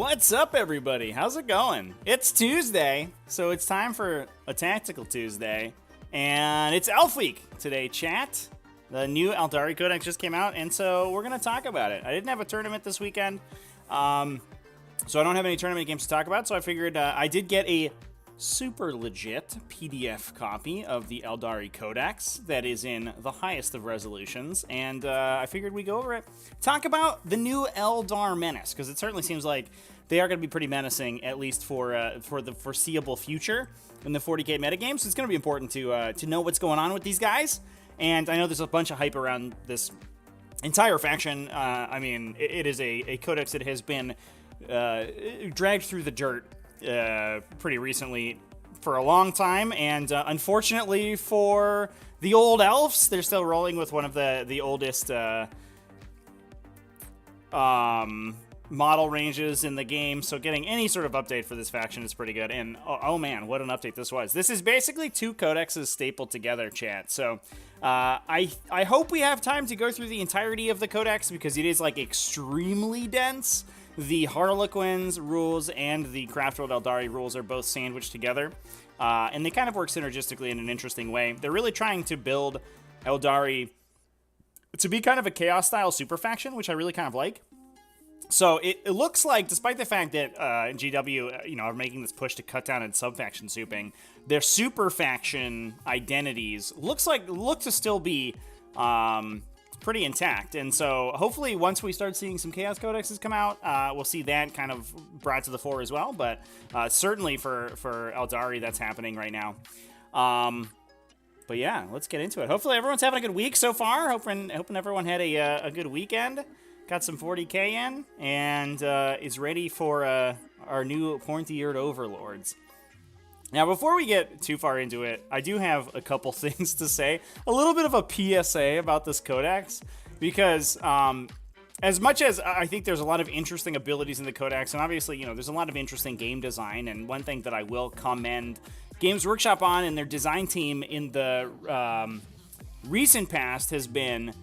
What's up, everybody? How's it going? It's Tuesday, so it's time for a Tactical Tuesday, and it's Elf Week today, chat. The new Aeldari Codex just came out, and so we're going to talk about it. I didn't have a tournament this weekend, so I don't have any tournament games to talk about, so I figured I did get a super legit PDF copy of the Aeldari Codex that is in the highest of resolutions, and I figured we'd go over it. Talk about the new Eldar Menace, because it certainly seems like they are going to be pretty menacing, at least for the foreseeable future in the 40k metagame, so it's going to be important to know what's going on with these guys, and I know there's a bunch of hype around this entire faction. I mean, it is a codex that has been dragged through the dirt pretty recently for a long time, and unfortunately for the old elves, they're still rolling with one of the oldest model ranges in the game, so getting any sort of update for this faction is pretty good. And oh man, what an update this was. This is basically two codexes stapled together, chat. So I hope we have time to go through the entirety of the codex, because it is like extremely dense. The Harlequins rules and the Craftworld Aeldari rules are both sandwiched together, and they kind of work synergistically in an interesting way. They're really trying to build Aeldari to be kind of a Chaos-style super faction, which I really kind of like. So it looks like, despite the fact that GW are making this push to cut down on subfaction souping, their super faction identities look to still be pretty intact, and so hopefully once we start seeing some Chaos Codexes come out, we'll see that kind of brought to the fore as well, but certainly for Aeldari, that's happening right now. But yeah, let's get into it. Hopefully everyone's having a good week so far, hoping everyone had a good weekend, got some 40k in, and is ready for our new pointy-eared overlords. Now, before we get too far into it, I do have a couple things to say. A little bit of a PSA about this codex, because as much as I think there's a lot of interesting abilities in the codex, and obviously, there's a lot of interesting game design, and one thing that I will commend Games Workshop on and their design team in the recent past has been,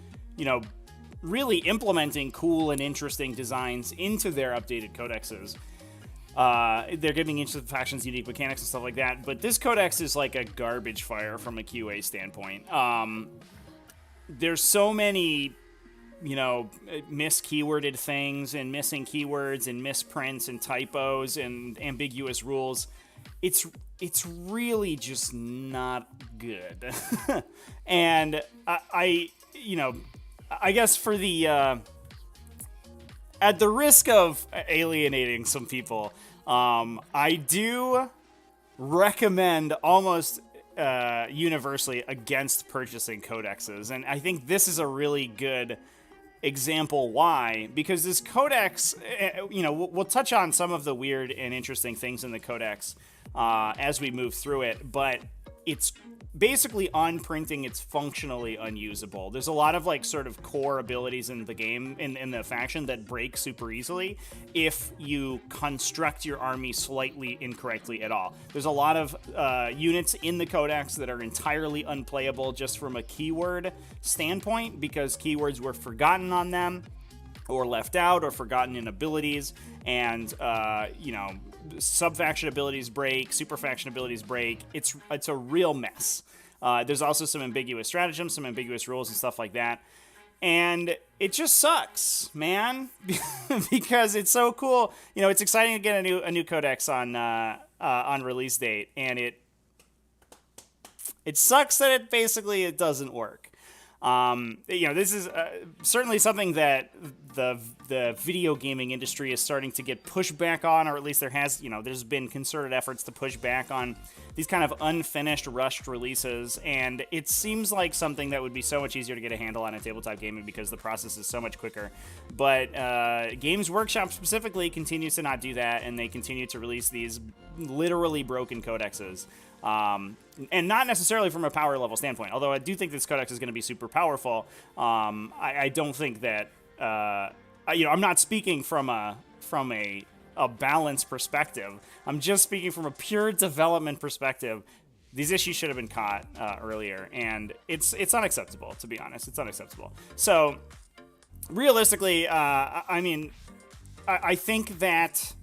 really implementing cool and interesting designs into their updated codexes. They're giving each of the factions unique mechanics and stuff like that, but this codex is like a garbage fire from a QA standpoint. There's so many, mis-keyworded things and missing keywords and misprints and typos and ambiguous rules. It's really just not good. And I guess for the at the risk of alienating some people, I do recommend almost universally against purchasing codexes. And I think this is a really good example why, because this codex, we'll touch on some of the weird and interesting things in the codex as we move through it, but it's basically on printing, it's functionally unusable. There's a lot of sort of core abilities in the game, in the faction, that break super easily if you construct your army slightly incorrectly at all. There's a lot of units in the codex that are entirely unplayable just from a keyword standpoint, because keywords were forgotten on them, or left out, or forgotten in abilities, and subfaction abilities break, superfaction abilities break. It's a real mess. There's also some ambiguous stratagems, some ambiguous rules and stuff like that, and it just sucks, man. Because it's so cool. It's exciting to get a new codex on release date, and it sucks that it doesn't work. This is certainly something that the video gaming industry is starting to get pushed back on, or at least there's been concerted efforts to push back on these kind of unfinished, rushed releases, and it seems like something that would be so much easier to get a handle on in tabletop gaming because the process is so much quicker. But Games Workshop specifically continues to not do that, and they continue to release these literally broken codexes. And not necessarily from a power level standpoint, although I do think this codex is going to be super powerful. I don't think that, I'm not speaking from a balanced perspective. I'm just speaking from a pure development perspective. These issues should have been caught earlier, and it's unacceptable, to be honest. It's unacceptable. So realistically, I think that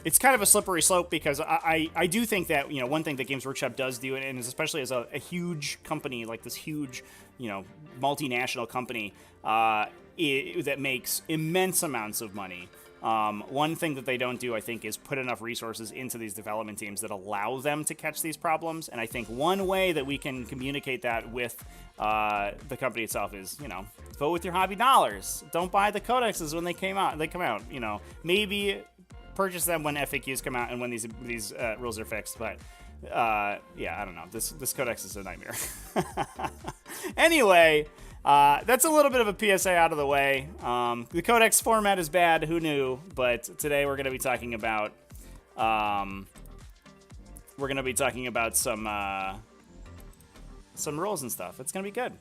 it's kind of a slippery slope because I do think that, you know, one thing that Games Workshop does do, and especially as a huge company, like this huge, you know, multinational company that makes immense amounts of money. One thing that they don't do, I think, is put enough resources into these development teams that allow them to catch these problems. And I think one way that we can communicate that with the company itself is, you know, vote with your hobby dollars. Don't buy the codexes when they come out. You know, maybe purchase them when FAQs come out and when these rules are fixed. But yeah, I don't know. This codex is a nightmare. Anyway. That's a little bit of a PSA out of the way. The codex format is bad. Who knew? But today we're going to be talking about some rules and stuff. It's going to be good.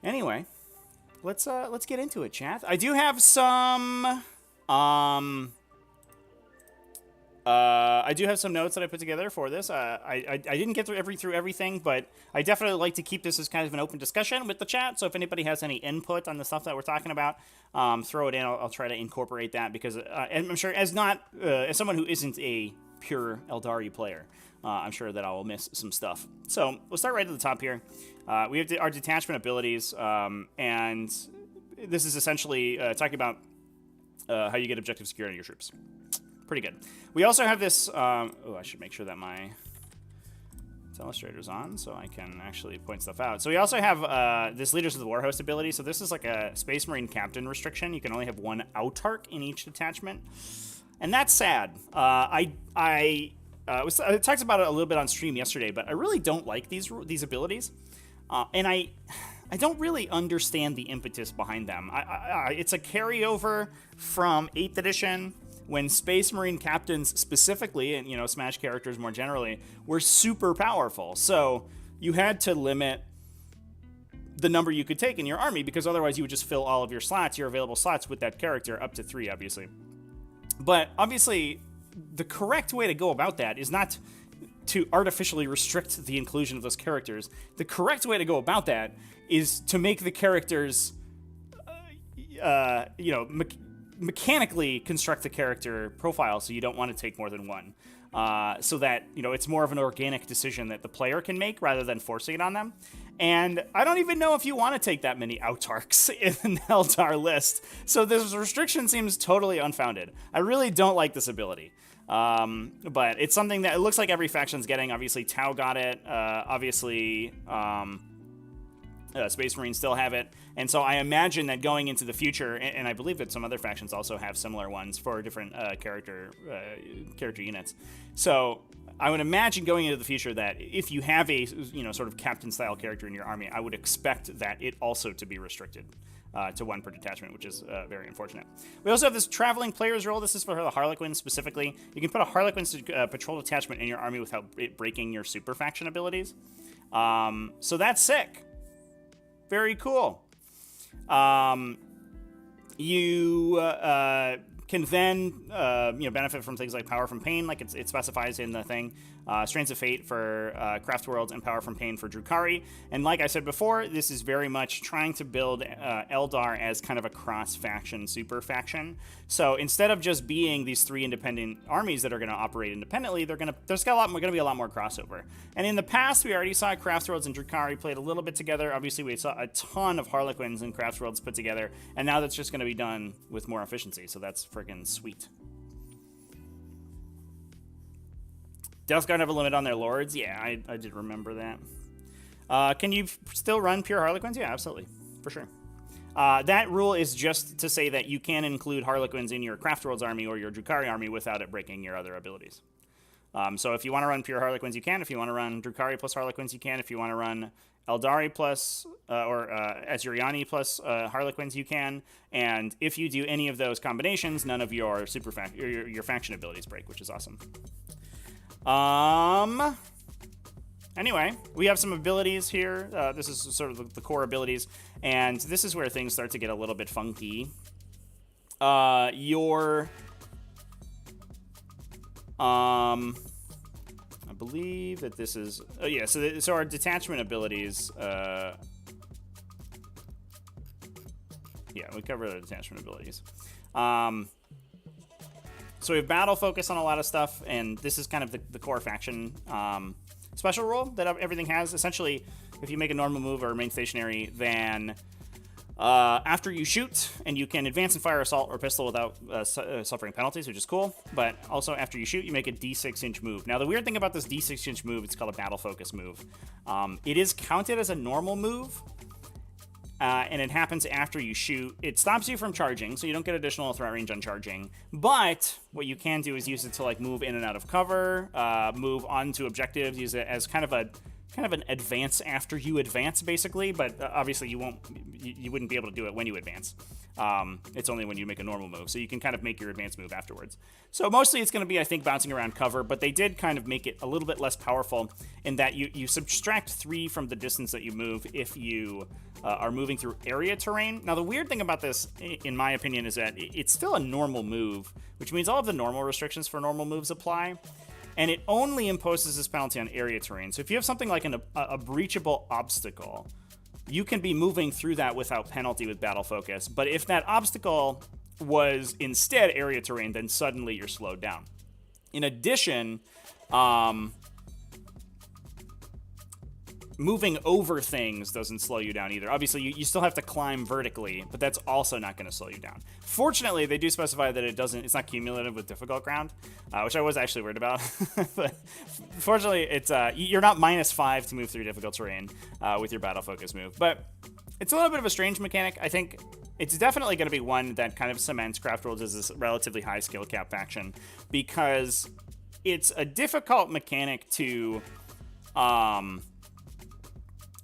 Anyway, let's get into it, chat. I do have some notes that I put together for this. I didn't get through everything, but I definitely like to keep this as kind of an open discussion with the chat. So if anybody has any input on the stuff that we're talking about, throw it in. I'll try to incorporate that because I'm sure as someone who isn't a pure Aeldari player, I'm sure that I will miss some stuff. So we'll start right at the top here. We have our detachment abilities, and this is essentially talking about how you get objective security on your troops. Pretty good. We also have this, I should make sure that my Illustrator's on so I can actually point stuff out. So we also have this Leaders of the Warhost ability. So this is like a Space Marine Captain restriction. You can only have one Autarch in each detachment. And that's sad. I talked about it a little bit on stream yesterday, but I really don't like these abilities. And I don't really understand the impetus behind them. It's a carryover from 8th edition, when Space Marine captains specifically, and, you know, Smash characters more generally, were super powerful. So you had to limit the number you could take in your army, because otherwise you would just fill all of your available slots with that character, up to 3, obviously. But obviously, the correct way to go about that is not to artificially restrict the inclusion of those characters. The correct way to go about that is to make the characters, mechanically construct the character profile so you don't want to take more than one, so that, you know, it's more of an organic decision that the player can make rather than forcing it on them. And I don't even know if you want to take that many Autarchs in an Eldar list, so this restriction seems totally unfounded. I really don't like this ability, but it's something that it looks like every faction's getting. Obviously Tau got it, Space Marines still have it. And so I imagine that going into the future, and I believe that some other factions also have similar ones for different character units. So I would imagine going into the future that if you have a, you know, sort of captain-style character in your army, I would expect that it also to be restricted to 1 per detachment, which is very unfortunate. We also have this Traveling Player's role. This is for the Harlequins specifically. You can put a Harlequins patrol detachment in your army without it breaking your super faction abilities. So that's sick. Very cool. You can then benefit from things like Power from Pain, like it specifies in the thing. Strains of Fate for Craftworlds, and Power from Pain for Drukhari. And like I said before, this is very much trying to build Eldar as kind of a cross-faction super faction. So instead of just being these 3 independent armies that are going to operate independently, there's going to be a lot more crossover. And in the past, we already saw Craftworlds and Drukhari played a little bit together. Obviously, we saw a ton of Harlequins and Craftworlds put together, and now that's just going to be done with more efficiency. So that's freaking sweet. Death Guard have a limit on their lords? Yeah, I did remember that. Can you still run pure Harlequins? Yeah, absolutely. For sure. That rule is just to say that you can include Harlequins in your Craftworlds army or your Drukhari army without it breaking your other abilities. So if you want to run pure Harlequins, you can. If you want to run Drukhari plus Harlequins, you can. If you want to run Aeldari plus or Azuriani plus Harlequins, you can. And if you do any of those combinations, none of your your faction abilities break, which is awesome. Anyway, we have some abilities here. This is sort of the core abilities, and this is where things start to get a little bit funky. I believe that this is, so our detachment abilities, Yeah, we covered the detachment abilities. So we have battle focus on a lot of stuff, and this is kind of the core faction special rule that everything has. Essentially, if you make a normal move or remain stationary, then after you shoot, and you can advance and fire assault or pistol without suffering penalties, which is cool, but also after you shoot, you make a d6-inch move. Now, the weird thing about this d6-inch move, it's called a battle focus move. It is counted as a normal move, and it happens after you shoot. It stops you from charging, so you don't get additional threat range on charging. But what you can do is use it to like move in and out of cover, move onto objectives, use it as kind of an advance after you advance, basically. But obviously, you wouldn't be able to do it when you advance. It's only when you make a normal move, so you can kind of make your advance move afterwards. So mostly it's going to be, I think, bouncing around cover, but they did kind of make it a little bit less powerful in that you subtract 3 from the distance that you move if you are moving through area terrain. Now, the weird thing about this, in my opinion, is that it's still a normal move, which means all of the normal restrictions for normal moves apply, and it only imposes this penalty on area terrain. So if you have something like a breachable obstacle, you can be moving through that without penalty with battle focus. But if that obstacle was instead area terrain, then suddenly you're slowed down. In addition, moving over things doesn't slow you down either. Obviously, you still have to climb vertically, but that's also not going to slow you down. Fortunately, they do specify that it's not cumulative with difficult ground, which I was actually worried about. But fortunately, you're not -5 to move through difficult terrain with your battle focus move. But it's a little bit of a strange mechanic. I think it's definitely going to be one that kind of cements Craftworlds as this relatively high skill cap faction, because it's a difficult mechanic to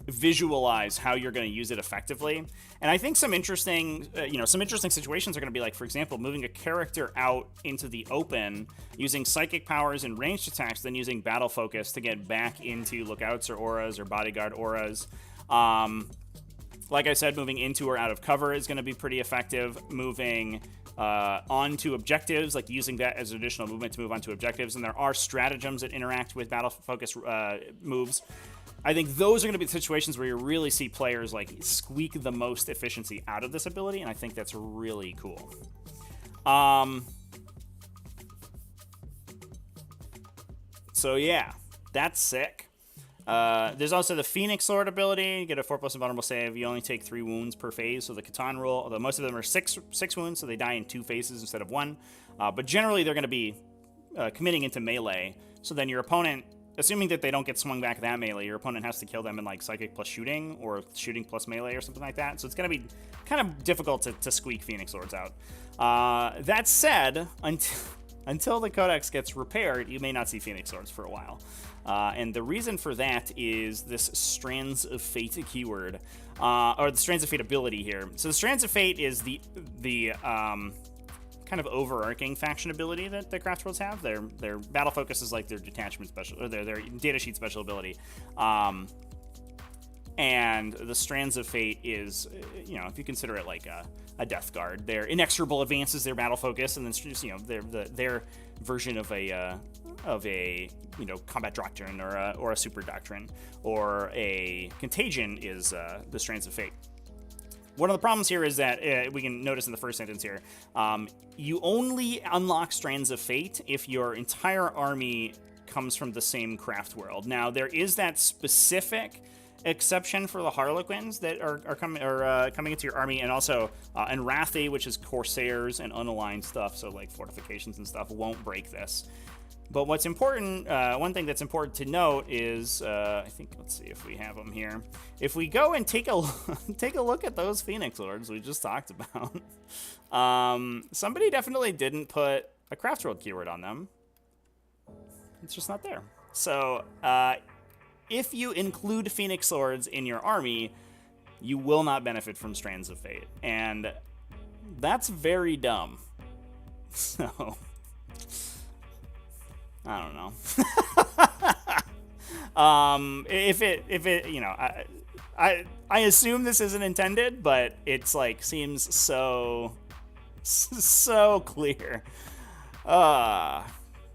visualize how you're going to use it effectively. And I think some interesting situations are going to be like, for example, moving a character out into the open using psychic powers and ranged attacks, then using battle focus to get back into lookouts or auras or bodyguard auras. Like I said, moving into or out of cover is going to be pretty effective. Moving onto objectives, like using that as additional movement to move onto objectives. And there are stratagems that interact with battle focus moves. I think those are going to be the situations where you really see players like squeak the most efficiency out of this ability, and I think that's really cool. So yeah, that's sick. There's also the Phoenix Sword ability. You get a 4+ invulnerable save. You only take 3 wounds per phase, so the Catan rule, although most of them are 6 wounds, so they die in 2 phases instead of 1. But generally, they're going to be committing into melee, so then your opponent, assuming that they don't get swung back that melee, your opponent has to kill them in like psychic plus shooting or shooting plus melee or something like that. So it's going to be kind of difficult to squeak Phoenix Swords out. That said, until the Codex gets repaired, you may not see Phoenix Swords for a while. And the reason for that is this Strands of Fate keyword, or the Strands of Fate ability here. So the Strands of Fate is the kind of overarching faction ability that the Craftworlds have. Their battle focus is like their detachment special, or their datasheet special ability. And the Strands of Fate is, if you consider it like a Death Guard, their inexorable advances their battle focus, and then their version of a combat doctrine or a super doctrine or a contagion is the Strands of Fate. One of the problems here is that we can notice in the first sentence here, you only unlock Strands of Fate if your entire army comes from the same craft world. Now, there is that specific exception for the Harlequins that are coming into your army, and also Enrathi, which is Corsairs and unaligned stuff, so like fortifications and stuff, won't break this. But what's important, one thing that's important to note is, let's see if we have them here. If we go and take a look at those Phoenix Lords we just talked about, somebody definitely didn't put a Craftworld keyword on them. It's just not there. So, if you include Phoenix Swords in your army, you will not benefit from Strands of Fate. And that's very dumb. So, I don't know. I assume this isn't intended, but it's like seems so clear.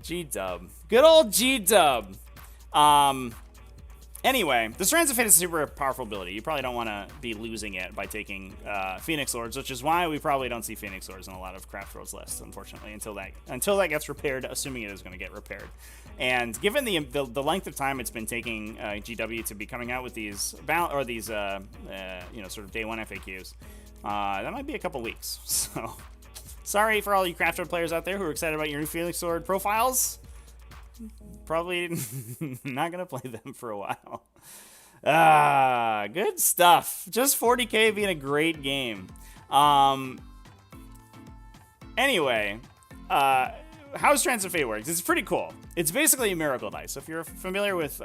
G-dub. Good old G-dub. Anyway, the Strands of Fate is a super powerful ability. You probably don't want to be losing it by taking Phoenix Lords, which is why we probably don't see Phoenix Lords in a lot of Craftworlds lists, unfortunately, until that gets repaired, assuming it is going to get repaired. And given the length of time it's been taking GW to be coming out with these sort of day one FAQs, that might be a couple weeks. So sorry for all you Craftworld players out there who are excited about your new Phoenix Lord profiles. Probably not going to play them for a while. Good stuff. Just 40k being a great game. Anyway, how Strands of Fate works, it's pretty cool. It's basically a miracle dice. So if you're familiar with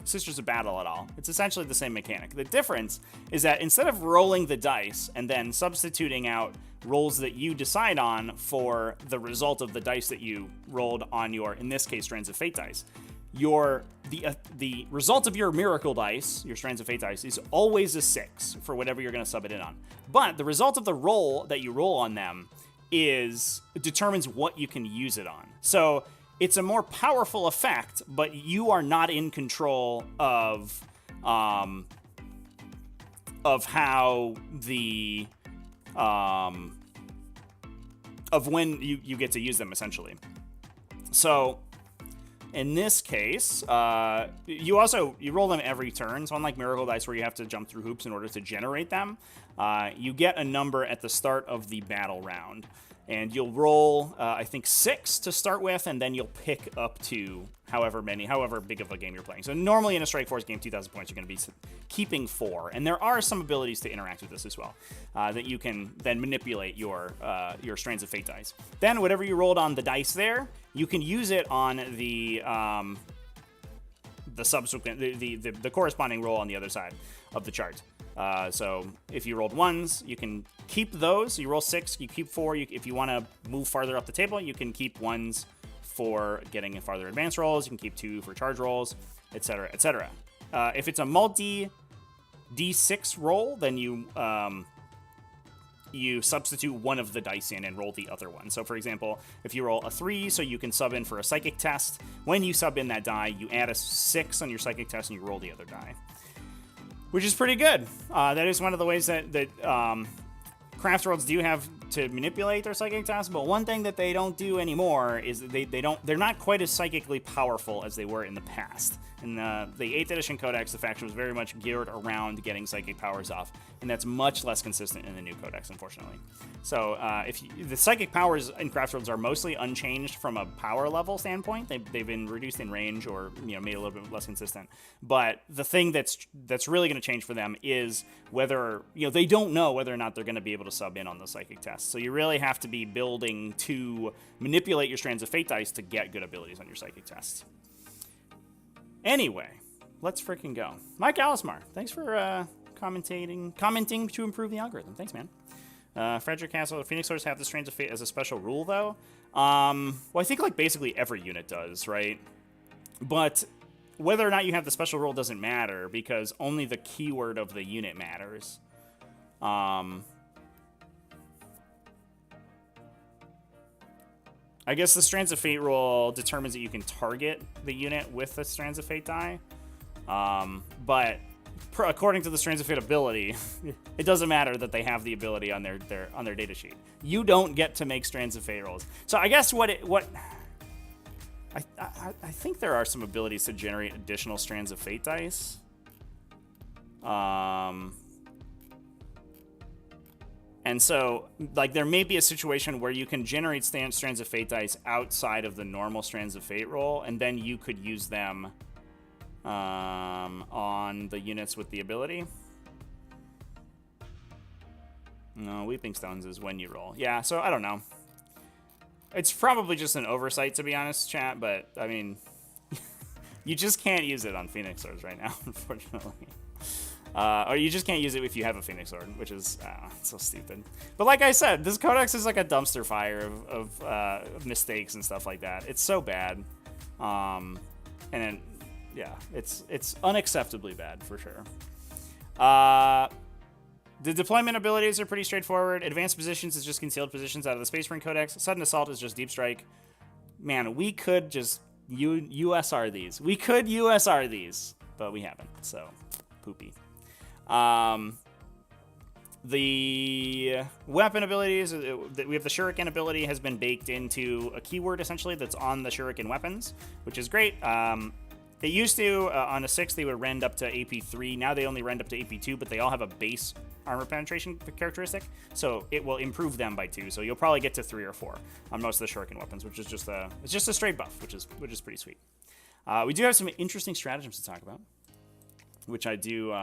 Sisters of Battle at all, it's essentially the same mechanic. The difference is that instead of rolling the dice and then substituting out rolls that you decide on for the result of the dice that you rolled on your, in this case, Strands of Fate dice, the result of your miracle dice, your Strands of Fate dice, is always a 6 for whatever you're going to sub it in on. But the result of the roll that you roll on them determines what you can use it on. So it's a more powerful effect, but you are not in control of how the of when you get to use them, essentially. So in this case, you roll them every turn. So unlike Miracle Dice, where you have to jump through hoops in order to generate them, you get a number at the start of the battle round. And you'll roll, I think, 6 to start with, and then you'll pick up to however big of a game you're playing. So normally in a Strike Force game, 2,000 points, you're going to be keeping 4. And there are some abilities to interact with this as well, that you can then manipulate your Strands of Fate dice. Then whatever you rolled on the dice there, you can use it on the subsequent, the corresponding roll on the other side of the chart. So if you rolled 1s, you can keep those. You roll 6, you keep 4. If you want to move farther up the table, you can keep 1s for getting farther advanced rolls. You can keep 2 for charge rolls, etc., etc. If it's a multi D6 roll, then you substitute one of the dice in and roll the other one. So for example, if you roll a 3, so you can sub in for a psychic test. When you sub in that die, you add a 6 on your psychic test and you roll the other die, which is pretty good. That is one of the ways that Craftworlds do have to manipulate their psychic tests, but one thing that they don't do anymore is that they're not quite as psychically powerful as they were in the past. In the 8th edition codex, the faction was very much geared around getting psychic powers off, and that's much less consistent in the new codex, unfortunately. So the psychic powers in Craftworlds are mostly unchanged from a power level standpoint. They've been reduced in range or made a little bit less consistent. But the thing that's really going to change for them is whether they don't know whether or not they're going to be able to sub in on the psychic tests. So you really have to be building to manipulate your Strands of Fate dice to get good abilities on your psychic tests. Anyway, let's freaking go. Mike Alismar, thanks for commenting to improve the algorithm. Thanks, man. Frederick Castle, Phoenix Lords have the Strands of Fate as a special rule, though. Well, I think basically every unit does, right? But whether or not you have the special rule doesn't matter, because only the keyword of the unit matters. I guess the Strands of Fate rule determines that you can target the unit with the Strands of Fate die. But according to the Strands of Fate ability, it doesn't matter that they have the ability on their data sheet. You don't get to make Strands of Fate rolls. So I guess I think there are some abilities to generate additional Strands of Fate dice. And so, there may be a situation where you can generate Strands of Fate dice outside of the normal Strands of Fate roll, and then you could use them on the units with the ability. No, Weeping Stones is when you roll. Yeah, so I don't know. It's probably just an oversight, to be honest, chat, but, I mean, you just can't use it on Phoenix Lords right now, unfortunately. Or you just can't use it if you have a Phoenix Lord, which is it's so stupid. But like I said, this codex is like a dumpster fire of mistakes and stuff like that. It's so bad, and then, yeah, it's unacceptably bad for sure. The deployment abilities are pretty straightforward. Advanced positions is just concealed positions out of the Space Marine Codex. Sudden Assault is just Deep Strike. Man, we could just USR these. We could USR these, but we haven't, so poopy. The weapon abilities, we have the shuriken ability has been baked into a keyword, essentially, that's on the shuriken weapons, which is great. It used to, on a 6, they would rend up to AP3. Now they only rend up to AP2, but they all have a base armor penetration characteristic, so it will improve them by 2. So you'll probably get to 3 or 4 on most of the shuriken weapons, which is just a straight buff, which is pretty sweet. We do have some interesting stratagems to talk about, which I do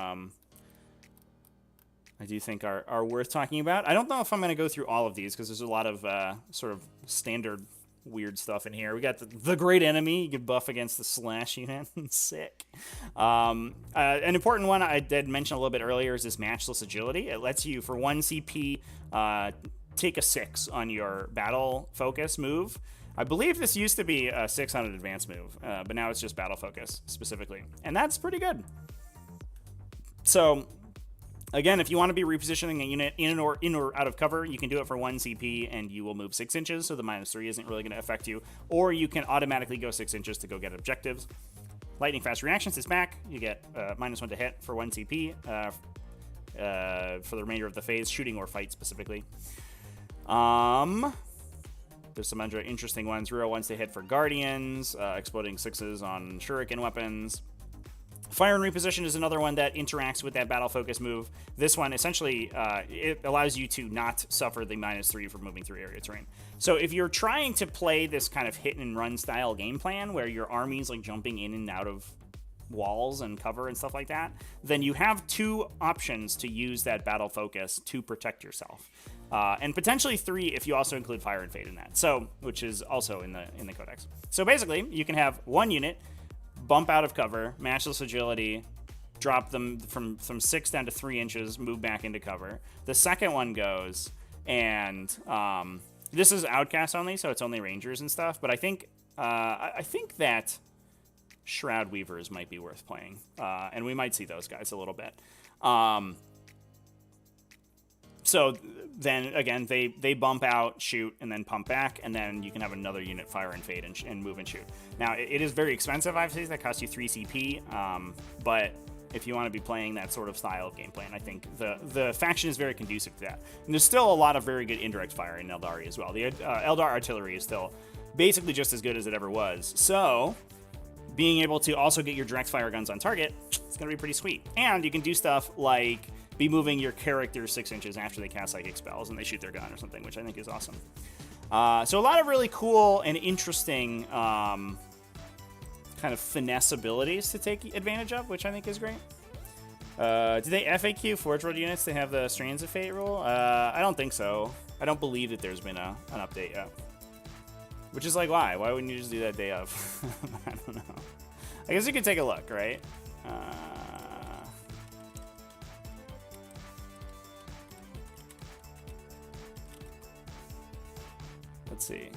think are worth talking about. I don't know if I'm going to go through all of these because there's a lot of sort of standard weird stuff in here. We got the great enemy. You can buff against the slash unit. Sick. An important one I did mention a little bit earlier is this matchless agility. It lets you, for 1 CP, take a 6 on your battle focus move. I believe this used to be a 6 on an advanced move, but now it's just battle focus specifically. And that's pretty good. So, again, if you want to be repositioning a unit in or out of cover, you can do it for 1 CP and you will move 6 inches, so the -3 isn't really going to affect you. Or you can automatically go 6 inches to go get objectives. Lightning fast reactions is back. You get -1 to hit for 1 CP for the remainder of the phase, shooting or fight specifically. There's some other interesting ones. Reroll 1 to hit for Guardians, exploding 6s on Shuriken weapons. Fire and Reposition is another one that interacts with that battle focus move. This one, essentially, it allows you to not suffer the -3 for moving through area terrain. So if you're trying to play this kind of hit and run style game plan where your army's like jumping in and out of walls and cover and stuff like that, then you have 2 options to use that battle focus to protect yourself. And potentially 3 if you also include Fire and Fade in that. So, which is also in the codex. So basically, you can have 1 unit bump out of cover, matchless agility, drop them from 6 down to 3 inches, move back into cover. The second one goes, and this is outcast only, so it's only rangers and stuff. But I think that Shroud Weavers might be worth playing, and we might see those guys a little bit. So then again, they bump out, shoot, and then pump back, and then you can have another unit fire and fade and move and shoot. Now it is very expensive, obviously. That costs you 3 CP, but if you want to be playing that sort of style of game plan, I think the faction is very conducive to that. And there's still a lot of very good indirect fire in Aeldari as well. The Eldar artillery is still basically just as good as it ever was. So being able to also get your direct fire guns on target, it's going to be pretty sweet. And you can do stuff like be moving your character 6 inches after they cast psychic spells and they shoot their gun or something, which I think is awesome. So a lot of really cool and interesting kind of finesse abilities to take advantage of, which I think is great. Do they FAQ Forge World units to have the Strands of Fate rule? I don't think so. I don't believe that there's been an update yet. Which is like, why? Why wouldn't you just do that day of? I don't know. I guess you could take a look, right? Let's see.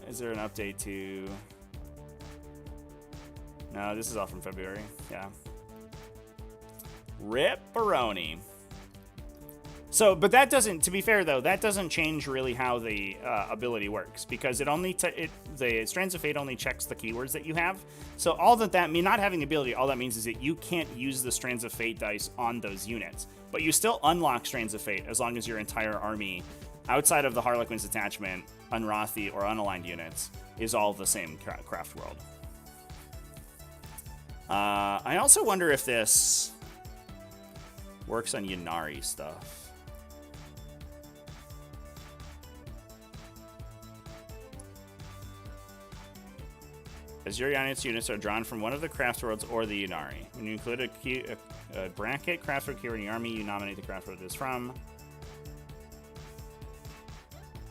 Is there an update to... No, this is all from February. Yeah. Rip-a-roni. So, but that doesn't, to be fair though, that doesn't change really how the ability works, because it only the Strands of Fate only checks the keywords that you have. So all that mean, not having the ability, all that means is that you can't use the Strands of Fate dice on those units, but you still unlock Strands of Fate as long as your entire army, outside of the Harlequin's detachment, Unrathi, or unaligned units, is all the same Craftworld. I also wonder if this works on Ynnari stuff. As your units are drawn from one of the Craftworlds or the Ynnari. When you include a bracket Craftworld keyword in your army, you nominate the Craftworld it is from,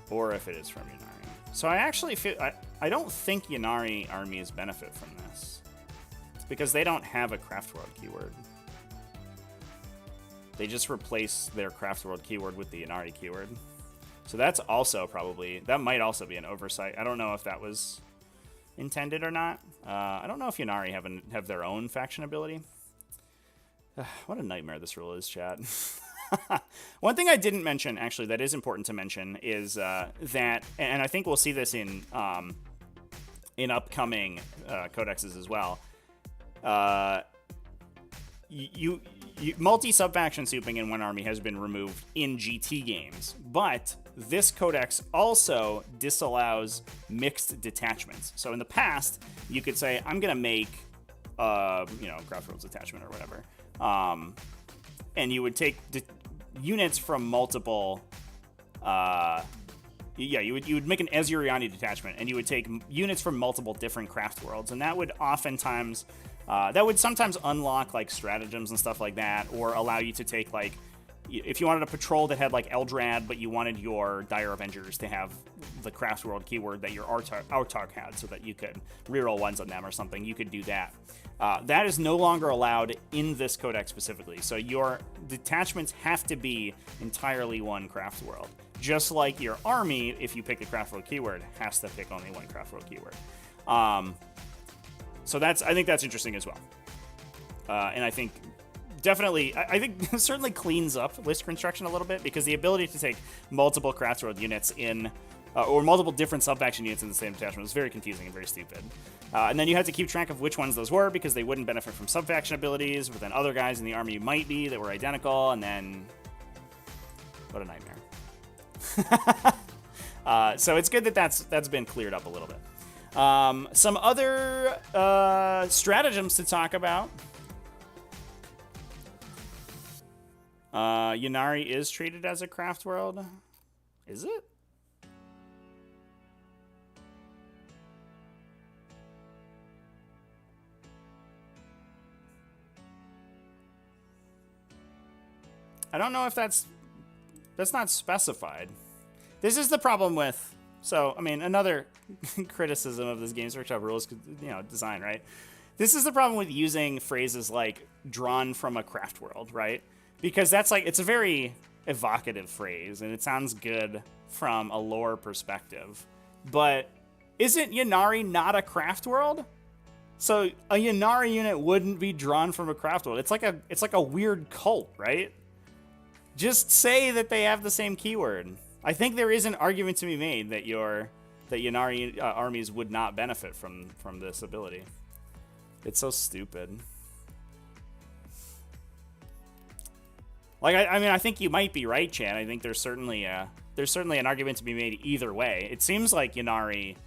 or if it is from Ynnari. So I actually feel I don't think Ynnari armies benefit from this. It's because they don't have a Craftworld keyword. They just replace their Craftworld keyword with the Ynnari keyword. So that's also probably, that might also be an oversight. I don't know if that was intended or not. I don't know if Ynnari have their own faction ability. What a nightmare this rule is, chat. One thing I didn't mention, actually, that is important to mention is that, and I think we'll see this in in upcoming codexes as well. Multi-subfaction souping in one army has been removed in GT games, but this codex also disallows mixed detachments. So in the past, you could say, I'm going to make, Craftworlds detachment or whatever. And you would take units from multiple, you would make an Ezuriani detachment, and you would take units from multiple different Craftworlds, and that would oftentimes, sometimes unlock like stratagems and stuff like that, or allow you to take like, if you wanted a patrol that had like Eldrad, but you wanted your Dire Avengers to have the Craftworld keyword that your Autarch had, so that you could reroll ones on them or something, you could do that. That is no longer allowed in this codex specifically. So your detachments have to be entirely one Craftworld. Just like your army, if you pick the Craftworld keyword, has to pick only one Craftworld keyword. So I think that's interesting as well. And I think definitely, I think certainly cleans up list construction a little bit, because the ability to take multiple Craftworld units in, or multiple different sub-faction units in the same detachment was very confusing and very stupid. And then you had to keep track of which ones those were, because they wouldn't benefit from sub-faction abilities, but then other guys in the army might be that were identical, and then what a nightmare. So it's good that that's been cleared up a little bit. Some other stratagems to talk about. Ynnari is treated as a Craftworld. Is it? I don't know if that's not specified. This is the problem with, so, I mean, another criticism of this Games Workshop rules, design, right? This is the problem with using phrases like drawn from a Craftworld, right? Because that's like, it's a very evocative phrase, and it sounds good from a lore perspective. But isn't Ynnari not a Craftworld? So a Ynnari unit wouldn't be drawn from a Craftworld. It's like a weird cult, right? Just say that they have the same keyword. I think there is an argument to be made that Ynnari armies would not benefit from this ability. It's so stupid. Like, I think you might be right, Chan. I think there's certainly an argument to be made either way. It seems like Ynnari,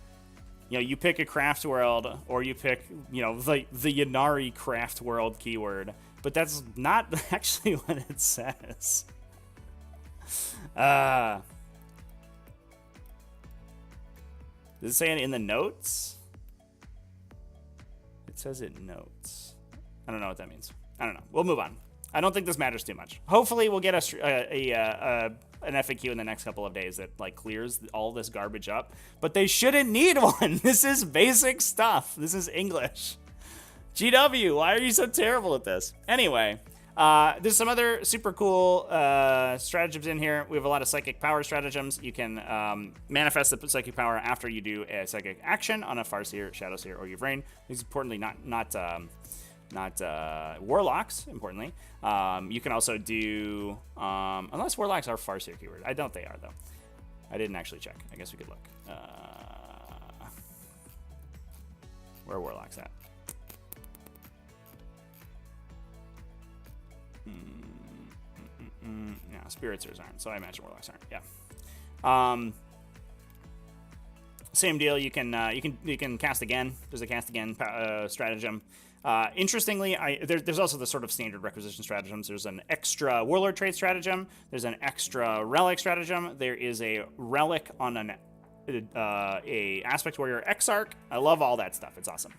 you pick a Craftworld, or you pick, the Ynnari Craftworld keyword, but that's not actually what it says. Does it say it in the notes? It says it notes. I don't know what that means. I don't know. We'll move on. I don't think this matters too much. Hopefully we'll get an FAQ in the next couple of days that like clears all this garbage up. But they shouldn't need one. This is basic stuff. This is English. GW, why are you so terrible at this? Anyway, there's some other super cool stratagems in here. We have a lot of psychic power stratagems. You can manifest the psychic power after you do a psychic action on a Farseer, Shadowseer, or Yvrain. These importantly not warlocks, importantly. You can also do, unless warlocks are Farseer keyword. I doubt they are, though. I didn't actually check. I guess we could look. Where are warlocks at? No, Spiritsers aren't, so I imagine warlocks aren't. Yeah. Same deal. You can cast again. There's a cast again stratagem. Interestingly, there's also the sort of standard requisition stratagems. There's an extra Warlord trait stratagem. There's an extra Relic stratagem. There is a Relic on a Aspect Warrior Exarch. I love all that stuff. It's awesome.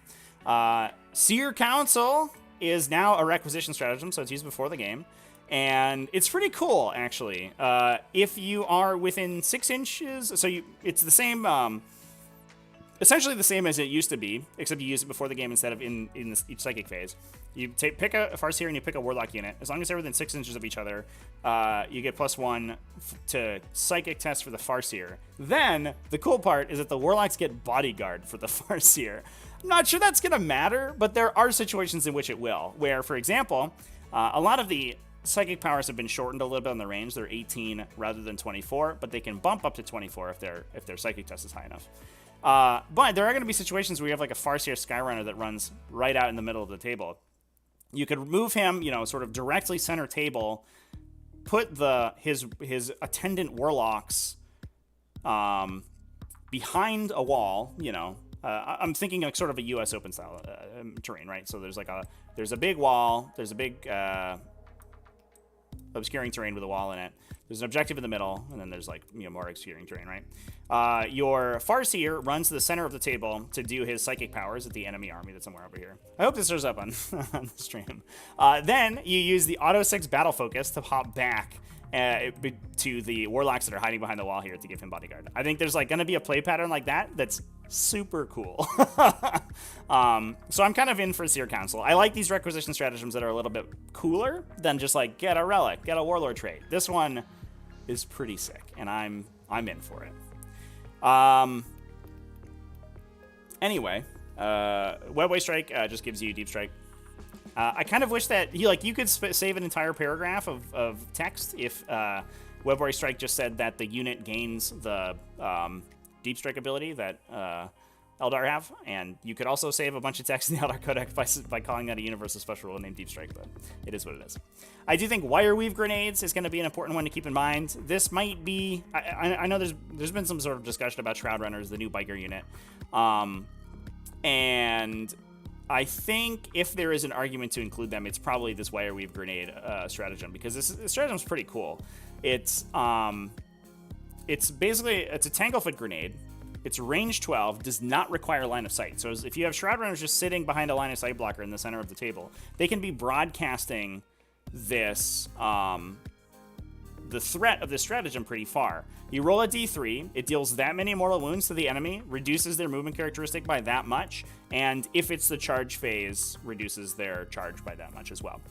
Seer Council is now a requisition stratagem, so it's used before the game. And it's pretty cool, actually. If you are within 6 inches, so it's the same, essentially the same as it used to be, except you use it before the game instead of in each psychic phase. You pick a Farseer and you pick a Warlock unit. As long as they're within 6 inches of each other, you get +1 to psychic test for the Farseer. Then, the cool part is that the Warlocks get Bodyguard for the Farseer. I'm not sure that's going to matter, but there are situations in which it will, where, for example, a lot of the psychic powers have been shortened a little bit on the range. They're 18 rather than 24, but they can bump up to 24 if their psychic test is high enough. But there are going to be situations where you have like a Farseer Skyrunner that runs right out in the middle of the table. You could move him, sort of directly center table, put his attendant warlocks behind a wall. I'm thinking like sort of a U.S. Open style terrain, right? So there's a big wall, there's a big obscuring terrain with a wall in it. There's an objective in the middle, and then there's like more obscuring terrain, right? Your Farseer runs to the center of the table to do his psychic powers at the enemy army that's somewhere over here. I hope this shows up on, on the stream. Then you use the Auto 6 Battle Focus to hop back to the warlocks that are hiding behind the wall here to give him bodyguard. I think there's like going to be a play pattern like that that's super cool. So I'm kind of in for Seer Council. I like these requisition stratagems that are a little bit cooler than just like get a relic, get a warlord trait. This one is pretty sick, and I'm in for it. Anyway, Webway Strike just gives you Deep Strike. I kind of wish that you could save an entire paragraph of text if Webway Strike just said that the unit gains the Deep Strike ability that Aeldari have, and you could also save a bunch of text in the Aeldari Codex by calling that a universal special rule named Deep Strike, but it is what it is. I do think Wire Weave Grenades is going to be an important one to keep in mind. This might be... I know there's been some sort of discussion about Shroud Runners, the new biker unit, and I think if there is an argument to include them, it's probably this Wire Weave Grenade stratagem, because this stratagem is pretty cool. It's basically a Tanglefoot grenade. It's range 12, does not require line of sight. So if you have Shroud Runners just sitting behind a line of sight blocker in the center of the table, they can be broadcasting this the threat of this stratagem pretty far. You roll a d3, it deals that many mortal wounds to the enemy, reduces their movement characteristic by that much, and if it's the charge phase, reduces their charge by that much as well.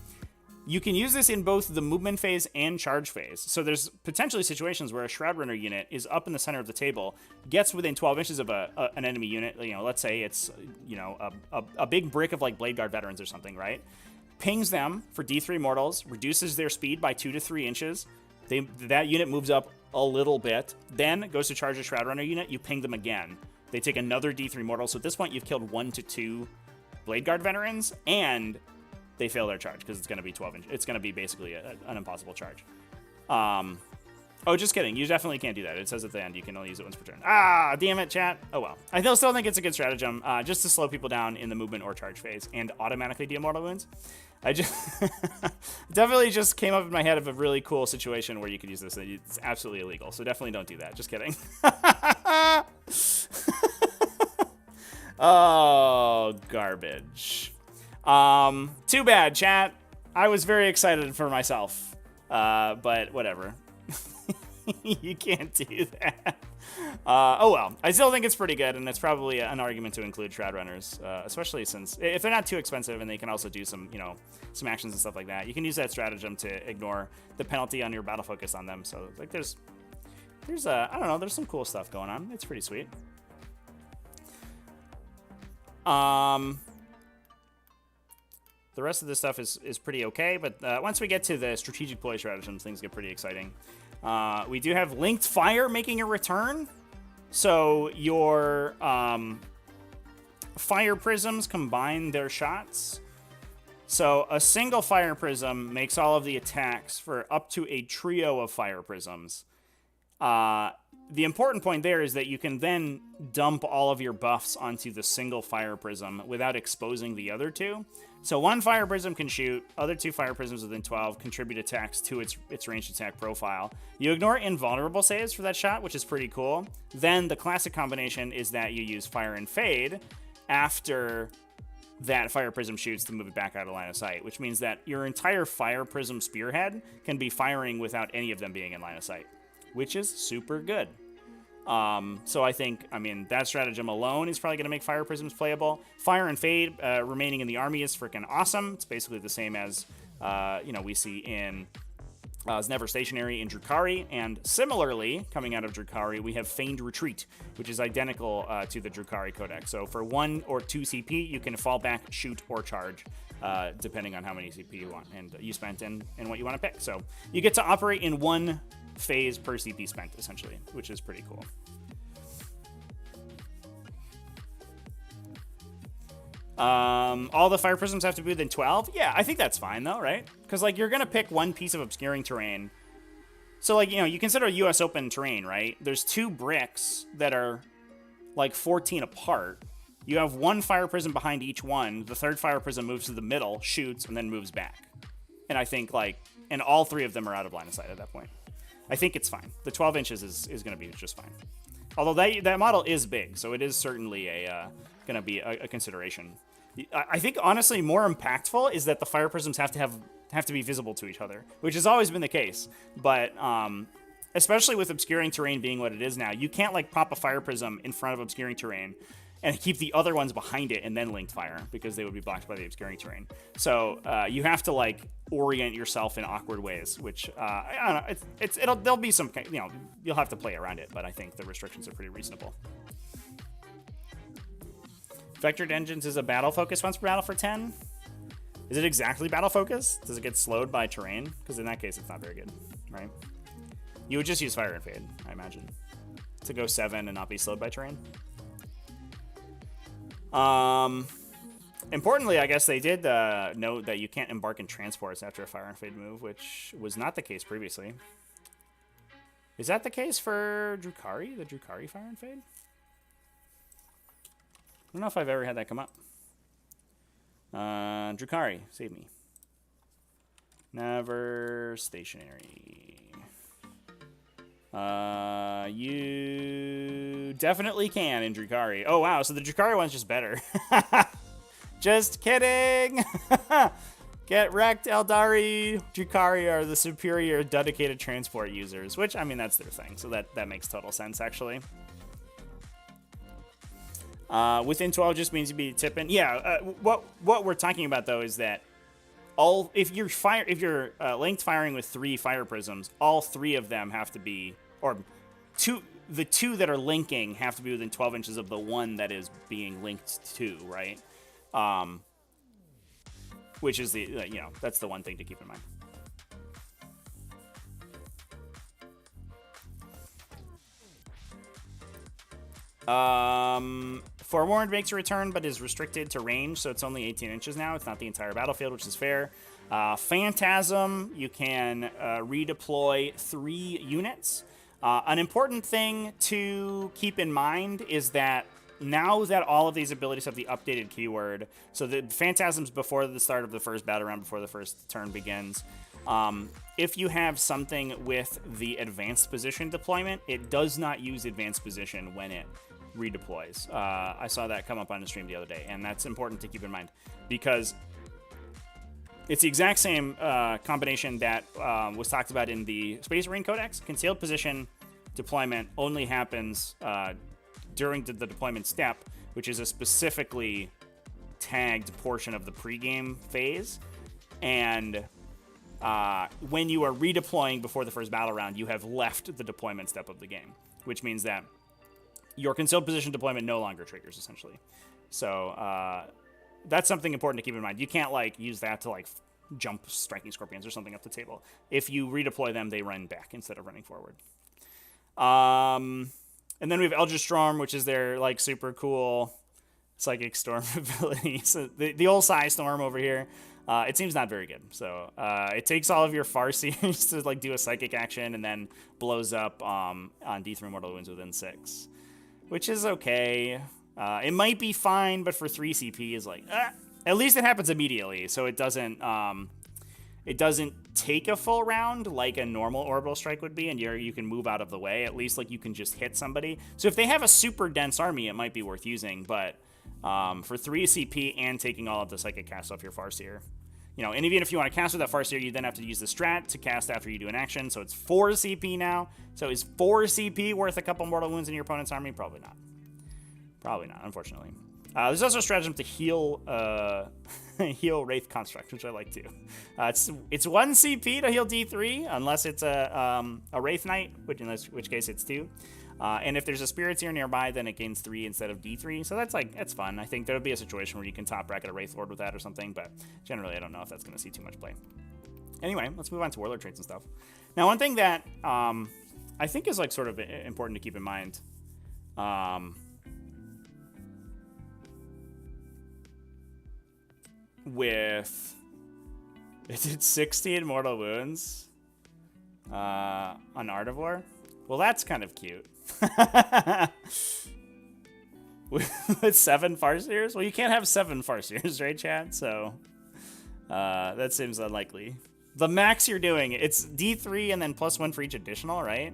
You can use this in both the movement phase and charge phase. So there's potentially situations where a Shroud Runner unit is up in the center of the table, gets within 12 inches of an enemy unit. Let's say it's a big brick of like Blade Guard veterans or something, right? Pings them for D3 mortals, reduces their speed by 2 to 3 inches. That unit moves up a little bit, then goes to charge a Shroud Runner unit. You ping them again. They take another D3 mortal. So at this point, you've killed 1 to 2 Blade Guard veterans, and they fail their charge because it's going to be 12 inches. It's going to be basically an impossible charge. Oh, just kidding. You definitely can't do that. It says at the end you can only use it once per turn. Ah, damn it, chat. Oh, well. I still think it's a good stratagem just to slow people down in the movement or charge phase and automatically deal mortal wounds. I just definitely just came up in my head of a really cool situation where you could use this. It's absolutely illegal, so definitely don't do that. Just kidding. Oh, garbage. Too bad, chat. I was very excited for myself, but whatever. You can't do that. Oh well, I still think it's pretty good, and it's probably an argument to include Shroud Runners, especially since if they're not too expensive and they can also do some, some actions and stuff like that. You can use that stratagem to ignore the penalty on your battle focus on them. So like, there's I don't know, there's some cool stuff going on. It's pretty sweet. The rest of this stuff is pretty okay, but once we get to the strategic ploy stratagems, things get pretty exciting. We do have Linked Fire making a return. So your fire prisms combine their shots. So a single fire prism makes all of the attacks for up to a trio of fire prisms. The important point there is that you can then dump all of your buffs onto the single fire prism without exposing the other two. So one fire prism can shoot, other 2 fire prisms within 12 contribute attacks to its ranged attack profile. You ignore invulnerable saves for that shot, which is pretty cool. Then the classic combination is that you use Fire and Fade after that fire prism shoots to move it back out of line of sight, which means that your entire fire prism spearhead can be firing without any of them being in line of sight, which is super good. So I think, that stratagem alone is probably going to make fire prisms playable. Fire and Fade remaining in the army is freaking awesome. It's basically the same as, we see in Never Stationary in Drukhari. And similarly, coming out of Drukhari, we have Feigned Retreat, which is identical to the Drukhari Codex. So for 1 or 2 CP, you can fall back, shoot, or charge, depending on how many CP you want and you spent and what you want to pick. So you get to operate in 1 phase per CP spent, essentially, which is pretty cool. All the fire prisms have to be within 12. Yeah, I think that's fine though, right? Because like you're gonna pick one piece of obscuring terrain. So like, you know, you consider US open terrain, right? There's 2 bricks that are like 14 apart. You have 1 fire prism behind each one. The 3rd fire prism moves to the middle, shoots, and then moves back. And I think like, and all 3 of them are out of line of sight at that point. I think it's fine. The 12 inches is going to be just fine. Although that model is big, so it is certainly going to be a consideration. I think honestly more impactful is that the fire prisms have to be visible to each other, which has always been the case. But especially with obscuring terrain being what it is now, you can't like pop a fire prism in front of obscuring terrain and keep the other ones behind it and then linked fire because they would be blocked by the obscuring terrain. So you have to like orient yourself in awkward ways, which I don't know. There'll be some, you know, you'll have to play around it, but I think the restrictions are pretty reasonable. Vectored Engines is a battle focus once per battle for 10. Is it exactly battle focus? Does it get slowed by terrain? Because in that case, it's not very good, right? You would just use Fire and Fade, I imagine, to go 7 and not be slowed by terrain. Importantly, I guess they did note that you can't embark in transports after a Fire and Fade move, which was not the case previously. Is that the case for Drukhari, the Drukhari Fire and Fade? I don't know if I've ever had that come up. Drukhari, save me. Never stationary. You definitely can in Drukhari. Oh, wow, so the Drukhari one's just better. Just kidding! Get wrecked, Aeldari. Drukhari are the superior dedicated transport users, which, I mean, that's their thing, so that makes total sense, actually. Within 12 just means you be tipping. Yeah, what we're talking about though is that if you're linked firing with 3 fire prisms, all 3 of them have to be, or the 2 that are linking have to be within 12 inches of the one that is being linked to, right? Which is the, you know, that's the one thing to keep in mind. Forewarned makes a return, but is restricted to range, so it's only 18 inches now. It's not the entire battlefield, which is fair. Phantasm, you can redeploy 3 units. An important thing to keep in mind is that now that all of these abilities have the updated keyword, so the Phantasm's before the start of the first battle round, before the first turn begins, if you have something with the advanced position deployment, it does not use advanced position when it redeploys. I saw that come up on the stream the other day, and that's important to keep in mind because it's the exact same combination that was talked about in the Space Marine Codex. Concealed position deployment only happens during the deployment step, which is a specifically tagged portion of the pregame phase. And when you are redeploying before the first battle round, you have left the deployment step of the game, which means that your concealed position deployment no longer triggers, essentially. So that's something important to keep in mind. You can't like use that to like jump striking scorpions or something up the table. If you redeploy them, they run back instead of running forward. And then we have Eldritch Storm, which is their like super cool psychic storm ability. So the old Psy Storm over here. It seems not very good. So it takes all of your Farseers to like do a psychic action and then blows up on D3 mortal wounds within 6, which is okay. It might be fine, but for 3 CP is like, at least it happens immediately, so it doesn't take a full round like a normal orbital strike would be, and you can move out of the way. At least like you can just hit somebody. So if they have a super dense army, it might be worth using, but for 3 CP and taking all of the psychic cast off your Farseer. You know, and even if you want to cast with that Farseer, you then have to use the strat to cast after you do an action, so it's 4 CP now. So is 4 CP worth a couple mortal wounds in your opponent's army? Probably not. Probably not, unfortunately. There's also a stratagem to heal heal Wraith Construct, which I like too. It's 1 CP to heal D3, unless it's a Wraith Knight, in which case it's 2. And if there's a Spiriteer nearby, then it gains 3 instead of D3. So that's fun. I think there would be a situation where you can top bracket a Wraith Lord with that or something, but generally I don't know if that's going to see too much play. Anyway, let's move on to Warlord traits and stuff. Now, one thing that I think is like sort of important to keep in mind. with... It did 16 mortal wounds on Artivore. Well, that's kind of cute. With 7 Farseers? Well, you can't have 7 Farseers, right, chat? So that seems unlikely. The max you're doing, it's D3 and then +1 for each additional, right?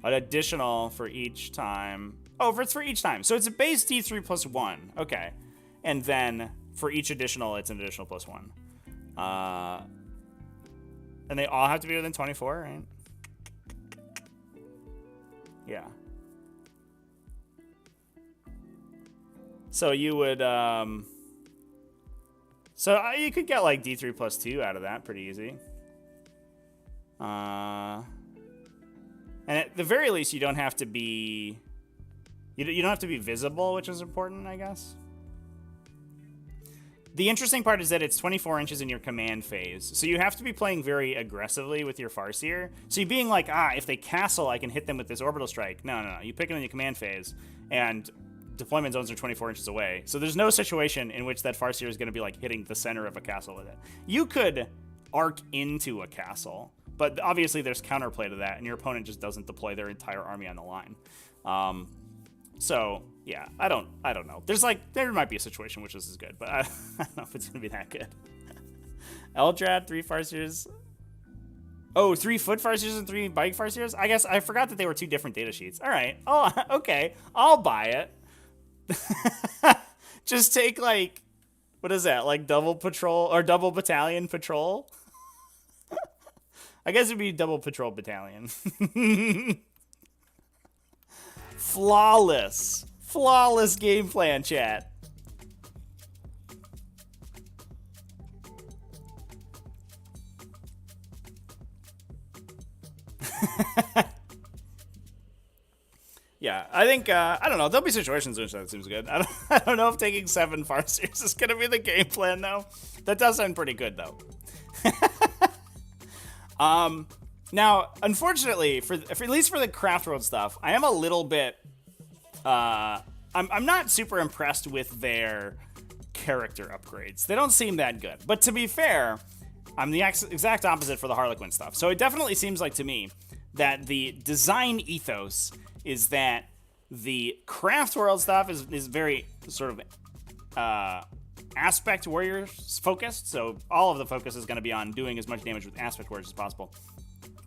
An additional for each time. Oh, it's for each time. So it's a base D3 +1. Okay. And then for each additional, it's an additional +1. And they all have to be within 24, right? Yeah. So you would, so you could get like D3 +2 out of that pretty easy. And at the very least, you don't have to be, you don't have to be visible, which is important, I guess. The interesting part is that it's 24 inches in your command phase, so you have to be playing very aggressively with your Farseer. So you're being like, if they castle, I can hit them with this orbital strike. No. You pick it in the command phase, and deployment zones are 24 inches away. So there's no situation in which that Farseer is going to be like hitting the center of a castle with it. You could arc into a castle, but obviously there's counterplay to that, and your opponent just doesn't deploy their entire army on the line. So yeah, I don't know. There might be a situation which this is good, but I don't know if it's gonna be that good. Eldrad, 3 Farseers. Oh, 3 foot Farseers and 3 bike Farseers? I guess I forgot that they were 2 different data sheets. All right. Oh, okay. I'll buy it. Just take like, what is that? Like double patrol or double battalion patrol? I guess it'd be double patrol battalion. Flawless game plan, chat. Yeah, I think, I don't know, there'll be situations in which that seems good. I don't know if taking 7 Farseers is going to be the game plan, though. That does sound pretty good, though. Now, unfortunately, for at least for the Craftworld stuff, I am a little bit, I'm not super impressed with their character upgrades. They don't seem that good. But to be fair, I'm the exact opposite for the Harlequin stuff. So it definitely seems like to me that the design ethos is that the Craftworld stuff is very sort of aspect warrior focused. So all of the focus is going to be on doing as much damage with aspect warriors as possible.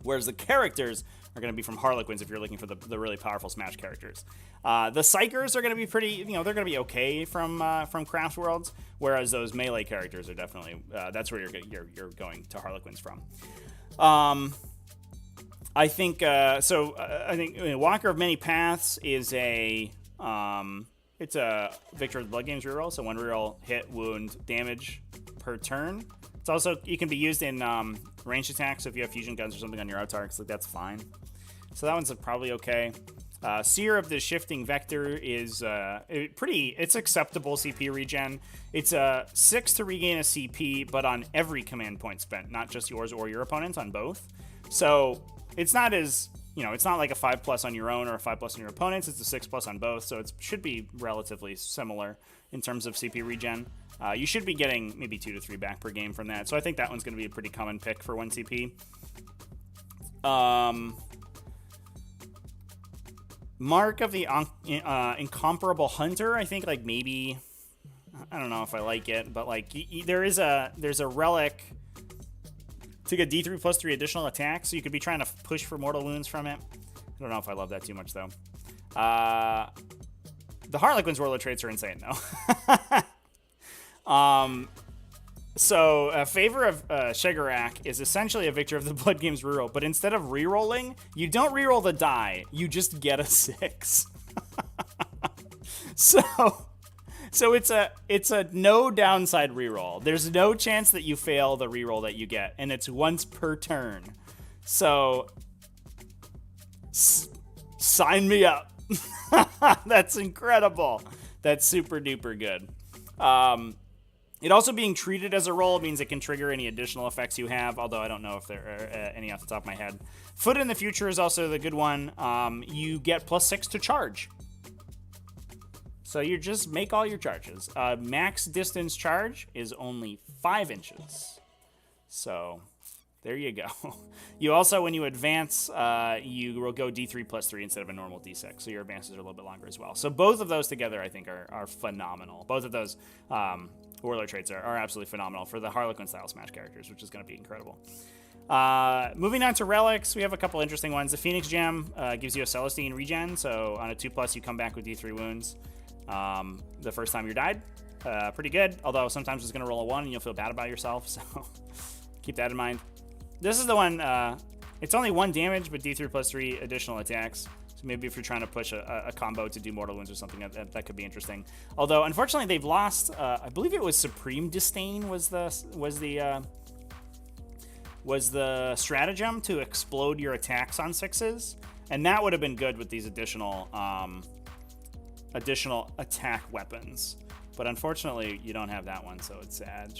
Whereas the characters are going to be from Harlequins if you're looking for the really powerful Smash characters. The Psychers are going to be pretty, they're going to be okay from Craftworlds, whereas those melee characters are definitely, that's where you're going to Harlequins from. I think, Walker of Many Paths is it's a Victor of the Blood Games reroll, so 1 reroll hit, wound, damage per turn. It's also, you can be used in ranged attacks, so if you have fusion guns or something on your autarchs, like that's fine. So that one's probably okay. Seer of the Shifting Vector is it's acceptable CP regen. It's 6 to regain a CP, but on every command point spent, not just yours or your opponent's, on both. So it's not as, it's not like a 5+ on your own or a 5+ on your opponent's. It's a 6+ on both, so it should be relatively similar in terms of CP regen. You should be getting maybe 2 to 3 back per game from that. So I think that one's going to be a pretty common pick for 1 CP. Mark of the Incomparable Hunter, I think, like, maybe, I don't know if I like it, but like there's a relic to get D3 plus 3 additional attack, so you could be trying to push for mortal wounds from it. I don't know if I love that too much, though. The Harlequin's Warlord traits are insane, though. So a Favor of Shegarak is essentially a Victor of the Blood Games reroll, but instead of rerolling, you don't reroll the die, you just get a 6. So it's a no downside reroll. There's no chance that you fail the reroll that you get, and it's once per turn. So sign me up. That's incredible. That's super duper good. It also being treated as a roll means it can trigger any additional effects you have, although I don't know if there are any off the top of my head. Foot in the Future is also the good one. You get +6 to charge. So you just make all your charges. Max distance charge is only 5 inches. So there you go. You also, when you advance, you will go D3 plus 3 instead of a normal D6. So your advances are a little bit longer as well. So both of those together, I think, are phenomenal. Both of those Warlord traits are absolutely phenomenal for the Harlequin style Smash characters, which is going to be incredible. Moving on to relics, we have a couple interesting ones. The Phoenix Gem gives you a Celestine regen, so on a 2+, you come back with D3 wounds the first time you died. Pretty good, although sometimes it's going to roll a 1 and you'll feel bad about yourself, so keep that in mind. This is the one, it's only 1 damage, but D3 plus 3 additional attacks. So maybe if you're trying to push a combo to do mortal wounds or something, that could be interesting. Although, unfortunately, they've lost, I believe it was Supreme Disdain was the stratagem to explode your attacks on 6s, and that would have been good with these additional attack weapons. But unfortunately, you don't have that one, so it's sad.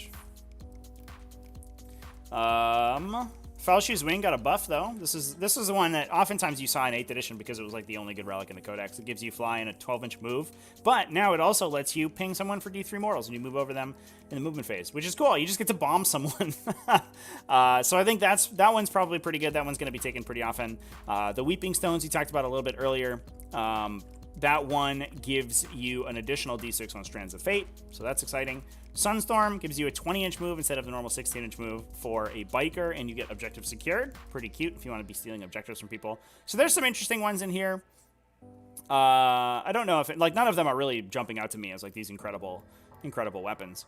Fellshoe's Wing got a buff, though. This is the one that oftentimes you saw in 8th edition because it was like the only good relic in the Codex. It gives you fly in a 12-inch move, but now it also lets you ping someone for D3 mortals and you move over them in the movement phase, which is cool. You just get to bomb someone. So I think that one's probably pretty good. That one's going to be taken pretty often. The Weeping Stones you talked about a little bit earlier. That one gives you an additional D6 on Strands of Fate, so that's exciting. Sunstorm gives you a 20-inch move instead of the normal 16-inch move for a biker, and you get objective secured. Pretty cute if you want to be stealing objectives from people. So there's some interesting ones in here. I don't know if none of them are really jumping out to me as like these incredible weapons.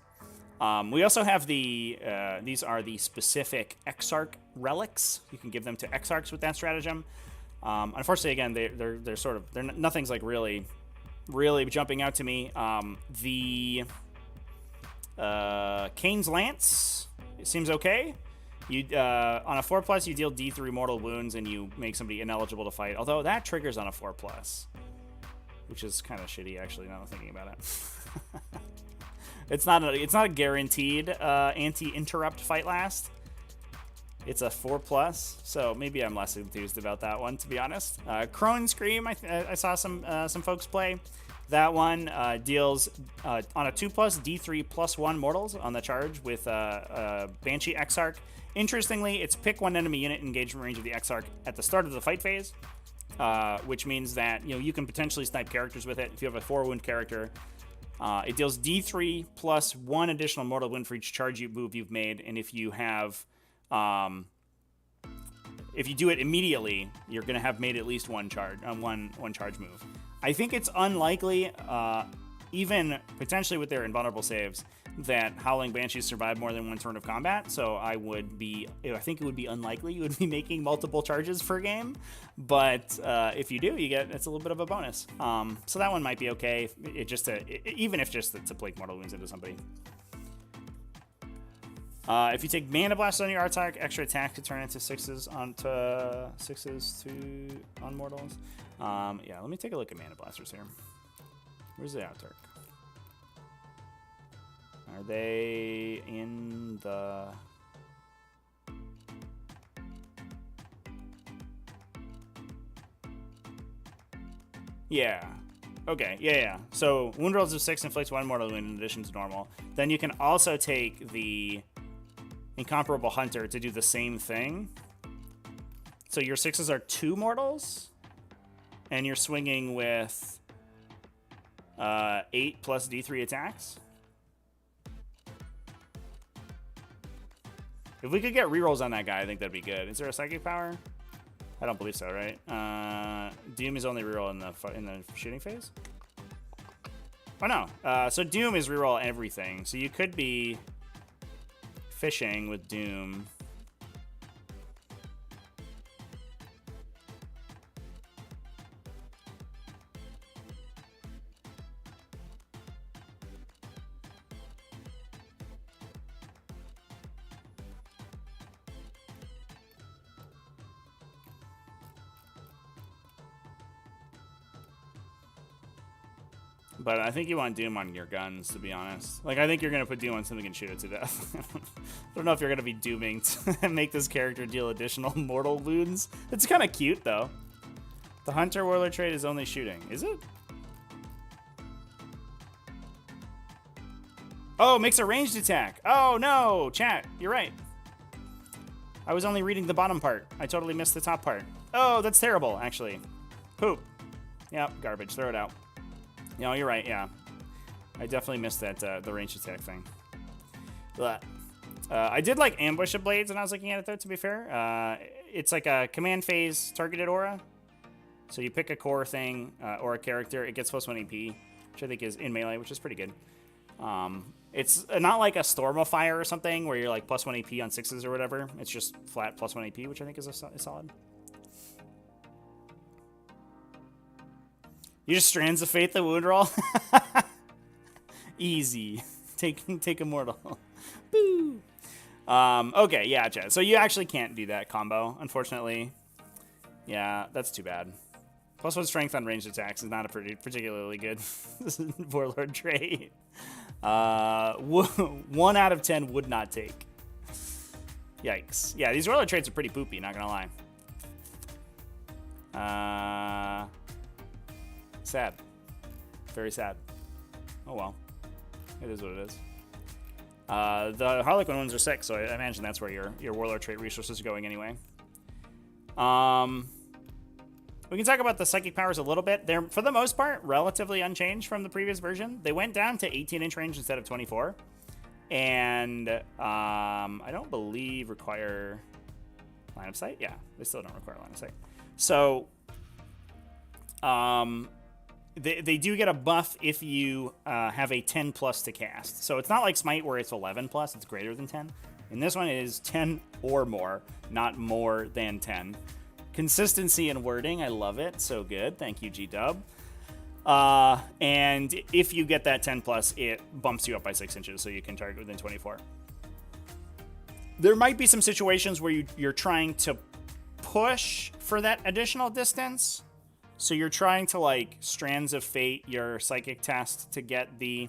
We also have these are the specific Exarch relics. You can give them to Exarchs with that stratagem. Unfortunately, again, they're nothing's like really jumping out to me. The Kane's Lance, it seems okay. You on a 4+, you deal D3 mortal wounds and you make somebody ineligible to fight. Although that triggers on a 4+, which is kind of shitty actually. Now I'm thinking about it. It's not a guaranteed anti-interrupt fight last. It's a 4+, so maybe I'm less enthused about that one, to be honest. Crone Scream, I saw some folks play. That one deals on a 2+, D3 plus 1 mortals on the charge with Banshee Exarch. Interestingly, it's pick one enemy unit in engagement range of the Exarch at the start of the fight phase, which means that you can potentially snipe characters with it. If you have a 4-wound character, it deals D3 plus 1 additional mortal wound for each charge move you've made, and if you have if you do it immediately, you're going to have made at least one charge move. I think it's unlikely, even potentially with their invulnerable saves, that Howling Banshees survive more than one turn of combat. So I think it would be unlikely you would be making multiple charges per game. But if you do, it's a little bit of a bonus. So that one might be okay, even if just to play mortal wounds into somebody. If you take Mana Blast on your Artark, extra attack to turn into 6s on mortals. Yeah, let me take a look at Mana Blasters here. Where's the Artark? Are they in the... Yeah. Okay, yeah. So, wound rolls of 6 inflicts 1 mortal wound in addition to normal. Then you can also take the Incomparable Hunter to do the same thing. So your 6s are 2 mortals, and you're swinging with 8 plus D3 attacks. If we could get rerolls on that guy, I think that'd be good. Is there a psychic power? I don't believe so, right? Doom is only reroll in the shooting phase? Oh no. So Doom is reroll everything. So you could be fishing with Doom. But I think you want Doom on your guns, to be honest. Like, I think you're going to put Doom on something and shoot it to death. I don't know if you're going to be dooming to make this character deal additional mortal wounds. It's kind of cute, though. The Hunter Warlord trait is only shooting. Is it? Oh, makes a ranged attack. Oh, no. Chat, you're right. I was only reading the bottom part. I totally missed the top part. Oh, that's terrible, actually. Poop. Yep, garbage. Throw it out. No, you're right, yeah. I definitely missed that, the ranged attack thing. But, I did like ambush of blades when I was looking at it, though, to be fair. It's like a command phase targeted aura. So you pick a core thing or a character. It gets +1 AP, which I think is in melee, which is pretty good. It's not like a Storm of Fire or something where you're like +1 AP on 6s or whatever. It's just flat +1 AP, which I think is solid. You just Strands of Fate the wound roll? Easy. Take Immortal. Boo. Okay, yeah, Chad. So you actually can't do that combo, unfortunately. Yeah, that's too bad. +1 strength on ranged attacks is not a particularly good Warlord trait. 1 out of 10 would not take. Yikes. Yeah, these Warlord traits are pretty poopy, not gonna lie. Sad. Very sad. Oh well. It is what it is. The Harlequin ones are sick, so I imagine that's where your Warlord trait resources are going anyway. We can talk about the Psychic Powers a little bit. They're, for the most part, relatively unchanged from the previous version. They went down to 18-inch range instead of 24. And I don't believe require line of sight. Yeah, they still don't require line of sight. So they do get a buff if you have a 10+ to cast. So it's not like Smite where it's 11+, it's greater than 10. And this one is 10 or more, not more than 10. Consistency in wording, I love it. So good. Thank you, G-Dub. And if you get that 10+, it bumps you up by 6 inches, so you can target within 24. There might be some situations where you're trying to push for that additional distance. So you're trying to, like, Strands of Fate your Psychic test to get the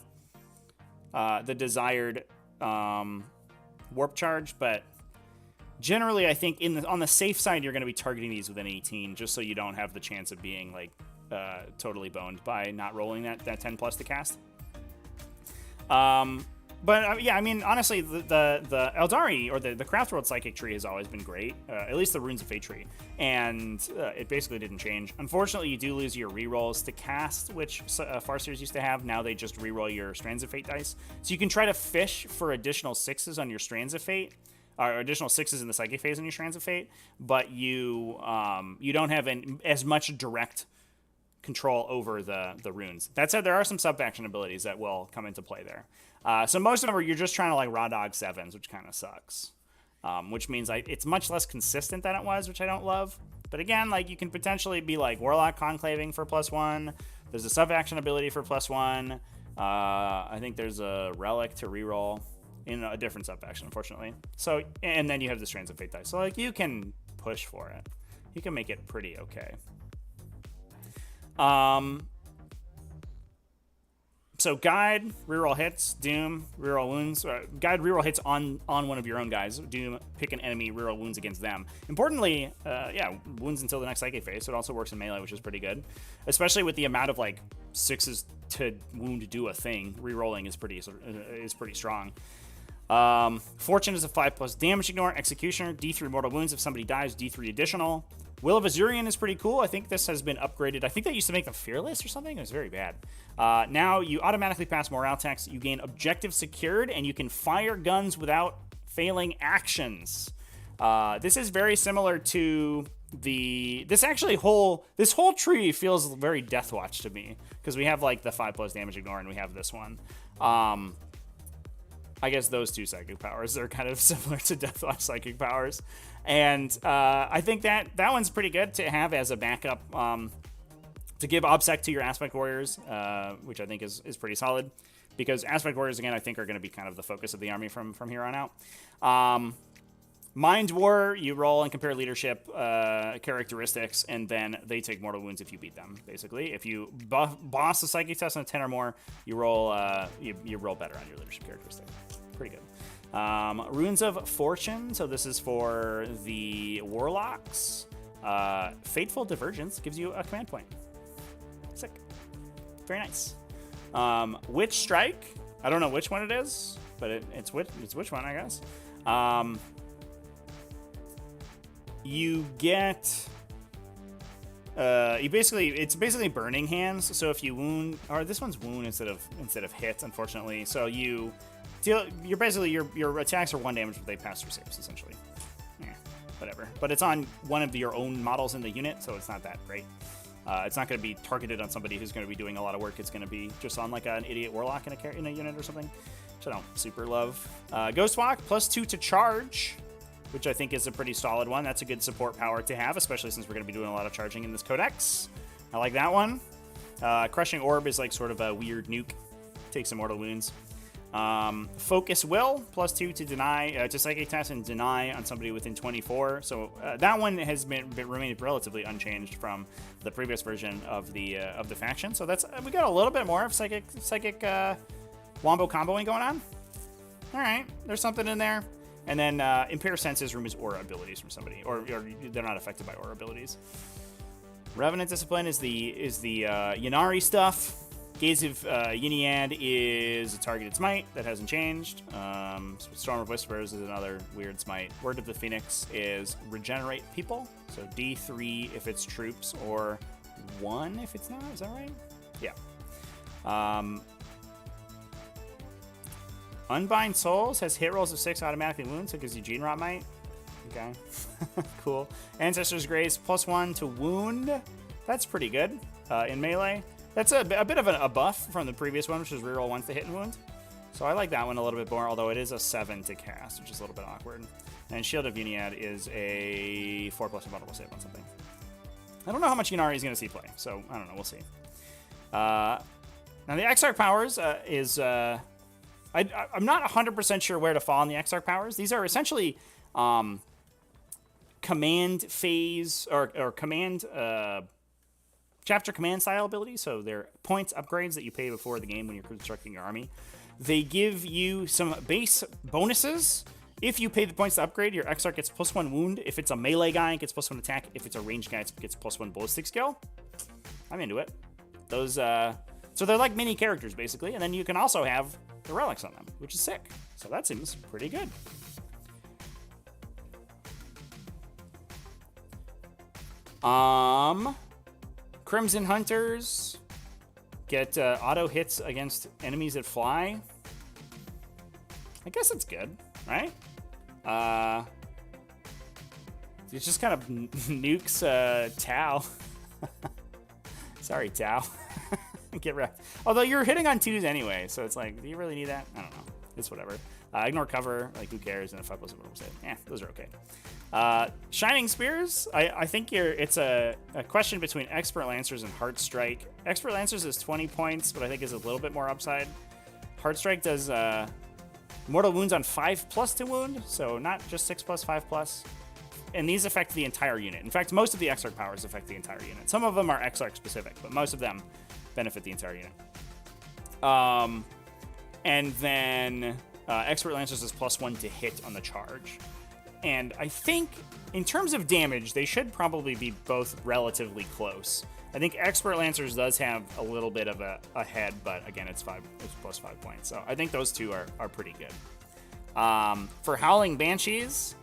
desired warp charge, but generally, I think on the safe side, you're going to be targeting these within 18, just so you don't have the chance of being like totally boned by not rolling that 10+ to cast. But yeah, I mean, honestly, the Aeldari or the Craftworlds Psychic tree has always been great. At least the Runes of Fate tree, and it basically didn't change. Unfortunately, you do lose your rerolls to cast, which Farseers used to have. Now they just reroll your Strands of Fate dice, so you can try to fish for additional 6s on your Strands of Fate. Or additional 6s in the Psychic phase in your Strands of Fate, but you don't have as much direct control over the runes. That said, there are some sub-faction abilities that will come into play there. So most of them are you're just trying to like raw dog 7s, which kind of sucks. Which means like it's much less consistent than it was, which I don't love. But again, like you can potentially be like Warlock Conclaving for +1. There's a sub-faction ability for +1. I think there's a Relic to reroll in a different sub-faction, unfortunately. So, and then you have the Strands of Fate dice. So, like, you can push for it. You can make it pretty okay. So, Guide, reroll hits. Doom, reroll wounds. Guide, reroll hits on one of your own guys. Doom, pick an enemy, reroll wounds against them. Importantly, yeah, wounds until the next Psychic phase, so it also works in melee, which is pretty good. Especially with the amount of, like, 6s to wound to do a thing. Rerolling is pretty strong. Fortune is a 5+ damage ignore. Executioner, D3 mortal wounds if somebody dies, D3 additional. Will of Azurian is pretty cool. I think this has been upgraded. I think that used to make them fearless or something. It was very bad. Now you automatically pass morale checks. You gain objective secured, and you can fire guns without failing actions. This is very similar to this whole tree feels very Deathwatch to me, because we have like the 5+ damage ignore, and we have this one. I guess those two Psychic Powers are kind of similar to Deathwatch Psychic Powers. And I think that one's pretty good to have as a backup to give OBSEC to your Aspect Warriors, which I think is pretty solid. Because Aspect Warriors, again, I think are going to be kind of the focus of the army from here on out. Mind War, you roll and compare leadership characteristics, and then they take mortal wounds if you beat them, basically. If you boss a Psychic test on a 10 or more, you roll you roll better on your leadership characteristic. Pretty good. Runes of Fortune, so this is for the Warlocks. Fateful Divergence gives you a command point. Sick. Very nice. Witch Strike, I don't know which one it is, but it's which one, I guess. You get it's basically burning hands. So if you wound, or this one's wound instead of hit, unfortunately. So you deal, you're basically your attacks are 1 damage, but they pass through saves essentially. Yeah, whatever. But it's on one of your own models in the unit, so it's not that great. It's not going to be targeted on somebody who's going to be doing a lot of work. It's going to be just on like an idiot warlock in a unit or something, which I don't super love. Ghostwalk, +2 to charge, which I think is a pretty solid one. That's a good support power to have, especially since we're going to be doing a lot of charging in this codex. I like that one. Crushing Orb is like sort of a weird nuke. Takes some mortal wounds. Focus Will, +2 to deny, to psychic test and deny on somebody within 24. So that one has remained relatively unchanged from the previous version of the faction. So that's we got a little bit more of psychic wombo comboing going on. All right, there's something in there. And then Impair Senses removes aura abilities from somebody, or they're not affected by aura abilities. Revenant Discipline is the Ynnari stuff. Gaze of Yniad is a targeted smite that hasn't changed. Storm of Whispers is another weird smite. Word of the Phoenix is regenerate people. So D3 if it's troops, or 1 if it's not. Is that right? Yeah. Unbind Souls has hit rolls of 6 automatically wounds, so it gives you Gene Rot Might. Okay. Cool. Ancestor's Grace, +1 to wound. That's pretty good in melee. That's a bit of a buff from the previous one, which was reroll once to hit and wound. So I like that one a little bit more, although it is a 7 to cast, which is a little bit awkward. And Shield of Yniad is a 4+ invulnerable save on something. I don't know how much Ynnari is going to see play, so I don't know. We'll see. Now the Exarch Powers is... I'm not 100% sure where to fall on the Exarch Powers. These are essentially command phase or command... chapter command style abilities, so they're points upgrades that you pay before the game when you're constructing your army. They give you some base bonuses. If you pay the points to upgrade, your Exarch gets +1 wound. If it's a melee guy, it gets +1 attack. If it's a ranged guy, it gets +1 ballistic skill. I'm into it. Those, so they're like mini characters basically, and then you can also have the relics on them, which is sick. So that seems pretty good. Crimson Hunters get auto hits against enemies that fly. I guess it's good, right? It just kind of nukes Tau. Sorry, Tau. Get wrecked. Although you're hitting on 2s anyway, so it's like, do you really need that? I don't know. It's whatever. Ignore cover, like who cares? And a 5+ whatever save. Yeah, those are okay. Shining Spears, I think it's a question between Expert Lancers and Heart Strike. Expert Lancers is 20 points, but I think is a little bit more upside. Heart Strike does mortal wounds on 5+ to wound, so not just 6+, 5+. And these affect the entire unit. In fact, most of the Exarch powers affect the entire unit. Some of them are Exarch specific, but most of them benefit the entire unit. And then Expert Lancers is +1 to hit on the charge. And I think, in terms of damage, they should probably be both relatively close. I think Expert Lancers does have a little bit of a head, but again, it's +5 points. So I think those two are pretty good. For Howling Banshees,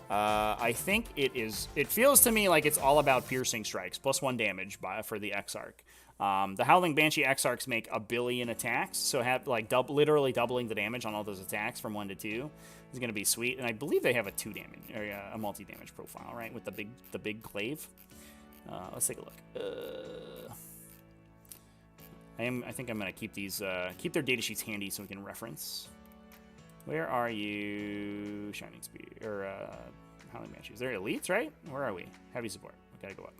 I think it feels to me like it's all about piercing strikes, +1 damage for the Exarch. The Howling Banshee Exarchs make 1 billion attacks, so have like literally doubling the damage on all those attacks from 1 to 2 is going to be sweet. And I believe they have a 2 damage or a multi-damage profile, right, with the big glaive. Let's take a look. I think I'm going to keep these keep their data sheets handy so we can reference. Where are you? Shining Spear or Howling Banshees? They're elites, right? Where are we? Heavy support. We gotta go up.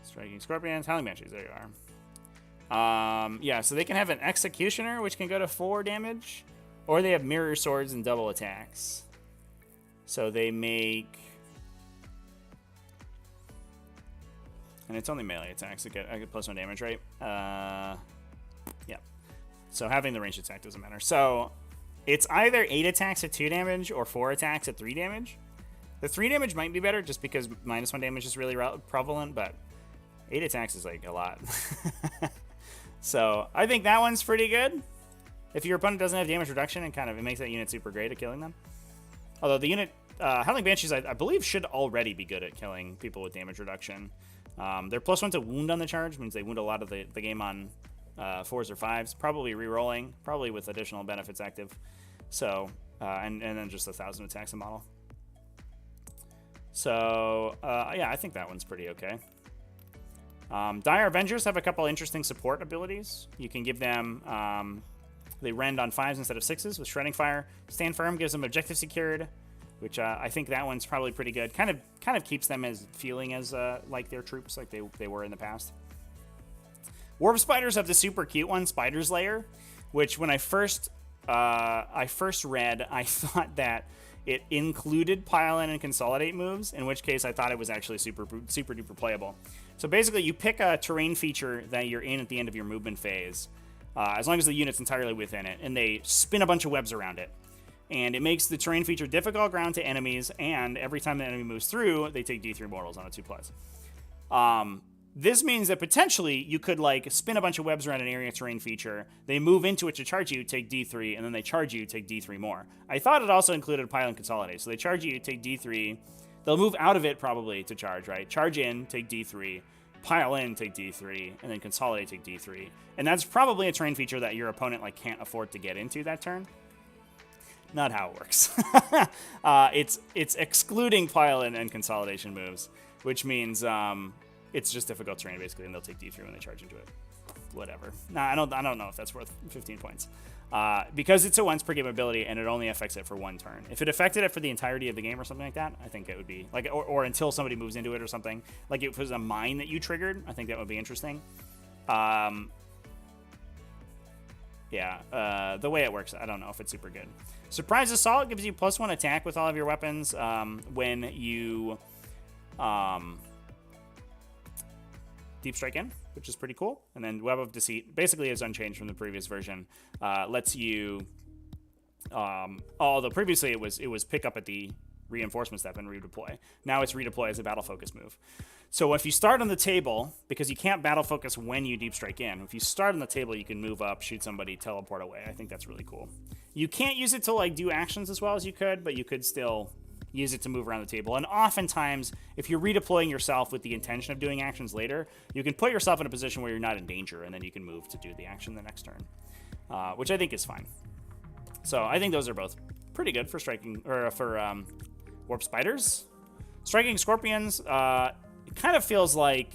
Striking Scorpions, Howling Banshees, there you are. Yeah, so they can have an Executioner, which can go to 4 damage, or they have Mirror Swords and double attacks. So they make... And it's only melee attacks. I get +1 damage, right? Yeah. So having the ranged attack doesn't matter. So it's either 8 attacks at 2 damage or 4 attacks at 3 damage. The 3 damage might be better just because -1 damage is really prevalent, but 8 attacks is like a lot. So I think that one's pretty good. If your opponent doesn't have damage reduction, and kind of it makes that unit super great at killing them. Although the unit, Howling Banshees, I believe should already be good at killing people with damage reduction. They're +1 to wound on the charge, means they wound a lot of the game on 4s or 5s, probably re-rolling, probably with additional benefits active. So, and then just 1,000 attacks a model. So, yeah, I think that one's pretty okay. Dire Avengers have a couple interesting support abilities. You can give them, they rend on 5s instead of 6s with Shredding Fire. Stand Firm gives them objective secured, which I think that one's probably pretty good. Kind of keeps them as feeling as like their troops, like they were in the past. Warp Spiders have the super cute one, Spider's Lair, which when I first read, I thought that it included pile in and consolidate moves, in which case I thought it was actually super duper playable. So basically, you pick a terrain feature that you're in at the end of your movement phase, as long as the unit's entirely within it, and they spin a bunch of webs around it. And it makes the terrain feature difficult ground to enemies, and every time the enemy moves through, they take D3 mortals on a 2+. This means that potentially you could like spin a bunch of webs around an area terrain feature, they move into it to charge you, take D3, and then they charge you, take D3 more. I thought it also included pile and consolidate, so they charge you, take D3, they'll move out of it probably to charge, right? Charge in, take D3, pile in, take D3, and then consolidate, take D3. And that's probably a terrain feature that your opponent like can't afford to get into that turn. Not how it works. It's excluding pile in and consolidation moves, which means it's just difficult terrain basically, and they'll take D3 when they charge into it. Whatever. Nah, I don't know if that's worth 15 points. Because it's a once per game ability and it only affects it for 1 turn. If it affected it for the entirety of the game or something like that, I think it would be like, or until somebody moves into it or something. Like if it was a mine that you triggered, I think that would be interesting. Yeah, the way it works, I don't know if it's super good. Surprise Assault gives you +1 attack with all of your weapons when you Deep Strike in, which is pretty cool. And then Web of Deceit basically is unchanged from the previous version. Lets you, although previously it was pick up at the reinforcement step and redeploy. Now it's redeploy as a battle focus move. So if you start on the table, because you can't battle focus when you Deep Strike in, if you start on the table, you can move up, shoot somebody, teleport away. I think that's really cool. You can't use it to like do actions as well as you could, but you could still use it to move around the table. And oftentimes, if you're redeploying yourself with the intention of doing actions later, you can put yourself in a position where you're not in danger, and then you can move to do the action the next turn, which I think is fine. So I think those are both pretty good for striking, or for Warp Spiders. Striking Scorpions, it kind of feels like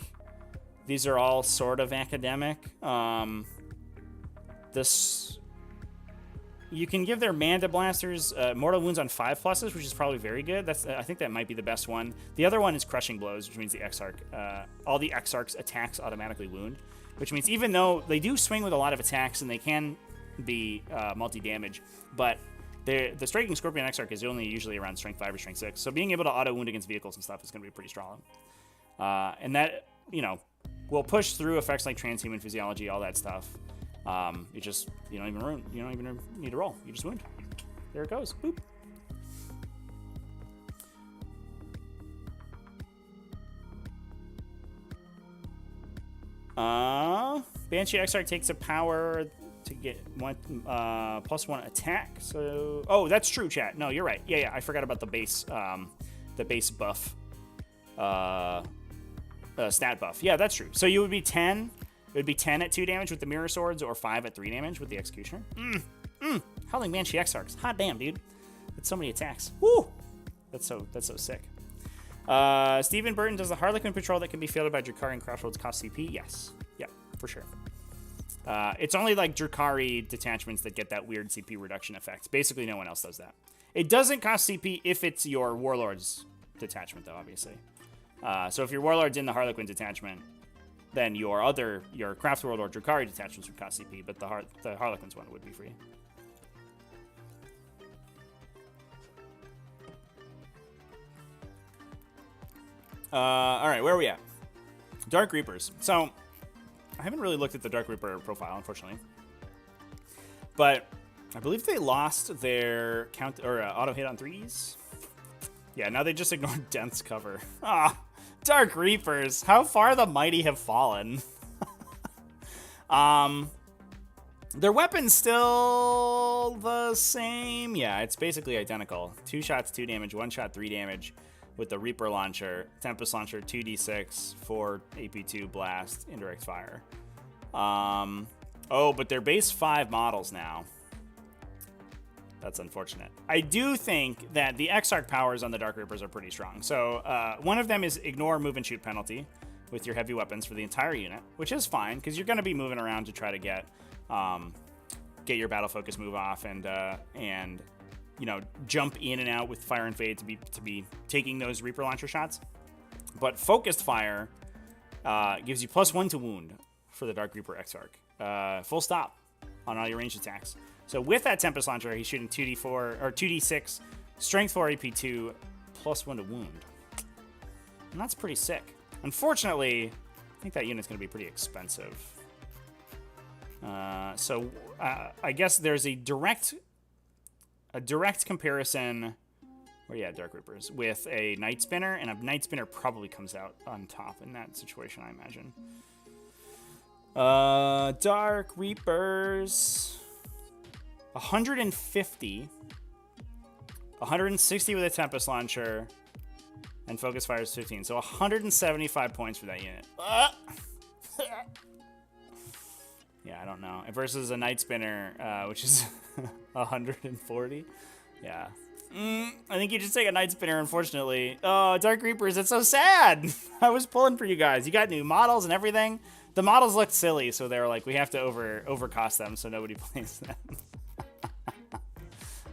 these are all sort of academic. You can give their Manda Blasters mortal wounds on 5+, which is probably very good. I think that might be the best one. The other one is Crushing Blows, which means the Exarch, all the Exarch's attacks automatically wound, which means even though they do swing with a lot of attacks and they can be multi-damage, but the Striking Scorpion Exarch is only usually around Strength 5 or Strength 6, so being able to auto-wound against vehicles and stuff is going to be pretty strong. And that, will push through effects like Transhuman Physiology, all that stuff. You don't even need to roll. You just wound. There it goes. Boop. Banshee Exarch takes a power to get +1 attack. So, that's true, chat. No, you're right. Yeah, I forgot about the base buff, stat buff. Yeah, that's true. So you would be 10. It would be 10 at 2 damage with the Mirror Swords, or 5 at 3 damage with the Executioner. Howling Banshee Exarchs. Hot damn, dude. That's so many attacks. Woo! That's so sick. Stephen Burton, does the Harlequin patrol that can be fielded by Drukhari and Craftworlds cost CP? Yes. Yeah, for sure. It's only like Drukhari detachments that get that weird CP reduction effect. Basically, no one else does that. It doesn't cost CP if it's your Warlord's detachment, though, obviously. So if your Warlord's in the Harlequin detachment, then your Craftworld or Drukhari detachments would cost CP, but the Harlequins one would be free. All right, where are we at? Dark Reapers. So I haven't really looked at the Dark Reaper profile, unfortunately, but I believe they lost their count or auto hit on 3s. Yeah, now they just ignored dense cover. Ah, Dark Reapers. How far the mighty have fallen. Their weapon's still the same. Yeah, it's basically identical. 2 shots, 2 damage, 1 shot, 3 damage with the Reaper Launcher, Tempest Launcher, 2d6, 4 AP2 blast, indirect fire. Oh, but they're base 5 models now. That's unfortunate. I do think that the Exarch Powers on the Dark Reapers are pretty strong. So one of them is ignore move and shoot penalty with your heavy weapons for the entire unit, which is fine because you're going to be moving around to try to get your battle focus move off and you know, jump in and out with fire and fade to be taking those Reaper Launcher shots. But focused fire gives you +1 to wound for the Dark Reaper Exarch. Full stop on all your ranged attacks. So with that Tempest Launcher, he's shooting 2d4 or 2d6, strength 4 AP2, +1 to wound. And that's pretty sick. Unfortunately, I think that unit's going to be pretty expensive. So I guess there's a direct comparison. Or yeah, Dark Reapers with a Night Spinner, and a Night Spinner probably comes out on top in that situation, I imagine. Dark Reapers, 150, 160 with a Tempest Launcher, and Focus Fire is 15. So 175 points for that unit. Yeah, I don't know. Versus a Night Spinner, which is 140. Yeah. I think you just take a Night Spinner, unfortunately. Oh, Dark Reapers, it's so sad. I was pulling for you guys. You got new models and everything. The models looked silly, so they were like, we have to overcost them so nobody plays them.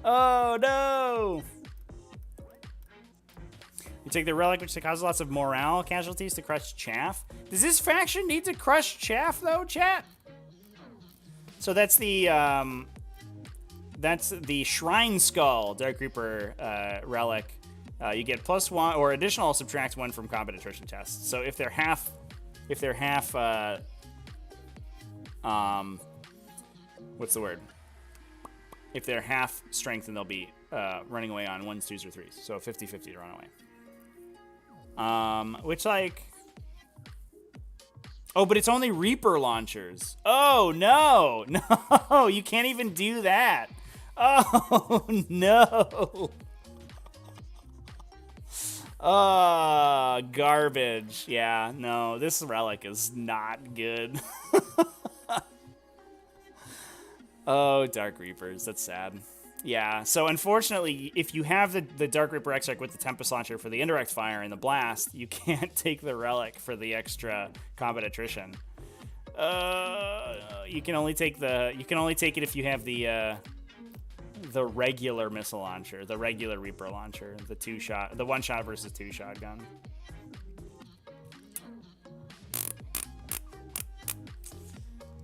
Oh, no. You take the Relic, which causes lots of morale casualties to crush chaff. Does this faction need to crush chaff, though, chat? So that's the Shrine Skull Dark Reaper Relic. You get +1 or additional subtract 1 from combat attrition tests. So if they're half, what's the word? If they're half strength, then they'll be running away on 1s, 2s, or 3s. So 50-50 to run away. Which like. Oh, but it's only Reaper launchers. Oh, no. No, you can't even do that. Oh, no. Garbage. Yeah, no, this Relic is not good. Oh, Dark Reapers. That's sad. Yeah, so unfortunately, if you have the Dark Reaper Exarch with the Tempest Launcher for the indirect fire and the blast, you can't take the Relic for the extra combat attrition. You can only take it if you have the regular missile launcher, the regular Reaper launcher, the 2-shot, the 1-shot versus 2-shot gun.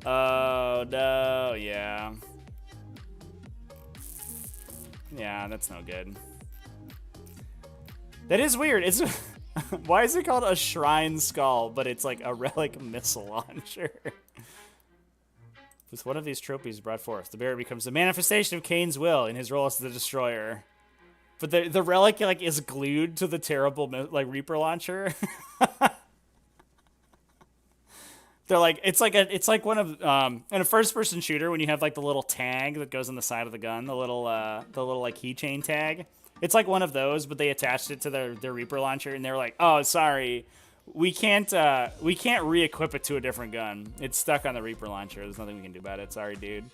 Oh no, yeah. Yeah, that's no good. That is weird. It's why is it called a Shrine Skull, but it's like a Relic missile launcher? With one of these trophies brought forth, the bearer becomes the manifestation of Cain's will in his role as the destroyer. But the Relic like is glued to the terrible like Reaper launcher. They're like it's like one of in a first-person shooter when you have like the little tag that goes on the side of the gun, the little like keychain tag. It's like one of those, but they attached it to their Reaper launcher, and they're like, "Oh, sorry, we can't re-equip it to a different gun. It's stuck on the Reaper launcher. There's nothing we can do about it. Sorry, dude."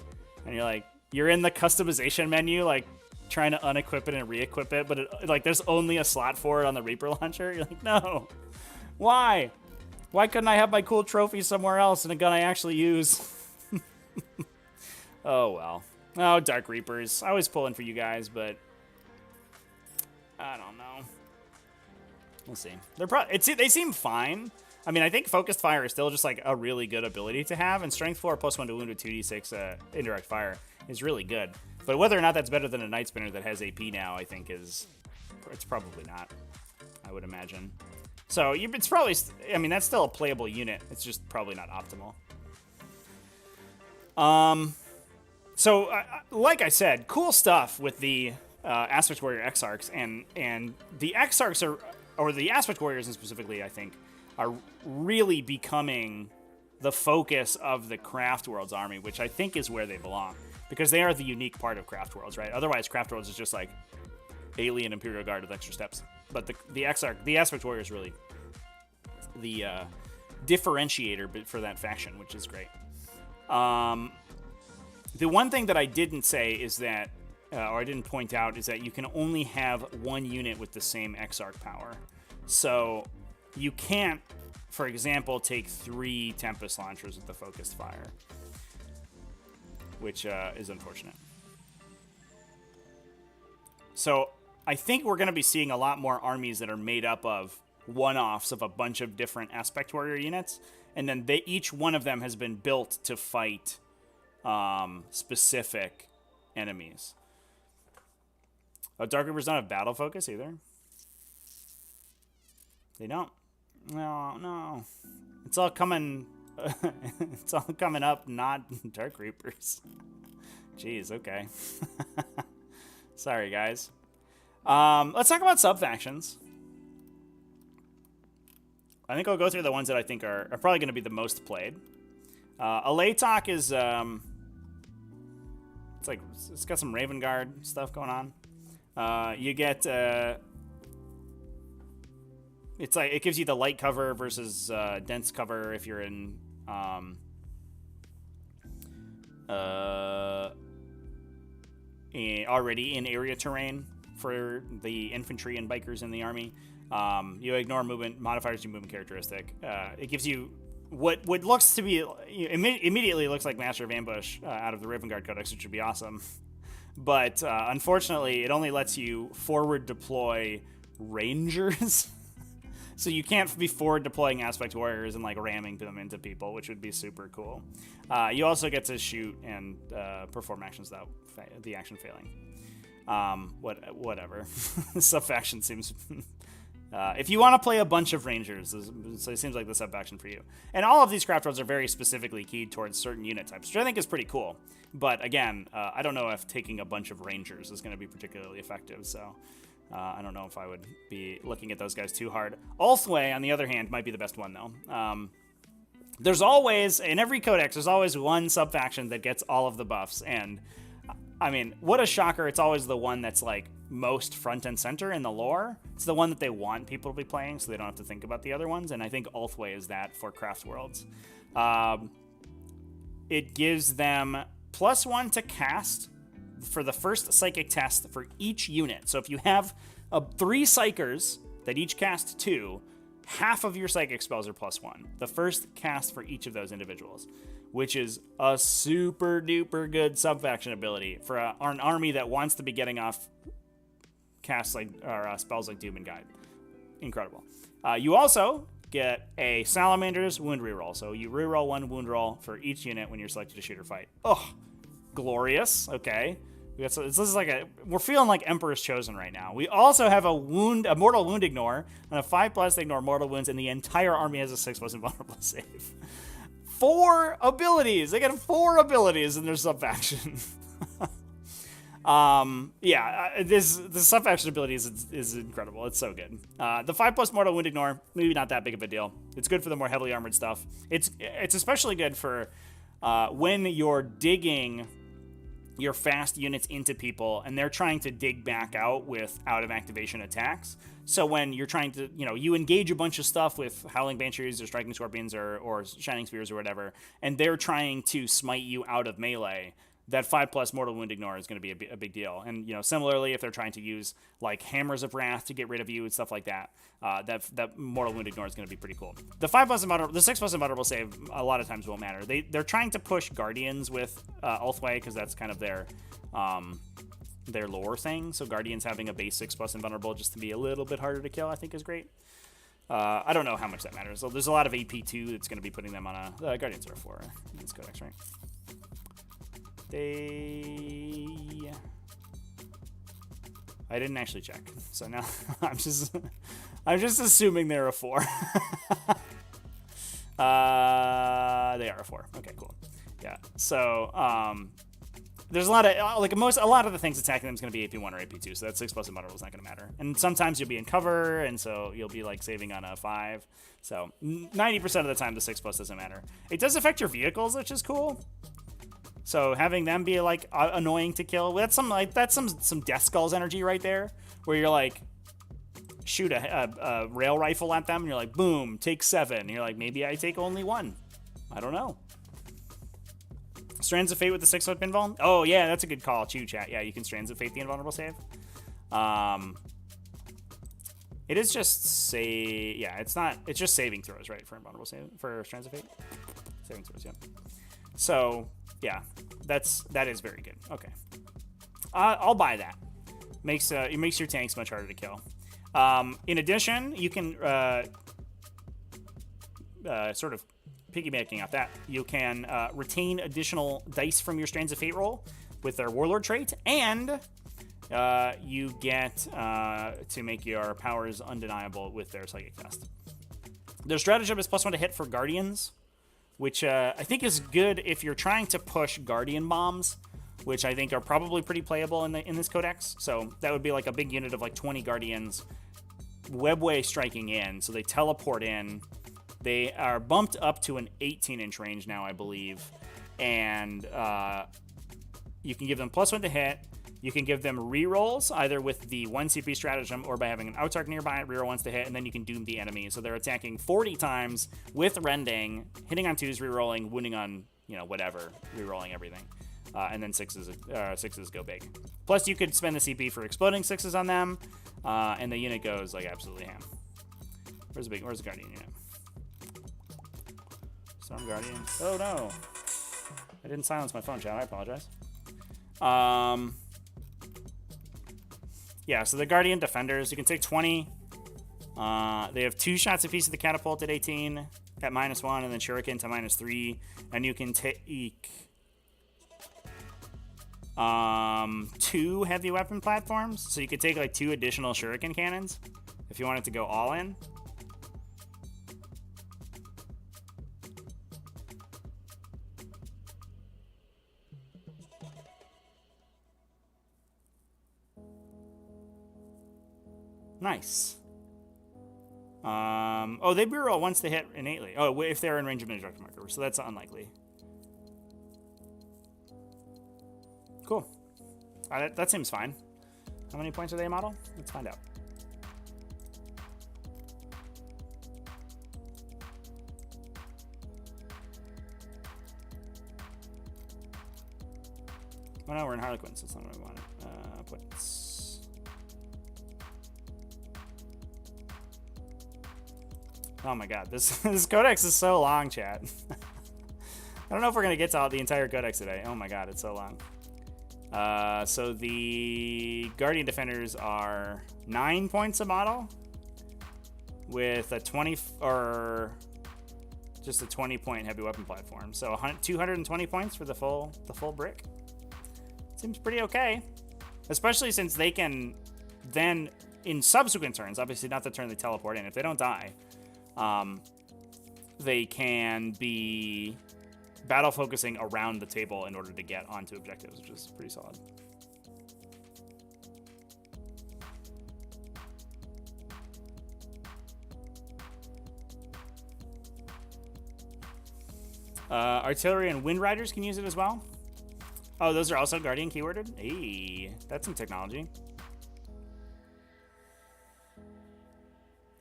And you're like, you're in the customization menu, like trying to unequip it and re-equip it, but like there's only a slot for it on the Reaper launcher. You're like, no, why? Why couldn't I have my cool trophy somewhere else in a gun I actually use? Oh, well. Oh, Dark Reapers. I was pulling for you guys, but I don't know. We'll see. They seem fine. I mean, I think Focused Fire is still just like a really good ability to have, and Strength 4 +1 to wound with 2d6 indirect fire is really good. But whether or not that's better than a Night Spinner that has AP now, I think it's probably not, I would imagine. So it's probably, I mean, that's still a playable unit. It's just probably not optimal. So like I said, cool stuff with the Aspect Warrior Exarchs, and the Exarchs are, or the Aspect Warriors specifically, I think, are really becoming the focus of the Craftworlds army, which I think is where they belong, because they are the unique part of Craftworlds, right? Otherwise, Craftworlds is just like Alien Imperial Guard with extra steps. But the Aspect Warrior is really the differentiator for that faction, which is great. The one thing that I didn't say is that, or I didn't point out, is that you can only have one unit with the same Exarch power. So you can't, for example, take 3 Tempest Launchers with the Focused Fire, which is unfortunate. So I think we're going to be seeing a lot more armies that are made up of one-offs of a bunch of different Aspect Warrior units, and then each one of them has been built to fight specific enemies. Oh, Dark Reapers don't have battle focus either. They don't. No. It's all coming. It's all coming up, not Dark Reapers. Jeez. Okay. Sorry, guys. Let's talk about subfactions. I think I'll go through the ones that I think are probably going to be the most played. Alaytok is it's got some Raven Guard stuff going on. You get it gives you the light cover versus dense cover if you're in already in area terrain for the infantry and bikers in the army. You ignore movement modifiers, your movement characteristic. It gives you what looks to be immediately looks like Master of Ambush out of the Raven Guard Codex, which would be awesome. But unfortunately, it only lets you forward deploy Rangers. So you can't be forward deploying Aspect Warriors and like ramming them into people, which would be super cool. You also get to shoot and perform actions without the action failing. Whatever. Subfaction seems... if you want to play a bunch of Rangers, so it seems like the subfaction for you. And all of these Craftworlds are very specifically keyed towards certain unit types, which I think is pretty cool. But again, I don't know if taking a bunch of Rangers is going to be particularly effective, so I don't know if I would be looking at those guys too hard. Ulthway, on the other hand, might be the best one, though. There's always, in every codex, there's always one subfaction that gets all of the buffs, and I mean, what a shocker, it's always the one that's like most front and center in the lore. It's the one that they want people to be playing so they don't have to think about the other ones, and I think Ulthway is that for Craftworlds. It gives them +1 to cast for the first psychic test for each unit. So if you have 3 psychers that each cast 2, half of your psychic spells are +1. The first cast for each of those individuals, which is a super duper good subfaction ability for an army that wants to be getting off casts like or spells like Doom and Guide. Incredible. You also get a Salamander's wound reroll. So you reroll 1 wound roll for each unit when you're selected to shoot or fight. Oh, glorious. Okay. This is like we're feeling like Emperor's Chosen right now. We also have a mortal wound ignore and a 5+ to ignore mortal wounds, and the entire army has a 6+ invulnerable save. 4 abilities. They get 4 abilities in their subfaction. The subfaction ability is incredible. It's so good. The 5+ mortal wound ignore, maybe not that big of a deal. It's good for the more heavily armored stuff. It's especially good for when you're digging your fast units into people and they're trying to dig back out with out of activation attacks. So when you're trying to, you engage a bunch of stuff with Howling Banshees or Striking Scorpions or Shining Spears or whatever, and they're trying to smite you out of melee, that 5+ mortal wound ignore is going to be a big deal. And, similarly, if they're trying to use like Hammers of Wrath to get rid of you and stuff like that, that mortal wound ignore is going to be pretty cool. The 6+ invulnerable save a lot of times won't matter. They're trying to push Guardians with Ulthway because that's kind of their lore thing. So Guardians having a base 6+ invulnerable just to be a little bit harder to kill, I think is great. I don't know how much that matters. So there's a lot of AP2 that's going to be putting them on a Guardians are 4 in this codex, right? I didn't actually check, so now I'm just assuming they're a 4. They are a 4. Okay, cool. Yeah. So there's a lot of a lot of the things attacking them is going to be AP1 or AP2, so that 6+ invulnerable is not going to matter. And sometimes you'll be in cover, and so you'll be like saving on a 5. So 90% of the time, the 6+ doesn't matter. It does affect your vehicles, which is cool. So having them be like annoying to kill, that's some Death Skulls energy right there, where you're like shoot a rail rifle at them, and you're like boom, take 7. And you're like maybe I take only 1. I don't know. Strands of Fate with the 6-foot invuln? Oh, yeah, that's a good call. Chew chat. Yeah, you can Strands of Fate the invulnerable save. It is just it's just saving throws, right, for invulnerable save, for Strands of Fate? Saving throws, yeah. So, yeah, that is very good. Okay. I'll buy that. It makes your tanks much harder to kill. In addition, you can sort of piggybacking off that, you can retain additional dice from your Strands of Fate roll with their Warlord trait, and you get to make your powers undeniable with their Psychic Test. Their stratagem is +1 to hit for Guardians, which I think is good if you're trying to push Guardian bombs, which I think are probably pretty playable in this codex. So that would be like a big unit of like 20 Guardians webway striking in, so they teleport in. They are bumped up to an 18-inch range now, I believe. And you can give them +1 to hit. You can give them rerolls, either with the 1 CP stratagem or by having an Outarch nearby, reroll once to hit, and then you can doom the enemy. So they're attacking 40 times with rending, hitting on 2s, rerolling, wounding on, whatever, rerolling everything. And then 6s go big. Plus, you could spend the CP for exploding 6s on them, and the unit goes, like, absolutely ham. Where's the Guardian unit? Storm Guardian. Oh no. I didn't silence my phone, chat. I apologize. Yeah, so the Guardian Defenders, you can take 20. They have 2 shots apiece of the catapult at 18 at -1, and then Shuriken to -3. And you can take 2 heavy weapon platforms. So you could take like 2 additional Shuriken cannons if you wanted to go all in. Nice. Oh, they reroll once they hit innately. Oh, if they're in range of an instruction marker, so that's unlikely. Cool. That seems fine. How many points are they a model? Let's find out. Oh no, we're in Harlequins. That's not what we wanted. Points. Oh my god, this codex is so long, chat. I don't know if we're going to get to the entire codex today. Oh my god, it's so long. So the Guardian Defenders are 9 points a model with a 20 or just a 20-point heavy weapon platform. So 220 points for the full brick. Seems pretty okay, especially since they can then in subsequent turns, obviously not the turn they teleport in, if they don't die, they can be battle focusing around the table in order to get onto objectives, which is pretty solid. Artillery and Wind Riders can use it as well. Oh, those are also Guardian keyworded? Hey, that's some technology.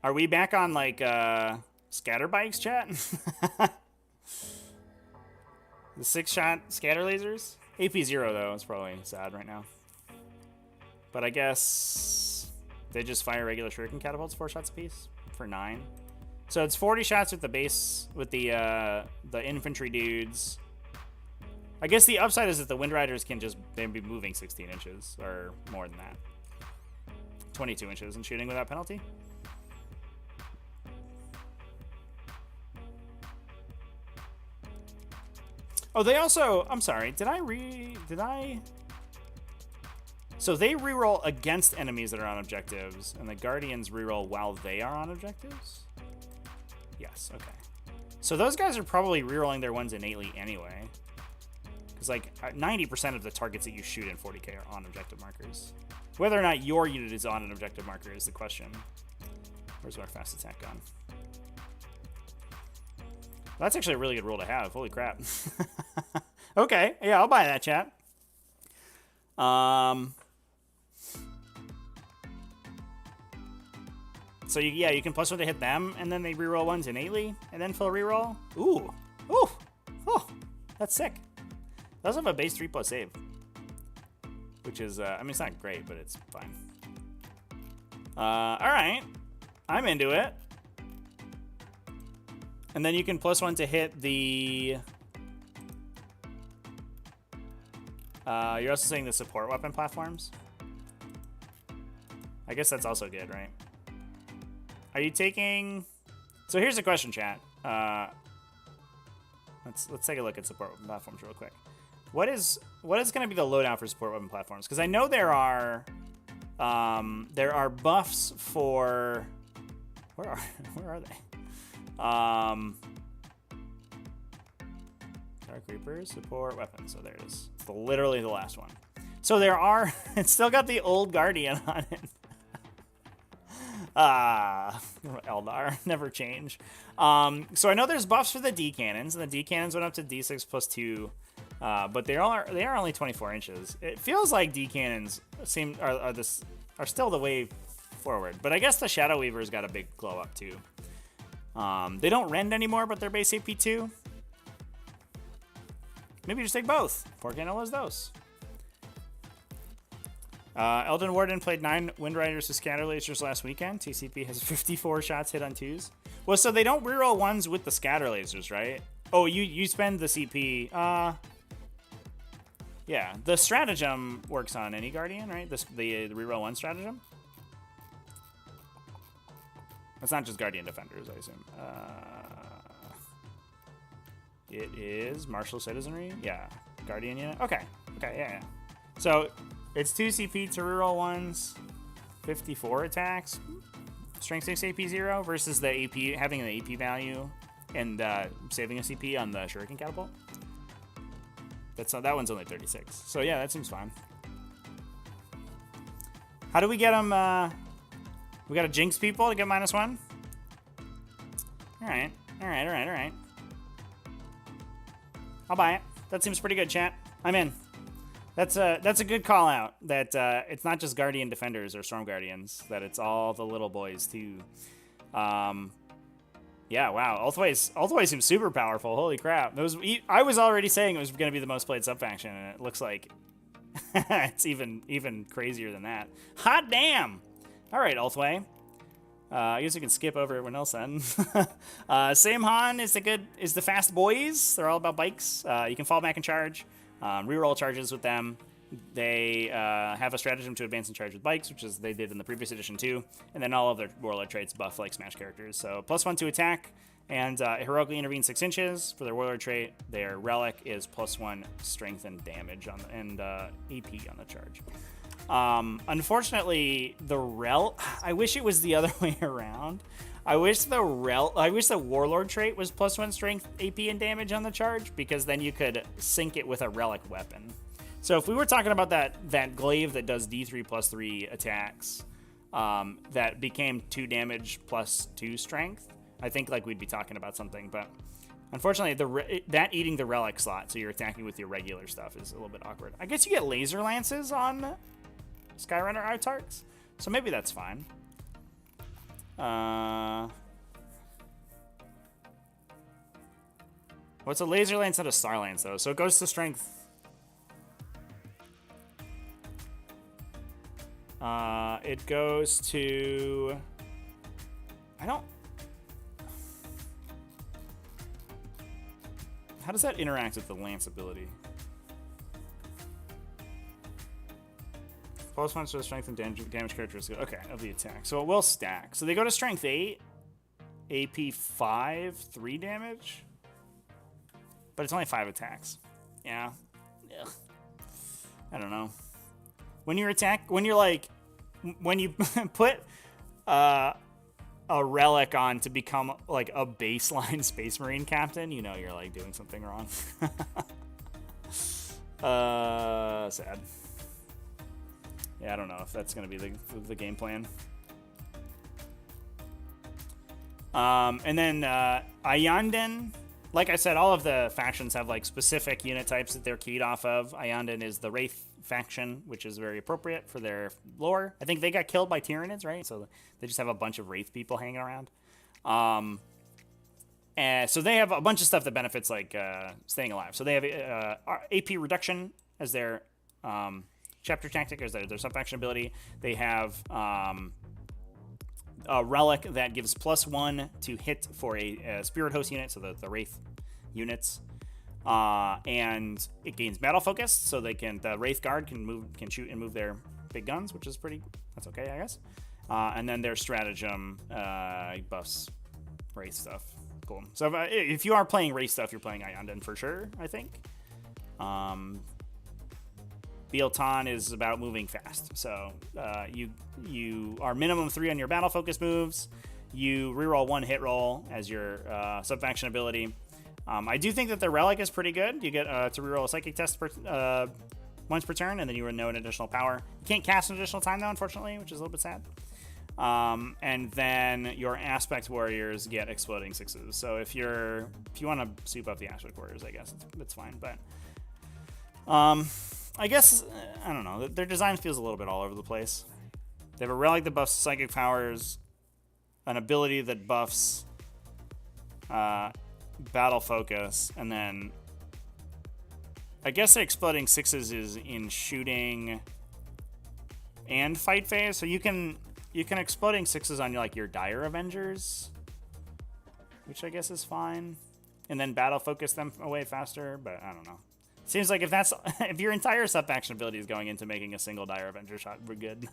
Are we back on, like, scatter bikes, chat? The 6-shot scatter lasers? AP0, though, is probably sad right now. But I guess they just fire regular shuriken catapults 4 shots apiece for 9. So it's 40 shots with the base, with the infantry dudes. I guess the upside is that the Wind Riders can just be moving 16 inches, or more than that. 22 inches and shooting without penalty. Oh, they also, I'm sorry, so they reroll against enemies that are on objectives, and the Guardians reroll while they are on objectives? Yes, okay. So those guys are probably rerolling their ones innately anyway, Because like 90% of the targets that you shoot in 40k are on objective markers. Whether or not your unit is on an objective marker is the question. Where's our fast attack gun? That's actually a really good rule to have. Holy crap. Okay, yeah, I'll buy that, chat. So you can +1 to hit them, and then they reroll ones innately, and then full reroll. Ooh, ooh, oh, that's sick. They also have a base 3+ save, which is, I mean, it's not great, but it's fine. All right, I'm into it. And then you can +1 to hit the. You're also saying the support weapon platforms. I guess that's also good, right? Are you taking? So here's a question, chat. Let's take a look at support weapon platforms real quick. What is going to be the loadout for support weapon platforms? Because I know there are buffs for. Where are they? Dark Reapers, support weapons. So there it is. It's literally the last one. So there are. It's still got the old Guardian on it. Eldar, never change. So I know there's buffs for the D cannons, and the D cannons went up to D6 +2, but they are only 24 inches. It feels like D cannons are still the way forward, but I guess the Shadow Weaver's got a big glow up too. They don't rend anymore, but they're base AP 2. Maybe just take both. 4K no los dos. Elden Warden played 9 Wind Riders with Scatter Lasers last weekend. TCP has 54 shots hit on 2s. Well, so they don't reroll 1s with the Scatter Lasers, right? Oh, you spend the CP. Yeah, the Stratagem works on any Guardian, right? The reroll 1 Stratagem. It's not just Guardian Defenders, I assume. It is Martial Citizenry. Yeah, Guardian unit. Okay, yeah. So it's 2 CP to reroll 1s, 54 attacks, strength 6 AP 0 versus the AP having the AP value and saving a CP on the Shuriken Catapult. That one's only 36. So yeah, that seems fine. How do we get them? We got to jinx people to get -1. All right. I'll buy it. That seems pretty good, chat. I'm in. That's a good call out. That it's not just Guardian Defenders or Storm Guardians. That it's all the little boys too. Yeah, wow. Ulthway seems super powerful. Holy crap! I was already saying it was going to be the most played subfaction, and it looks like it's even crazier than that. Hot damn! All right, Ulthway. I guess we can skip over everyone else then. Sam Han is the fast boys. They're all about bikes. You can fall back and charge. Reroll charges with them. They have a stratagem to advance and charge with bikes, which is they did in the previous edition too. And then all of their Warlord traits buff like Smash characters. So +1 to attack and heroically intervene 6 inches for their Warlord trait. Their relic is +1 strength and damage and AP on the charge. Unfortunately, I wish it was the other way around. I wish the Warlord trait was +1 strength, AP, and damage on the charge, because then you could sync it with a relic weapon. So if we were talking about that glaive that does D3 +3 attacks, that became 2 damage +2 strength, I think like we'd be talking about something. But unfortunately, that eating the relic slot, so you're attacking with your regular stuff, is a little bit awkward. I guess you get laser lances on Skyrunner Autarchs, so maybe that's fine. What's a laser lance and a star lance though? So it goes to strength. It goes to. How does that interact with the lance ability? +1 to strength and damage characteristics. Okay, of the attack. So it will stack. So they go to strength 8, AP 5, 3 damage. But it's only 5 attacks. Yeah. Ugh. I don't know. When you put a relic on to become like a baseline Space Marine captain, you know you're like doing something wrong. Sad. Yeah, I don't know if that's going to be the game plan. And then Iyanden, like I said, all of the factions have like specific unit types that they're keyed off of. Iyanden is the Wraith faction, which is very appropriate for their lore. I think they got killed by Tyranids, right? So they just have a bunch of Wraith people hanging around. And so they have a bunch of stuff that benefits like staying alive. So they have AP reduction as their chapter tactic, as their subfaction ability. They have a relic that gives +1 to hit for a spirit host unit, so the Wraith units. And it gains battle focus, so the Wraith Guard can shoot and move their big guns, which is that's okay, I guess. And then their stratagem buffs Wraith stuff. Cool. So if you are playing Wraith stuff, you're playing Iyanden for sure, I think. Bieltan is about moving fast. So you are minimum 3 on your battle focus moves. You reroll 1 hit roll as your subfaction ability. I do think that the Relic is pretty good. You get to reroll a psychic test once per turn, and then you know an additional power. You can't cast an additional time, though, unfortunately, which is a little bit sad. And then your Aspect Warriors get exploding 6s. So if you want to soup up the Aspect Warriors, I guess it's fine. But I guess, I don't know. Their design feels a little bit all over the place. They have a Relic that buffs Psychic Powers, an ability that buffs Battle Focus, and then I guess the exploding 6s is in shooting and fight phase. So you can exploding 6s on your Dire Avengers, which I guess is fine, and then battle focus them away faster. But I don't know. Seems like if your entire subfaction ability is going into making a single Dire Avenger shot, we're good.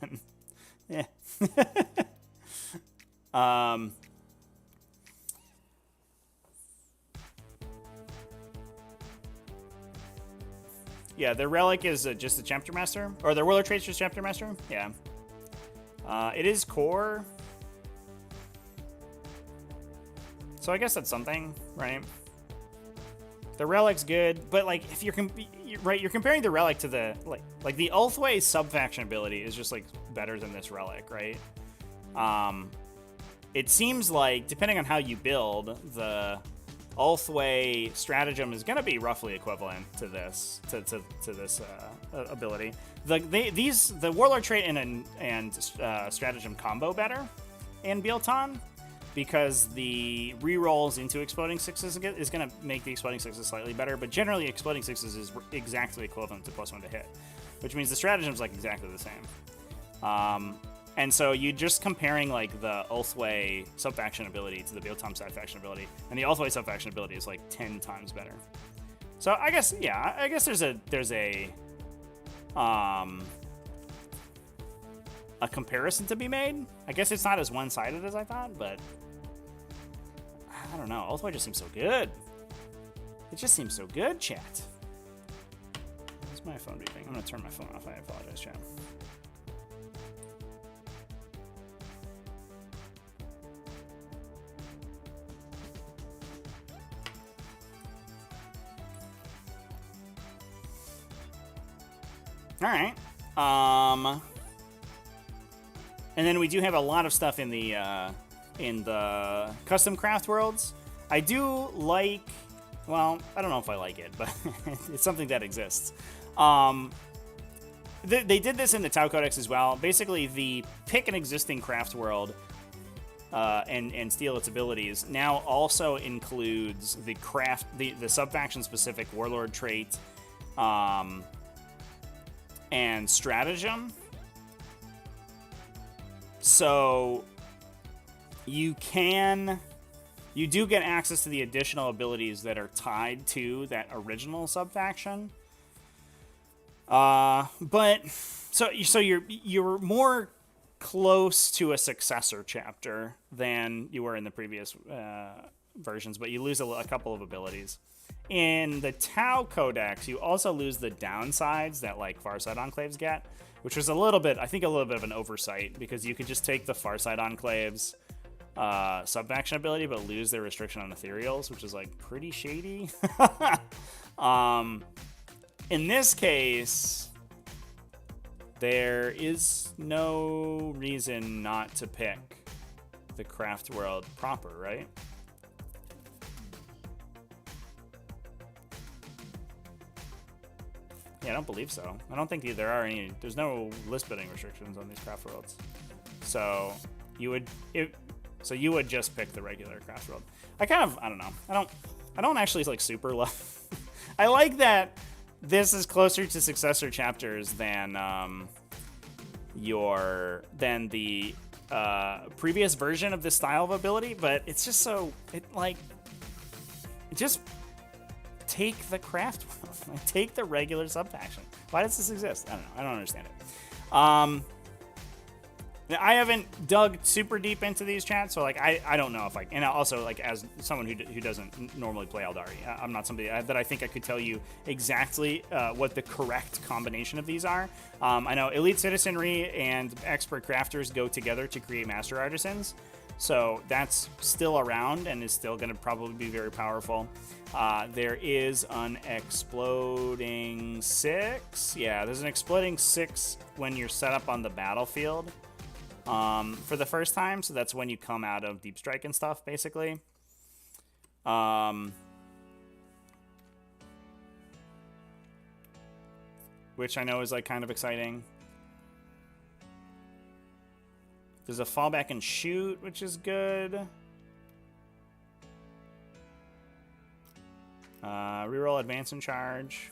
Yeah. Yeah, their Relic is just a Chapter Master, or their Warlord trait's just Chapter Master. Yeah. It is core, so I guess that's something, right? The Relic's good, but if you're comparing the Relic to the the Ulthway subfaction ability is just better than this Relic, right? It seems like depending on how you build, the Ulthway stratagem is going to be roughly equivalent to this ability. The Warlord trait and stratagem combo better in Bieltan, because the rerolls into exploding 6s is going to make the exploding 6s slightly better, but generally exploding 6s is exactly equivalent to +1 to hit, which means the stratagem's exactly the same. And so you're just comparing the Ulthway subfaction ability to the Bieltan subfaction ability, and the Ulthway subfaction ability is 10 times better. So I guess there's a comparison to be made. I guess it's not as one-sided as I thought, but I don't know. Ulthway just seems so good. It just seems so good, chat. Where's my phone beeping? I'm gonna turn my phone off. I apologize, chat. All right. And then we do have a lot of stuff in the custom Craftworlds. I do like. Well, I don't know if I like it, but it's something that exists. They did this in the Tau Codex as well. Basically, pick an existing craft world and steal its abilities now also includes the subfaction specific Warlord trait and stratagem. So you do get access to the additional abilities that are tied to that original subfaction. But so you're more close to a successor chapter than you were in the previous versions, but you lose a couple of abilities. In the Tau Codex, you also lose the downsides that Farside Enclaves get, which was a little bit of an oversight, because you could just take the Farside Enclaves subfaction ability but lose their restriction on ethereals, which is pretty shady. in this case, there is no reason not to pick the craft world proper, right? Yeah, I don't believe so. I don't think there are any. There's no list building restrictions on these craft worlds. So you would you would just pick the regular craft world. I don't know. I don't actually like super love. I like that this is closer to successor chapters than the previous version of this style of ability, but it's just so just take the craft world. Like, take the regular subfaction. Why does this exist? I don't know. I don't understand it. I haven't dug super deep into these chats, so like I don't know if and also like as someone who doesn't normally play Aeldari, I'm not somebody that I think I could tell you exactly what the correct combination of these are. I know elite citizenry and expert crafters go together to create master artisans, so that's still around and is still going to probably be very powerful. There is an exploding 6. Yeah, there's an exploding 6 when you're set up on the battlefield. For the first time, so that's when you come out of Deep Strike and stuff, basically. Which I know is like kind of exciting. There's a fallback and shoot, which is good. Reroll advance and charge.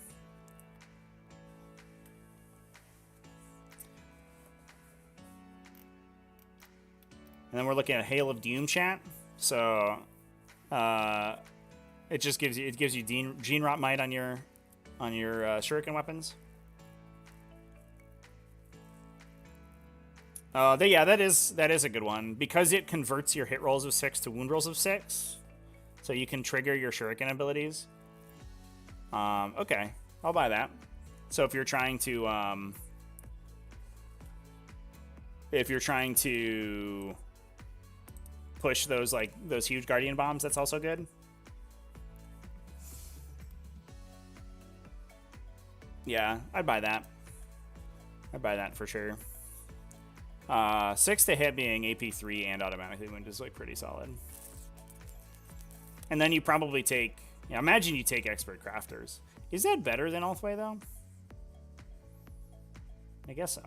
And then we're looking at Hail of Doom chat. So it just gives you Gene Rot Might on your shuriken weapons. Yeah, that is a good one because it converts your hit rolls of 6 to wound rolls of 6, so you can trigger your shuriken abilities. Okay, I'll buy that. So if you're trying to push those huge guardian bombs, that's also good. Yeah, I'd buy that. I'd buy that for sure. 6 to hit being AP3 and automatically wound is like pretty solid. And then you probably take, imagine you take expert crafters. Is that better than Ulthway though? I guess so.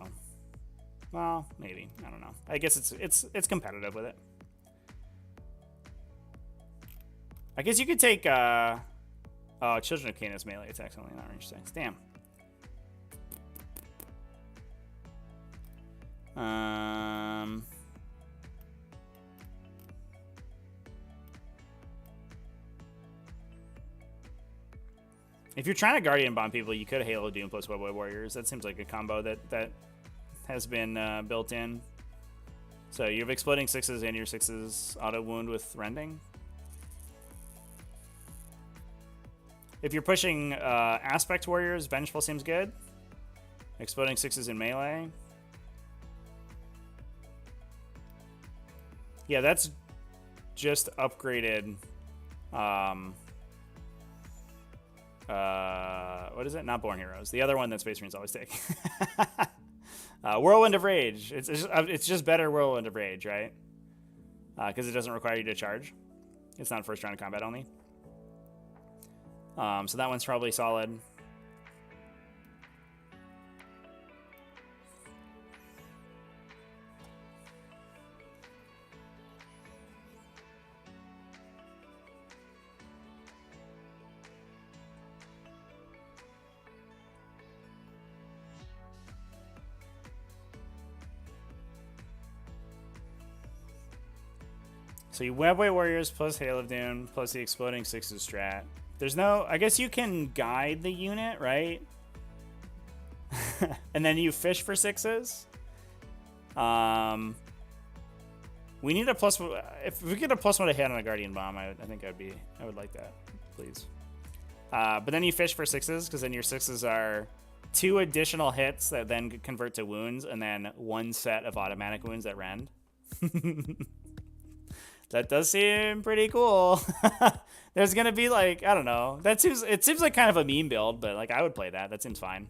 Well, maybe. I don't know. I guess it's competitive with it. I guess you could take Children of Canis melee attacks only, not range attacks. Damn. If you're trying to Guardian Bomb people, you could Halo Doom plus Webway Warriors. That seems like a combo that has been built in. So you have Exploding 6s and your 6s auto wound with Rending. If you're pushing Aspect Warriors, Vengeful seems good. Exploding 6s in melee. Yeah, that's just upgraded. What is it? Not Born Heroes. The other one that Space Marines always take. Whirlwind of Rage. It's just better Whirlwind of Rage, right? Because it doesn't require you to charge. It's not first round of combat only. So that one's probably solid. So you Webway Warriors plus Hail of Doom plus the Exploding 6's strat. There's no... I guess you can guide the unit, right? And then you fish for 6s. We need a plus... If we get a +1 to hit on a Guardian Bomb, I think I would like that, please. But then you fish for 6s, because then your 6s are 2 additional hits that then convert to wounds, and then 1 set of automatic wounds that rend. That does seem pretty cool. There's gonna be like, I don't know. It seems like kind of a meme build, but like I would play that. That seems fine.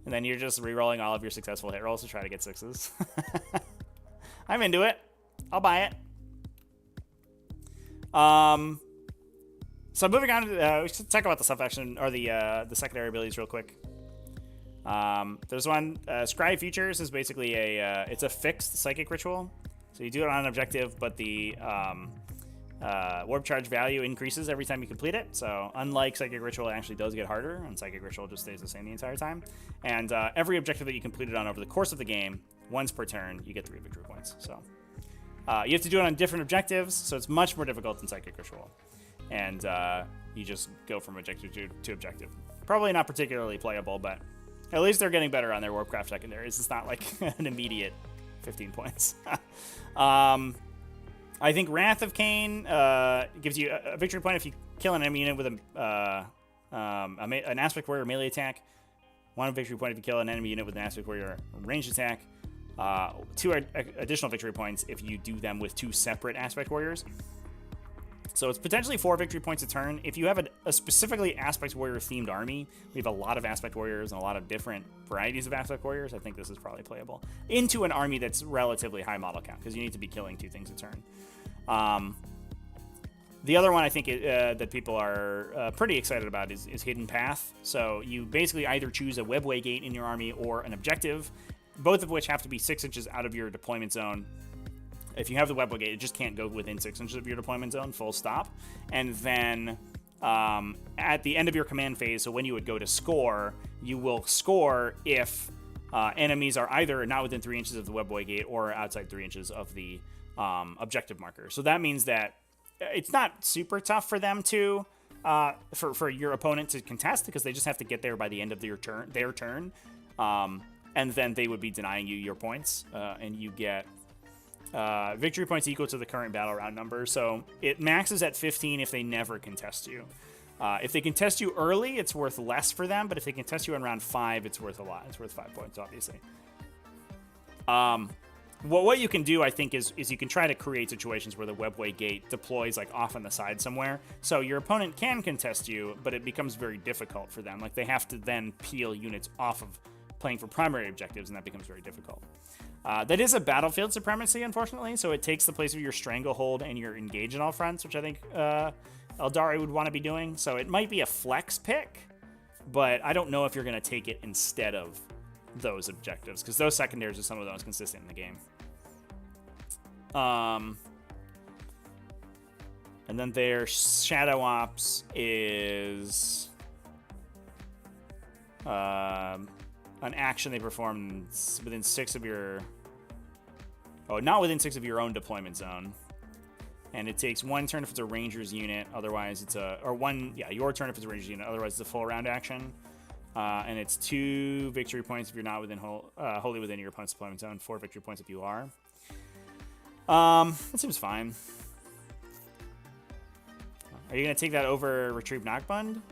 And then you're just re-rolling all of your successful hit rolls to try to get 6s. I'm into it. I'll buy it. So moving on, we should talk about the subfaction or the secondary abilities real quick. There's one, Scry Features is basically it's a fixed psychic ritual. So you do it on an objective, but the warp charge value increases every time you complete it. So unlike Psychic Ritual, it actually does get harder, and Psychic Ritual just stays the same the entire time. And every objective that you completed on over the course of the game, once per turn, you get 3 victory points. So you have to do it on different objectives, so it's much more difficult than Psychic Ritual. And you just go from objective to objective. Probably not particularly playable, but at least they're getting better on their Warpcraft secondaries. It's not like an immediate 15 points. I think Wrath of Cain gives you a victory point if you kill an enemy unit with an Aspect Warrior melee attack. 1 victory point if you kill an enemy unit with an Aspect Warrior ranged attack. 2 additional victory points if you do them with 2 separate Aspect Warriors. So it's potentially 4 victory points a turn. If you have a specifically Aspect Warrior themed army, we have a lot of Aspect Warriors and a lot of different varieties of Aspect Warriors. I think this is probably playable into an army that's relatively high model count, because you need to be killing 2 things a turn. The other one I think that people are pretty excited about is Hidden Path. So you basically either choose a webway gate in your army or an objective, both of which have to be 6 inches out of your deployment zone. If you have the webway gate, it just can't go within 6 inches of your deployment zone, full stop. And then at the end of your command phase, so when you would go to score, you will score if enemies are either not within 3 inches of the webway gate or outside 3 inches of the objective marker. So that means that it's not super tough for them to for your opponent to contest, because they just have to get there by the end of their turn, and then they would be denying you your points, and you get victory points equal to the current battle round number. So it maxes at 15 if they never contest you. If they contest you early, it's worth less for them, but if they contest you in round 5, it's worth a lot. It's worth 5 points, obviously. What you can do, I think, is you can try to create situations where the webway gate deploys like off on the side somewhere, so your opponent can contest you, but it becomes very difficult for them. Like, they have to then peel units off of playing for primary objectives, and that becomes very difficult. That is a battlefield supremacy, unfortunately, so it takes the place of your Stranglehold and your Engage in all fronts, which I think Aeldari would want to be doing. So it might be a flex pick, but I don't know if you're going to take it instead of those objectives, because those secondaries are some of the most consistent in the game. And then their Shadow Ops is an action they perform within 6 of your... Oh, not within 6 of your own deployment zone. And it takes 1 turn if it's a Ranger's unit, otherwise it's a... Or your turn if it's a Ranger's unit, otherwise it's a full round action. And it's 2 victory points if you're not wholly within your opponent's deployment zone, 4 victory points if you are. That seems fine. Are you going to take that over Retrieve Knockbund?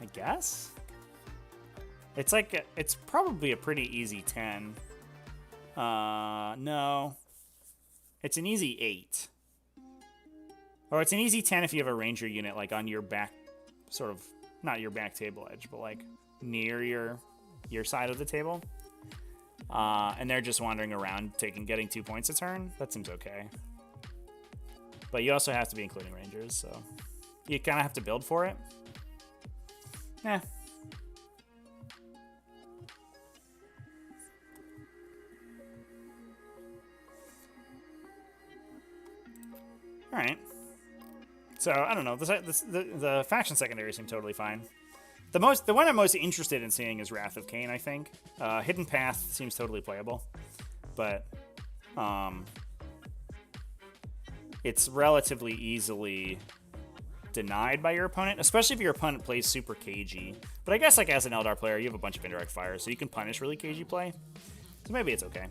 I guess? It's probably a pretty easy 10. No. It's an easy 8. Or it's an easy 10 if you have a Ranger unit, like, on your back, sort of, not your back table edge, but, like, near your side of the table. And they're just wandering around, getting 2 points a turn. That seems okay. But you also have to be including Rangers, so you kind of have to build for it. Eh. Alright. So, I don't know. The faction secondary seem totally fine. The one I'm most interested in seeing is Wrath of Cain, I think. Hidden Path seems totally playable. But it's relatively easily denied by your opponent, especially if your opponent plays super cagey. But I guess, like, as an Eldar player, you have a bunch of indirect fire, so you can punish really cagey play. So maybe it's okay.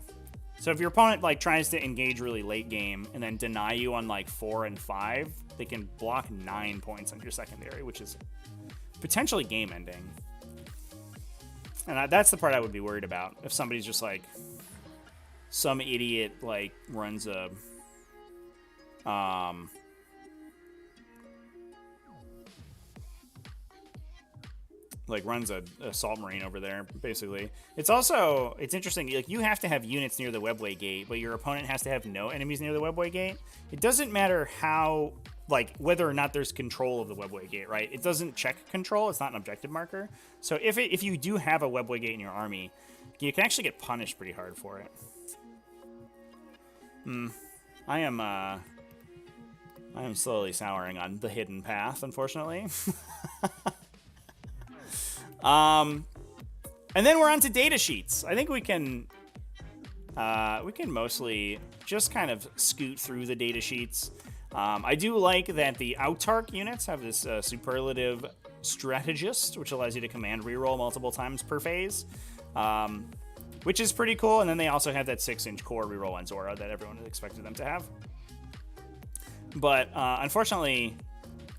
So if your opponent, like, tries to engage really late game and then deny you on, like, 4 and 5, they can block 9 points on your secondary, which is potentially game ending. And that's the part I would be worried about. If somebody's just like, some idiot like runs a assault marine over there, basically. It's interesting, like, you have to have units near the webway gate, but your opponent has to have no enemies near the webway gate. It doesn't matter how, like, whether or not there's control of the webway gate, right? It doesn't check control. It's not an objective marker. So if you do have a webway gate in your army, you can actually get punished pretty hard for it. I am slowly souring on the hidden path, unfortunately. And then we're on to data sheets. I think we can mostly just kind of scoot through the data sheets. I do like that the Autarch units have this superlative strategist, which allows you to command reroll multiple times per phase, which is pretty cool. And then they also have that 6-inch core reroll on Zora that everyone expected them to have. But unfortunately,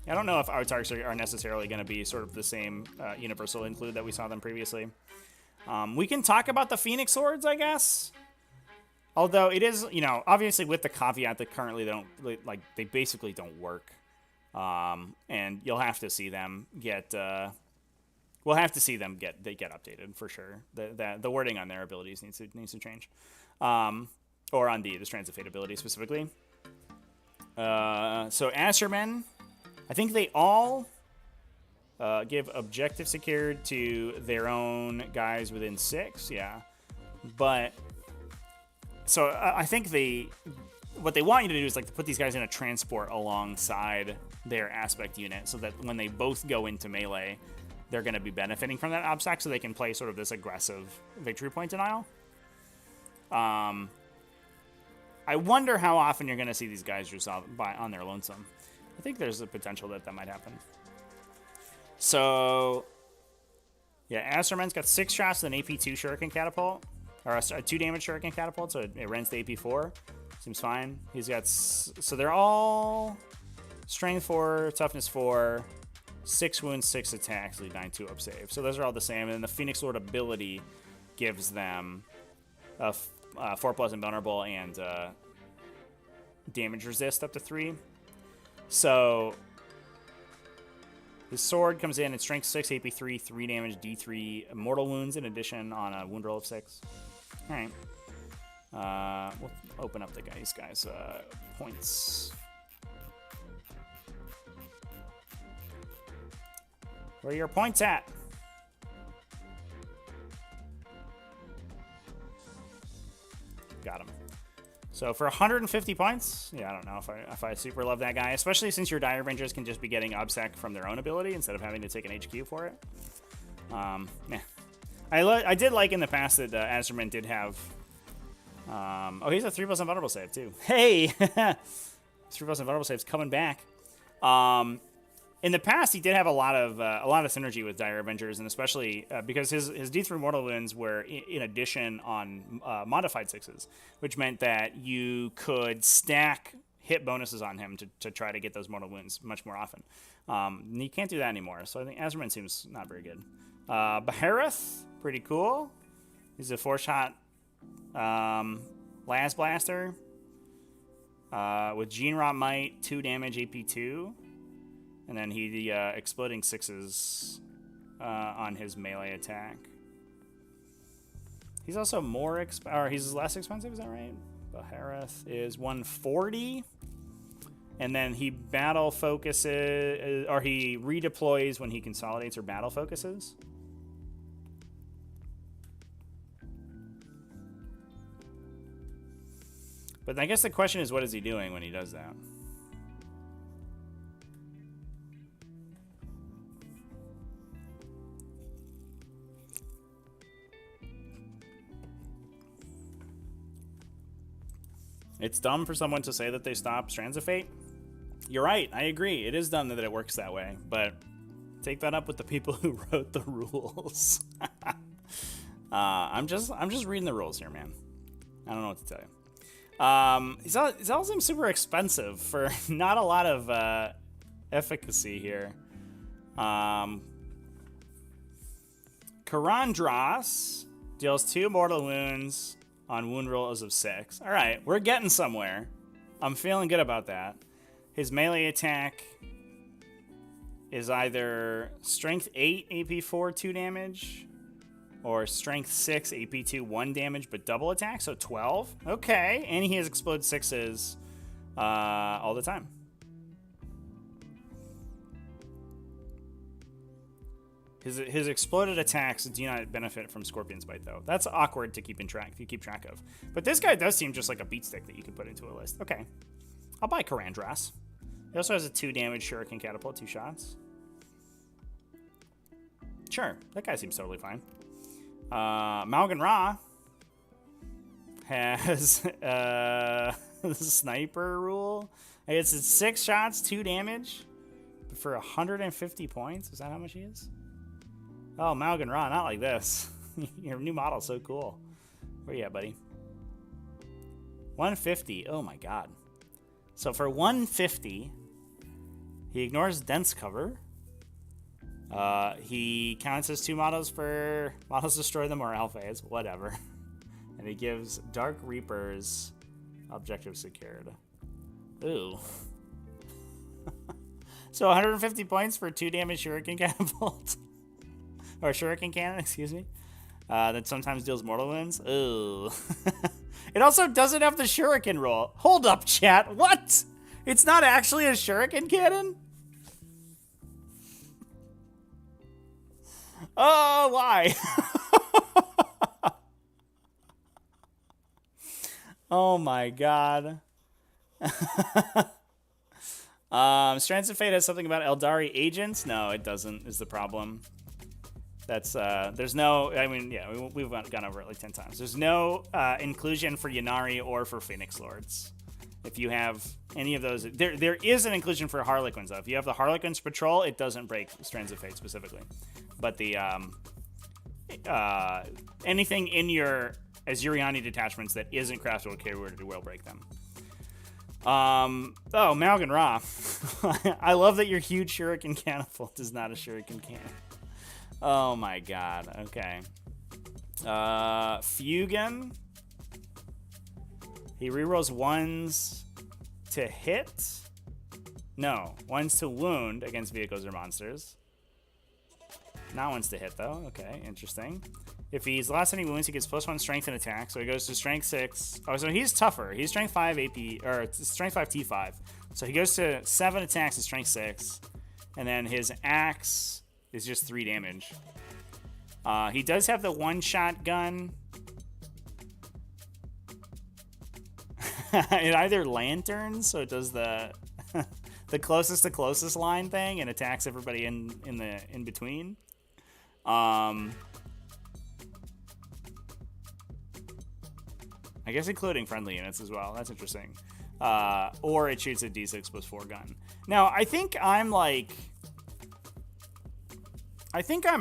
I don't know if Autarchs are necessarily going to be sort of the same universal include that we saw them previously. We can talk about the Phoenix Swords, I guess. Although it is, obviously with the caveat that currently they basically don't work. And you'll have to see them get, we'll have to see them get updated for sure. The wording on their abilities needs to change. Or on the Strands of Fate ability specifically. So Ashermen, I think they all give objective secured to their own guys within 6, yeah. But so I think what they want you to do is like to put these guys in a transport alongside their aspect unit, so that when they both go into melee, they're going to be benefiting from that obstacle, so they can play sort of this aggressive victory point denial. I wonder how often you're going to see these guys just on their lonesome. I think there's a potential that might happen. So, yeah, Asterman's got 6 shots with an AP2 Shuriken Catapult, or a 2 damage Shuriken Catapult, so it rents the AP4. Seems fine. He's got, so they're all Strength 4, Toughness 4, 6 wounds, 6 attacks, lead 9 2-up save. So those are all the same. And then the Phoenix Lord ability gives them a 4+ invulnerable and damage resist up to 3. So his sword comes in at Strength 6, AP3, 3 damage, D3 mortal wounds in addition on a wound roll of 6. All right. We'll open up the guys' points. Where are your points at? Got him. So for 150 points, yeah, I don't know if I super love that guy, especially since your Dire Avengers can just be getting obsec from their own ability instead of having to take an HQ for it. Yeah. I did like in the past that Azerman did have. Oh, he's a 3+ invulnerable save too. Hey, 3+ invulnerable saves coming back. In the past, he did have a lot of synergy with Dire Avengers, and especially because his D3 mortal wounds were in addition on modified 6s, which meant that you could stack hit bonuses on him to try to get those mortal wounds much more often. And you can't do that anymore, so I think Azerman seems not very good. Behareth, pretty cool. He's a 4-shot Las Blaster with Gene Rot Might, 2 damage, AP2. And then he exploding 6s on his melee attack. He's also more he's less expensive, is that right? Behareth is 140. And then he battle focuses, or he redeploys when he consolidates or battle focuses. But I guess the question is, what is he doing when he does that? It's dumb for someone to say that they stop Strands of Fate. You're right. I agree. It is dumb that it works that way. But take that up with the people who wrote the rules. I'm just reading the rules here, man. I don't know what to tell you. He's also super expensive for not a lot of efficacy here. Karandras deals 2 mortal wounds on wound rolls of 6. All right, we're getting somewhere. I'm feeling good about that. His melee attack is either Strength 8, AP 4, 2 damage, or Strength 6, AP 2, 1 damage, but double attack, so 12. Okay, and he has Explode 6s all the time. His exploded attacks do not benefit from Scorpion's Bite, though. That's awkward to keep track of. But this guy does seem just like a beat stick that you can put into a list. Okay. I'll buy Karandras. He also has a 2 damage Shuriken Catapult, 2 shots. Sure, that guy seems totally fine. Malgan Ra has the Sniper rule. I guess it's 6 shots, 2 damage for 150 points. Is that how much he is? Oh, Malgan Ra, not like this. Your new model's so cool. Where you at, buddy? 150. Oh my god. So for 150, he ignores Dense Cover. He counts as 2 models for models destroy them or alphas, whatever. And he gives Dark Reapers objective secured. Ooh. So 150 points for 2 damage Shuriken Catapult. Or Shuriken Cannon, excuse me. That sometimes deals mortal wounds. Ooh. It also doesn't have the Shuriken roll. Hold up, chat. What? It's not actually a Shuriken Cannon? Oh, why? Oh my god. Strands of Fate has something about Aeldari agents? No, it doesn't, is the problem. That's, there's no, I mean, yeah, we've gone over it like 10 times. There's no inclusion for Ynnari or for Phoenix Lords. If you have any of those, there is an inclusion for Harlequins, though. If you have the Harlequins Patrol, it doesn't break Strands of Fate specifically. But the, anything in your Azuriani detachments that isn't Craftworld carried will break them. Oh, Malgan Ra. I love that your huge Shuriken Catapult is not a Shuriken Cannon. Oh my god, okay. Fugan. He rerolls 1s to hit. No, 1s to wound against vehicles or monsters. Not 1s to hit, though. Okay, interesting. If he's the last any wounds, he gets +1 strength and attack, so he goes to strength 6. Oh, so he's tougher. He's strength 5 AP, or strength 5 T5. So he goes to 7 attacks at strength 6, and then his axe is just 3 damage. He does have the one-shot gun. It either lanterns, so it does the the closest to closest line thing and attacks everybody in between. I guess including friendly units as well. That's interesting. Or it shoots a D6 +4 gun. Now, I think I'm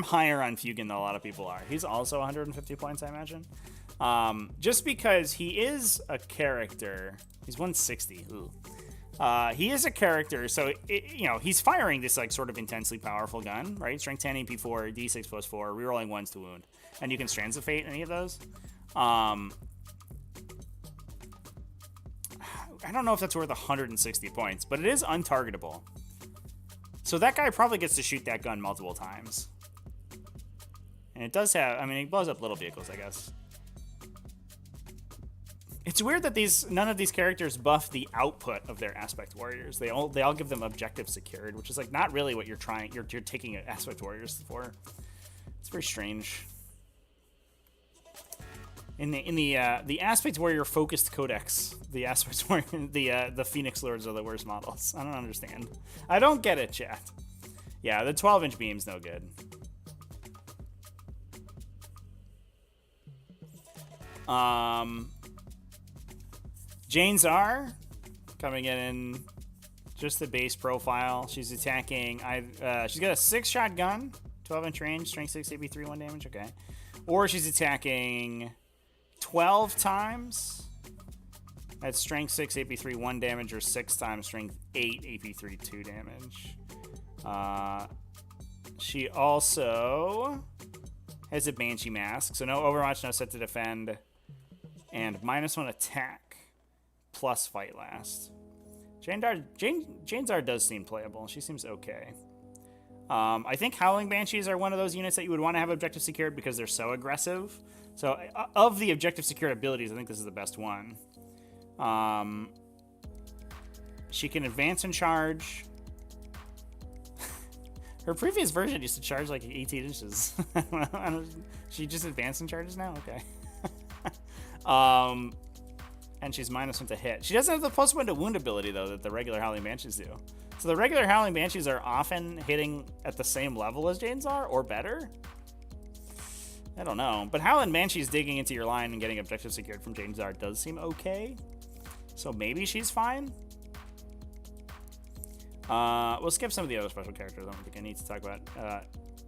higher on Fugan than a lot of people are. He's also 150 points, I imagine. Just because he is a character. He's 160. Ooh. He is a character, so he's firing this like sort of intensely powerful gun, right? Strength 10, AP 4, D6 +4, rerolling 1s to wound, and you can Strands of Fate any of those. I don't know if that's worth 160 points, but it is untargetable. So that guy probably gets to shoot that gun multiple times. And it does have, I mean, it blows up little vehicles, I guess. It's weird that none of these characters buff the output of their Aspect Warriors. They all give them objective secured, which is like not really what you're taking Aspect Warriors for. It's very strange. In the Aspect Warrior focused codex, the Aspect Warrior, the Phoenix Lords are the worst models. I don't understand. I don't get it, chat. Yeah, the 12-inch beam's no good. Jane Czar coming in just the base profile. She's attacking. She's got a 6-shot gun, 12-inch range, strength 6, AP 3, 1 damage. Okay, or she's attacking 12 times at strength 6, AP 3, 1 damage, or 6 times strength 8, AP 3, 2 damage. She also has a Banshee Mask, so no Overwatch, no set to defend. and -1 attack, plus fight last. Jane Zard does seem playable. She seems okay. I think Howling Banshees are one of those units that you would want to have objective secured because they're so aggressive. So of the objective secured abilities, I think this is the best one. She can advance and charge. Her previous version used to charge like 18 inches. She just advanced and charges now? Okay. And she's -1 to hit. She doesn't have the +1 to wound ability, though, that the regular Howling Banshees do. So the regular Howling Banshees are often hitting at the same level as Jane's are, or better? I don't know. But Howling Banshees digging into your line and getting objective secured from Jane's Art does seem okay. So maybe she's fine. We'll skip some of the other special characters. I don't think I need to talk about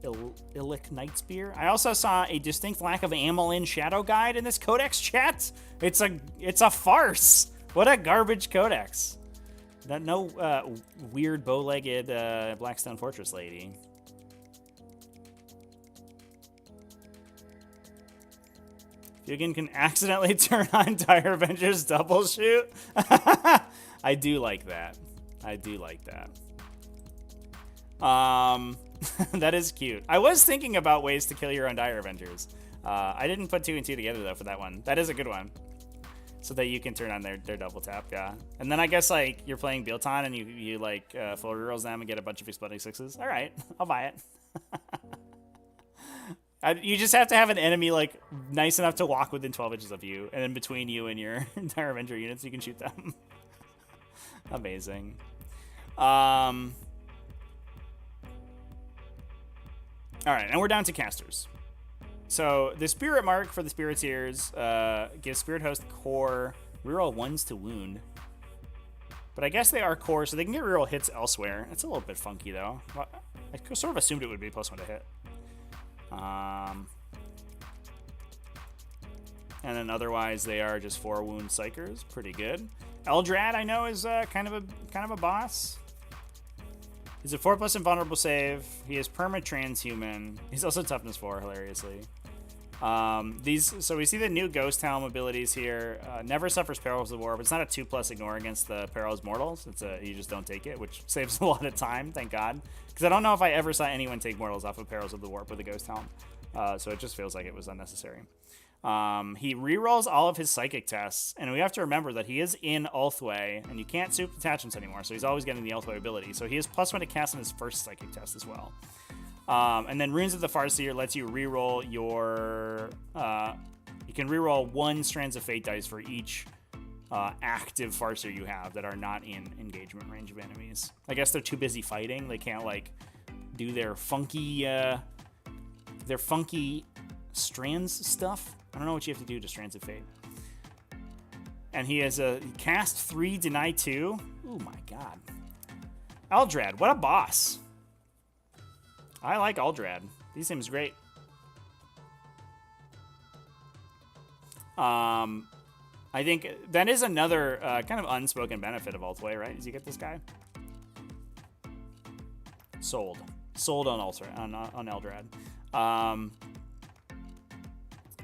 Illic Nightspear. I also saw a distinct lack of Amelin Shadow Guide in this codex chat. It's a farce. What a garbage codex. No weird bow-legged Blackstone Fortress lady. Fugan can accidentally turn on Dire Avengers double shoot. I do like that. I do like that. That is cute. I was thinking about ways to kill your own Dire Avengers. I didn't put 2 and 2 together, though, for that one. That is a good one. So that you can turn on their double tap, yeah. And then I guess, like, you're playing Bilton and you like, full rerolls them and get a bunch of exploding 6s. All right, I'll buy it. You just have to have an enemy, like, nice enough to walk within 12 inches of you. And then between you and your Dire Avenger units, you can shoot them. Amazing. All right, and we're down to casters. So the Spirit Mark for the Spiriteers gives Spirit Host core, reroll 1s to wound. But I guess they are core, so they can get reroll hits elsewhere. It's a little bit funky, though. I sort of assumed it would be +1 to hit. And then otherwise, they are just 4 wound psychers. Pretty good. Eldrad, I know, is kind of a boss. He's a 4+ invulnerable save. He is perma transhuman. He's also toughness 4, hilariously. So we see the new Ghost Helm abilities here. Never suffers Perils of War, but it's not a 2+ ignore against the Perils Mortals. It's you just don't take it, which saves a lot of time, thank God. Because I don't know if I ever saw anyone take Mortals off of Perils of the Warp with a Ghost Helm. So it just feels like it was unnecessary. He rerolls all of his psychic tests, and we have to remember that he is in Ulthway, and you can't soup detachments anymore, so he's always getting the Ulthway ability. So he has +1 to cast on his first psychic test as well. And then Runes of the Farseer lets you reroll your... you can reroll 1 Strands of Fate dice for each active Farseer you have that are not in engagement range of enemies. I guess they're too busy fighting. They can't, like, do their funky Strands stuff. I don't know what you have to do to Strands of Fate. And he has a cast 3, deny 2. Oh my god. Eldrad, what a boss. I like Eldrad. He seems great. I think that is another kind of unspoken benefit of Ulthway, right? Is you get this guy? Sold on Eldrad.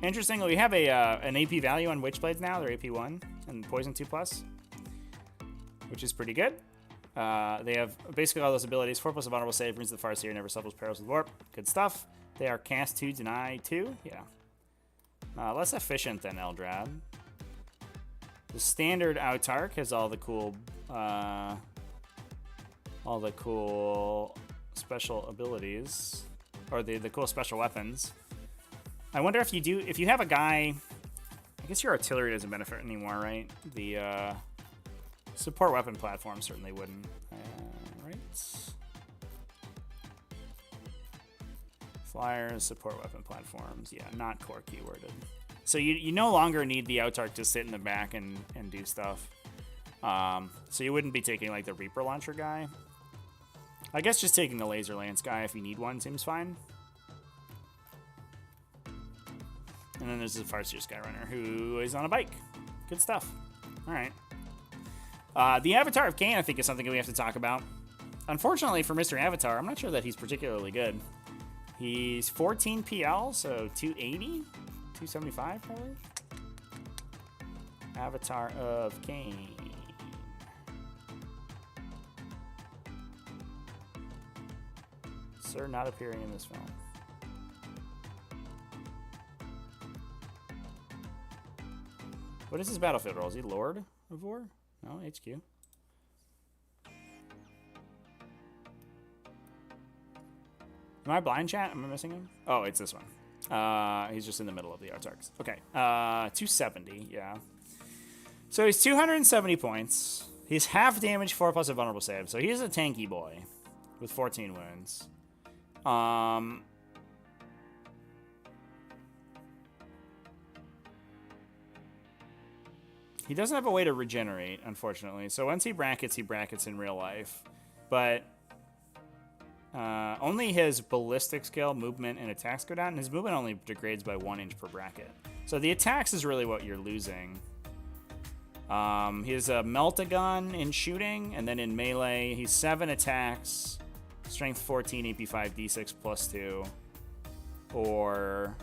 Interestingly, we have an AP value on Witchblades now. They're AP 1 and Poison 2+, which is pretty good. They have basically all those abilities. 4+ vulnerable save, Runes of the Farseer, never suffers Perils of the Warp. Good stuff. They are cast 2, deny 2. Yeah. Less efficient than Eldrad. The standard Autark has all the cool special abilities, or the cool special weapons. I wonder if you have a guy, I guess your artillery doesn't benefit anymore, right? The support weapon platform certainly wouldn't, right? Flyers, support weapon platforms, yeah, not core keyworded. So you no longer need the Autark to sit in the back and do stuff. So you wouldn't be taking like the Reaper Launcher guy. I guess just taking the Laser Lance guy if you need one seems fine. And then there's the Farseer Skyrunner, who is on a bike. Good stuff. All right. The Avatar of Cain, I think, is something that we have to talk about. Unfortunately for Mr. Avatar, I'm not sure that he's particularly good. He's 14 PL, so 280? 275, probably? Avatar of Cain. Sir not appearing in this film. What is his battlefield role? Is he Lord of War? No, HQ. Am I blind, chat? Am I missing him? Oh, it's this one. He's just in the middle of the Artarks. Okay. 270, yeah. So he's 270 points. He's half damage, 4+ a vulnerable save. So he's a tanky boy with 14 wounds. He doesn't have a way to regenerate, unfortunately. So once he brackets in real life. But only his ballistic skill, movement, and attacks go down. And his movement only degrades by 1 inch per bracket. So the attacks is really what you're losing. He has a melt-a-gun in shooting, and then in melee, he's 7 attacks, strength 14, AP 5, D6 +2, or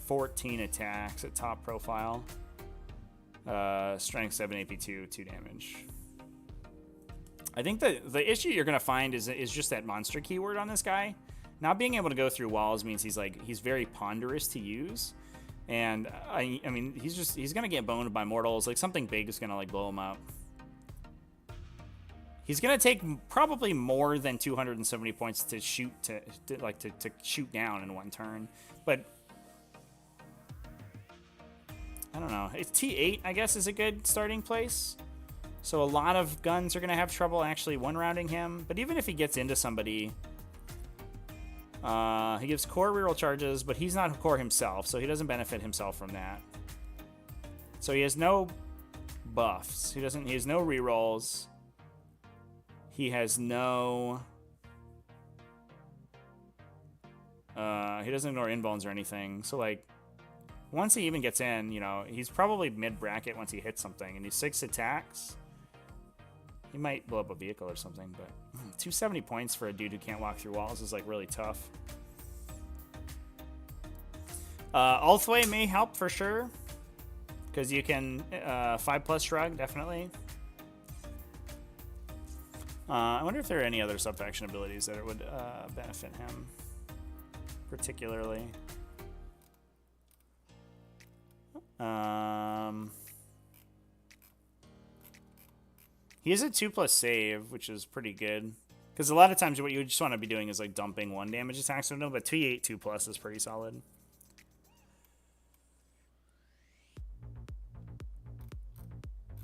14 attacks at top profile, strength 7, AP 2, 2 damage. I think the issue you're going to find is just that monster keyword on this guy. Not being able to go through walls means he's very ponderous to use. And I mean, he's gonna get boned by mortals. Like something big is gonna like blow him up. He's gonna take probably more than 270 points to shoot to shoot down in one turn. But I don't know. It's T8, I guess, is a good starting place. So a lot of guns are gonna have trouble actually one-rounding him. But even if he gets into somebody. He gives core reroll charges, but he's not core himself, so he doesn't benefit himself from that. So he has no buffs. He has no rerolls. He has no... he doesn't ignore inbones or anything. So, like, once he even gets in, you know, he's probably mid-bracket once he hits something, and he's 6 attacks. He might blow up a vehicle or something, but 270 points for a dude who can't walk through walls is like really tough. Ulthway may help for sure, because you can 5+ shrug, definitely. I wonder if there are any other subfaction abilities that it would benefit him particularly. He has a 2+ save, which is pretty good. Because a lot of times what you just want to be doing is like dumping 1 damage attacks into him, but T8 2+ is pretty solid.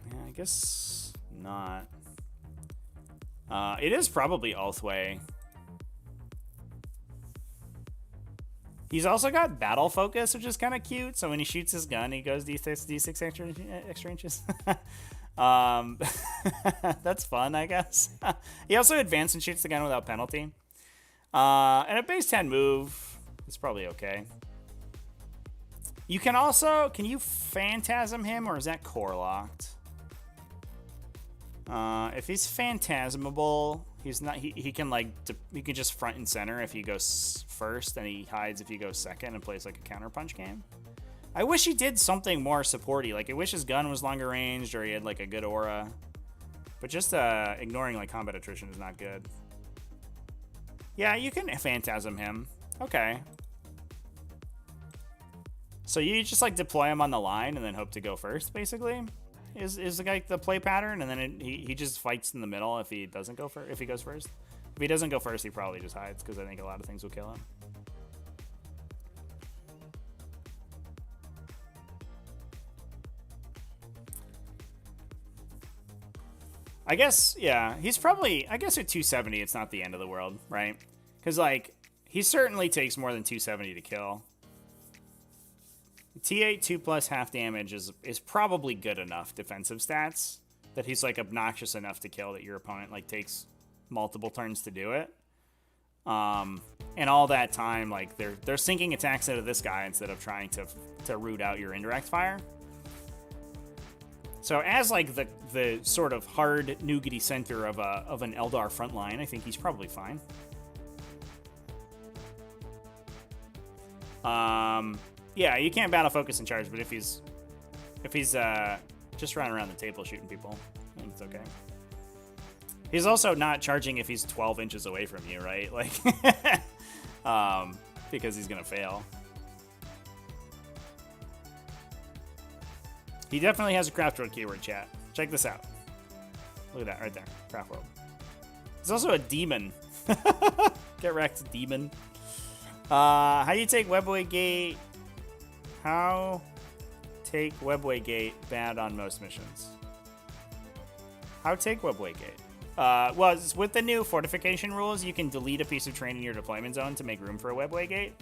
Yeah, I guess not. It is probably Ulthway. He's also got battle focus, which is kind of cute. So when he shoots his gun, he goes D6 extra inches. That's fun, I guess. He also advances and shoots the gun without penalty. And a base 10 move is probably okay. You can also, can you phantasm him, or is that core locked? If he's phantasmable, he's not. He can like he can just front and center if he goes first, and he hides if he goes second and plays like a counterpunch game. I wish he did something more supporty. Like I wish his gun was longer ranged, or he had like a good aura. But just ignoring like combat attrition is not good. Yeah, you can phantasm him. Okay. So you just like deploy him on the line and then hope to go first, basically. Is the play pattern, and then he just fights in the middle if he doesn't go if he goes first. If he doesn't go first, he probably just hides, because I think a lot of things will kill him. I guess, yeah, he's probably, I guess at 270, it's not the end of the world, right? Because, like, he certainly takes more than 270 to kill. T8 2+ half damage is probably good enough defensive stats that he's like obnoxious enough to kill that your opponent like takes multiple turns to do it. And all that time, like they're sinking attacks out of this guy instead of trying to root out your indirect fire. So as like the sort of hard nougaty center of an Eldar front line, I think he's probably fine. Yeah, you can't battle focus and charge, but if he's just running around the table shooting people, I think it's okay. He's also not charging if he's 12 inches away from you, right? Like, because he's gonna fail. He definitely has a Craftworld keyword, chat. Check this out. Look at that right there, Craftworld. He's also a demon. Get wrecked, demon. How do you take Webway Gate? How take Webway Gate bad on most missions? How take Webway Gate? Well, with the new fortification rules, you can delete a piece of terrain in your deployment zone to make room for a Webway Gate.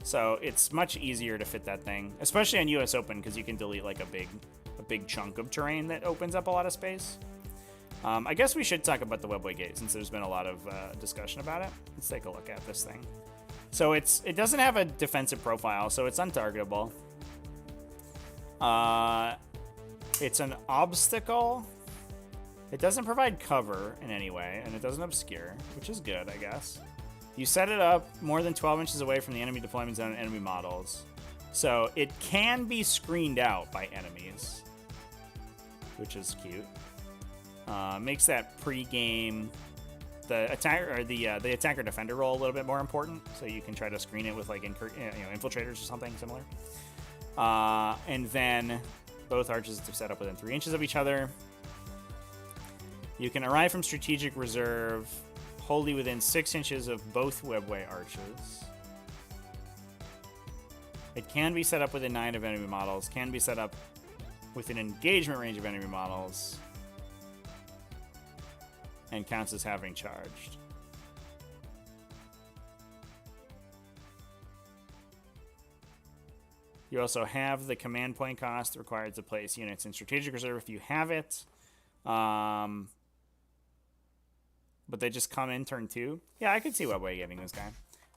So it's much easier to fit that thing, especially on US Open, because you can delete like a big chunk of terrain that opens up a lot of space. I guess we should talk about the Webway Gate since there's been a lot of discussion about it. Let's take a look at this thing. So it doesn't have a defensive profile, so it's untargetable. It's an obstacle. It doesn't provide cover in any way, and it doesn't obscure, which is good, I guess. You set it up more than 12 inches away from the enemy deployment zone and enemy models. So it can be screened out by enemies, which is cute. Makes that pre-game the attacker defender role a little bit more important, so you can try to screen it with like infiltrators or something similar. And then both arches are set up within 3 inches of each other. You can arrive from strategic reserve wholly within 6 inches of both webway arches. It can be set up within 9 of enemy models, can be set up within engagement range of enemy models, and counts as having charged. You also have the command point cost required to place units in strategic reserve if you have it. But they just come in turn 2. Yeah, I could see Webway getting this guy.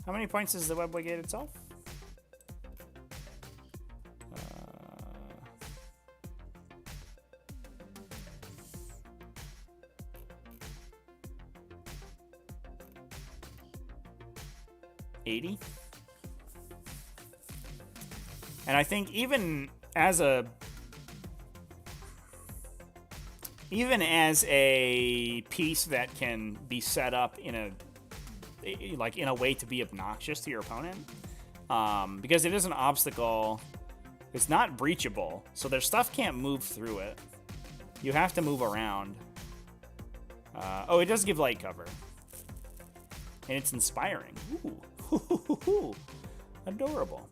How many points is the Webway Gate itself? $80. And I think even as a piece that can be set up in a way to be obnoxious to your opponent, because it is an obstacle, it's not breachable, so their stuff can't move through it. You have to move around. Oh, it does give light cover, and it's inspiring. Ooh, adorable.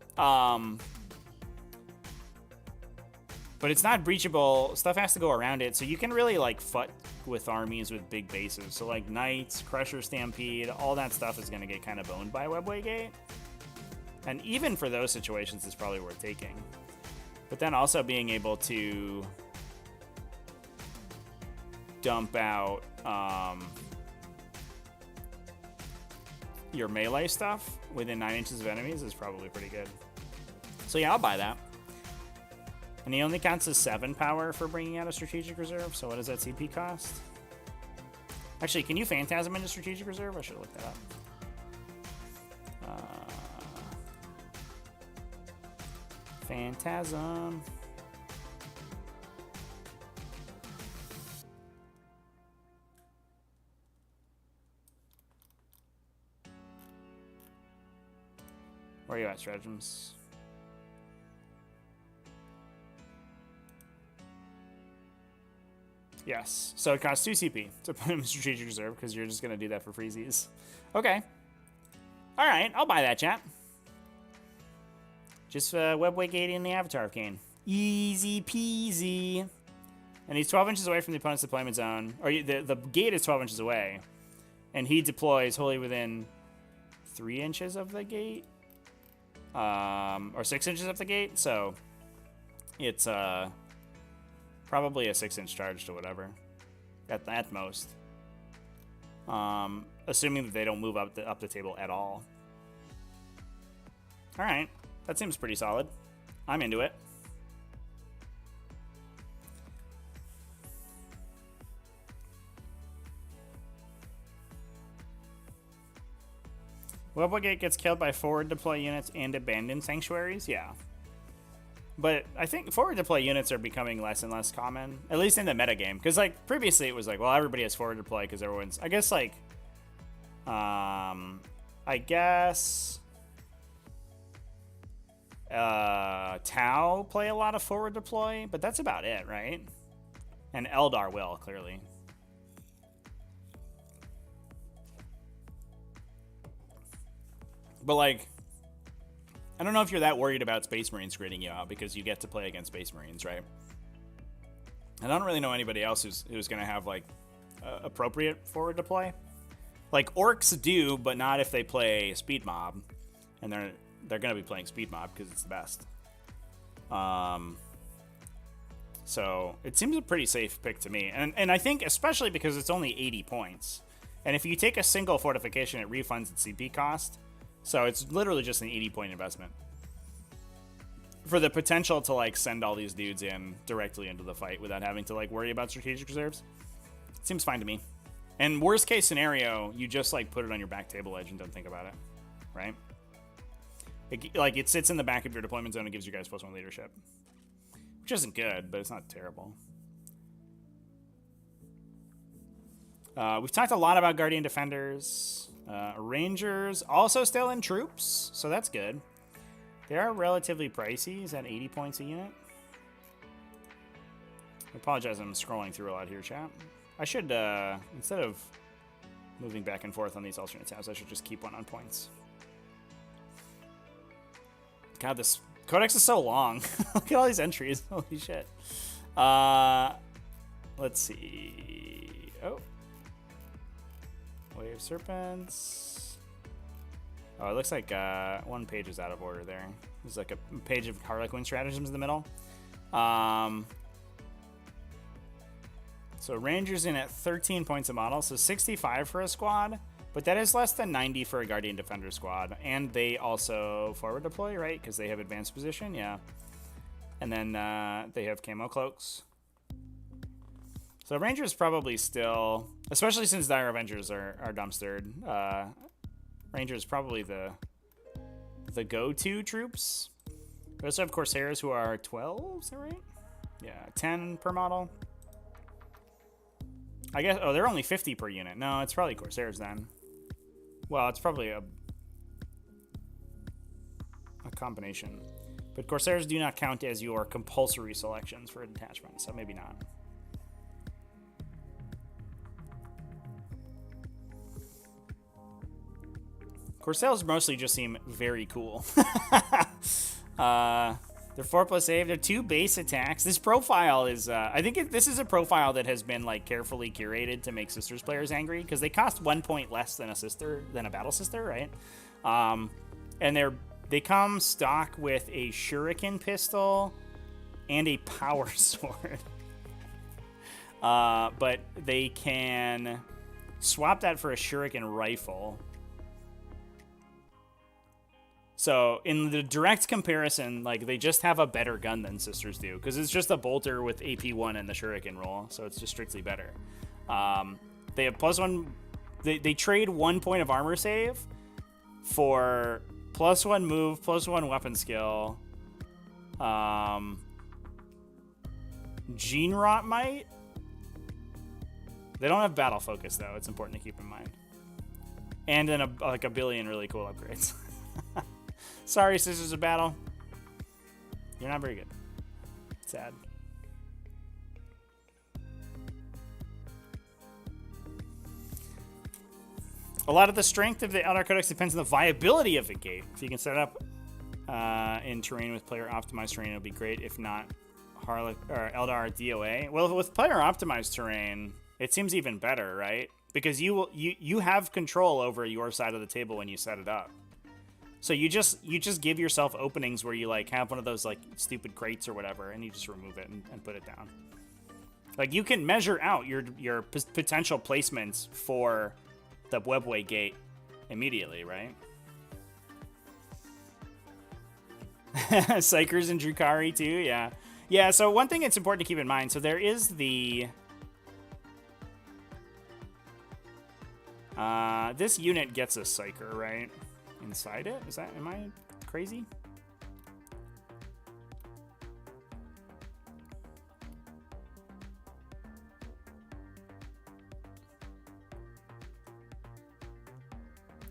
But it's not breachable. Stuff has to go around it, so you can really like fight with armies with big bases. So like Knights, Crusher Stampede, all that stuff is going to get kind of owned by Webway Gate. And even for those situations, it's probably worth taking. But then also being able to dump out your melee stuff within 9 inches of enemies is probably pretty good. So yeah, I'll buy that. And he only counts as 7 power for bringing out a strategic reserve, so what does that CP cost? Actually, can you Phantasm into strategic reserve? I should have looked that up. Phantasm. Where are you at, Stratagems? Yes, so it costs 2 CP to put him in strategic reserve because you're just going to do that for freezies. Okay. All right, I'll buy that, chat. Just Webway Gate in the Avatar of Kane. Easy peasy. And he's 12 inches away from the opponent's deployment zone. Or the gate is 12 inches away. And he deploys wholly within 3 inches of the gate. Or 6 inches of the gate. So it's probably a 6-inch charge to whatever. At most. Assuming that they don't move up the table at all. Alright. That seems pretty solid. I'm into it. Webway Gate gets killed by forward deploy units and abandoned sanctuaries. Yeah. But I think forward deploy units are becoming less and less common, at least in the metagame. Because, like, previously it was like, well, everybody has forward deploy because everyone's... I guess, like... Tau play a lot of forward deploy, but that's about it, right? And Eldar will, clearly. But, like... I don't know if you're that worried about Space Marines grading you out because you get to play against Space Marines, right? And I don't really know anybody else who's going to have, like, appropriate forward deploy. Like, Orcs do, but not if they play Speed Mob. And they're going to be playing Speed Mob because it's the best. So, it seems a pretty safe pick to me. And I think especially because it's only 80 points. And if you take a single fortification, it refunds its CP cost. So it's literally just an 80-point investment for the potential to, like, send all these dudes in directly into the fight without having to, like, worry about strategic reserves. It seems fine to me. And worst case scenario, you just, like, put it on your back table edge and don't think about it, right? It sits in the back of your deployment zone and gives you guys +1 leadership, which isn't good, but it's not terrible. We've talked a lot about Guardian Defenders. Rangers also still in troops, so that's good. They are relatively pricey. Is that 80 points a unit? I apologize, I'm scrolling through a lot here, chat. I should, instead of moving back and forth on these alternate tabs, I should just keep one on points. God, this codex is so long. Look at all these entries. Holy shit. Let's see. Oh. Wave Serpents. Oh, it looks like one page is out of order there. There's like a page of Harlequin Stratagems in the middle. So Rangers in at 13 points a model, so 65 for a squad, but that is less than 90 for a Guardian Defender squad. And they also forward deploy, right? Because they have advanced position, yeah. And then they have camo cloaks. So Rangers probably still, especially since Dire Avengers are dumpstered, Rangers probably the go-to troops. We also have Corsairs who are 12, is that right? Yeah, 10 per model. I guess, oh, they're only 50 per unit. No, it's probably Corsairs then. Well, it's probably a combination. But Corsairs do not count as your compulsory selections for a detachment, so maybe not. Corsairs mostly just seem very cool. They're 4+ save. They're 2 base attacks. This profile is, I think this is a profile that has been, like, carefully curated to make Sisters players angry because they cost 1 point less than a Battle Sister, right? And they come stock with a Shuriken pistol and a power sword. But they can swap that for a Shuriken rifle. So in the direct comparison, like, they just have a better gun than Sisters do because it's just a bolter with AP1 and the Shuriken roll, so it's just strictly better. They have +1. They trade 1 point of armor save for +1 move, +1 weapon skill. Gene Rot Might. They don't have battle focus though. It's important to keep in mind. And then a billion really cool upgrades. Sorry, Sisters of Battle. You're not very good. Sad. A lot of the strength of the Eldar Codex depends on the viability of the gate. If you can set it up in terrain with player optimized terrain, it'll be great. If not, Eldar DOA. Well, with player optimized terrain, it seems even better, right? Because you have control over your side of the table when you set it up. So you just give yourself openings where you, like, have one of those, like, stupid crates or whatever, and you just remove it and put it down. Like, you can measure out your potential placements for the webway gate immediately, right? Psychers and Drukhari too, yeah. Yeah, so one thing it's important to keep in mind, so there is the... this unit gets a Psyker, right? inside it. Am I crazy?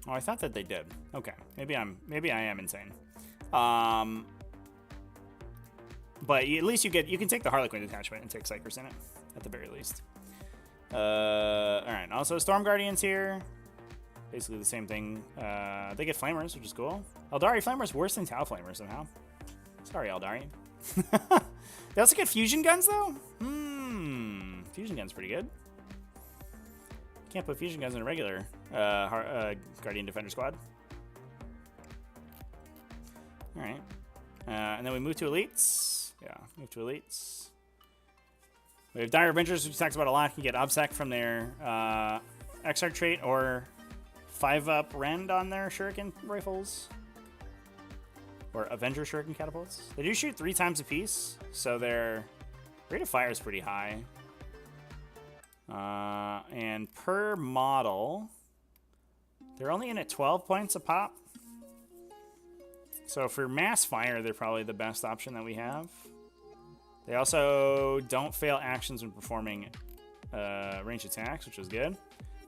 Oh, I thought that they did. Okay, maybe I am insane. But at least you can take the Harlequin detachment and take Psychers in it, at the very least. All right. Also, Storm Guardians here. Basically the same thing. They get Flamers, which is cool. Aeldari Flamers worse than Tau Flamers somehow. Sorry, Aeldari. They also get Fusion Guns though. Fusion Guns pretty good. Can't put Fusion Guns in a regular Guardian Defender squad. All right. And then we move to Elites. Yeah, move to Elites. We have Dire Avengers, which talks about a lot. You can get Obsec from their Exarch trait or 5-up Rend on their Shuriken rifles. Or Avenger Shuriken catapults. They do shoot 3 times a piece, so their rate of fire is pretty high. And per model, they're only in at 12 points a pop. So for mass fire, they're probably the best option that we have. They also don't fail actions when performing ranged attacks, which is good.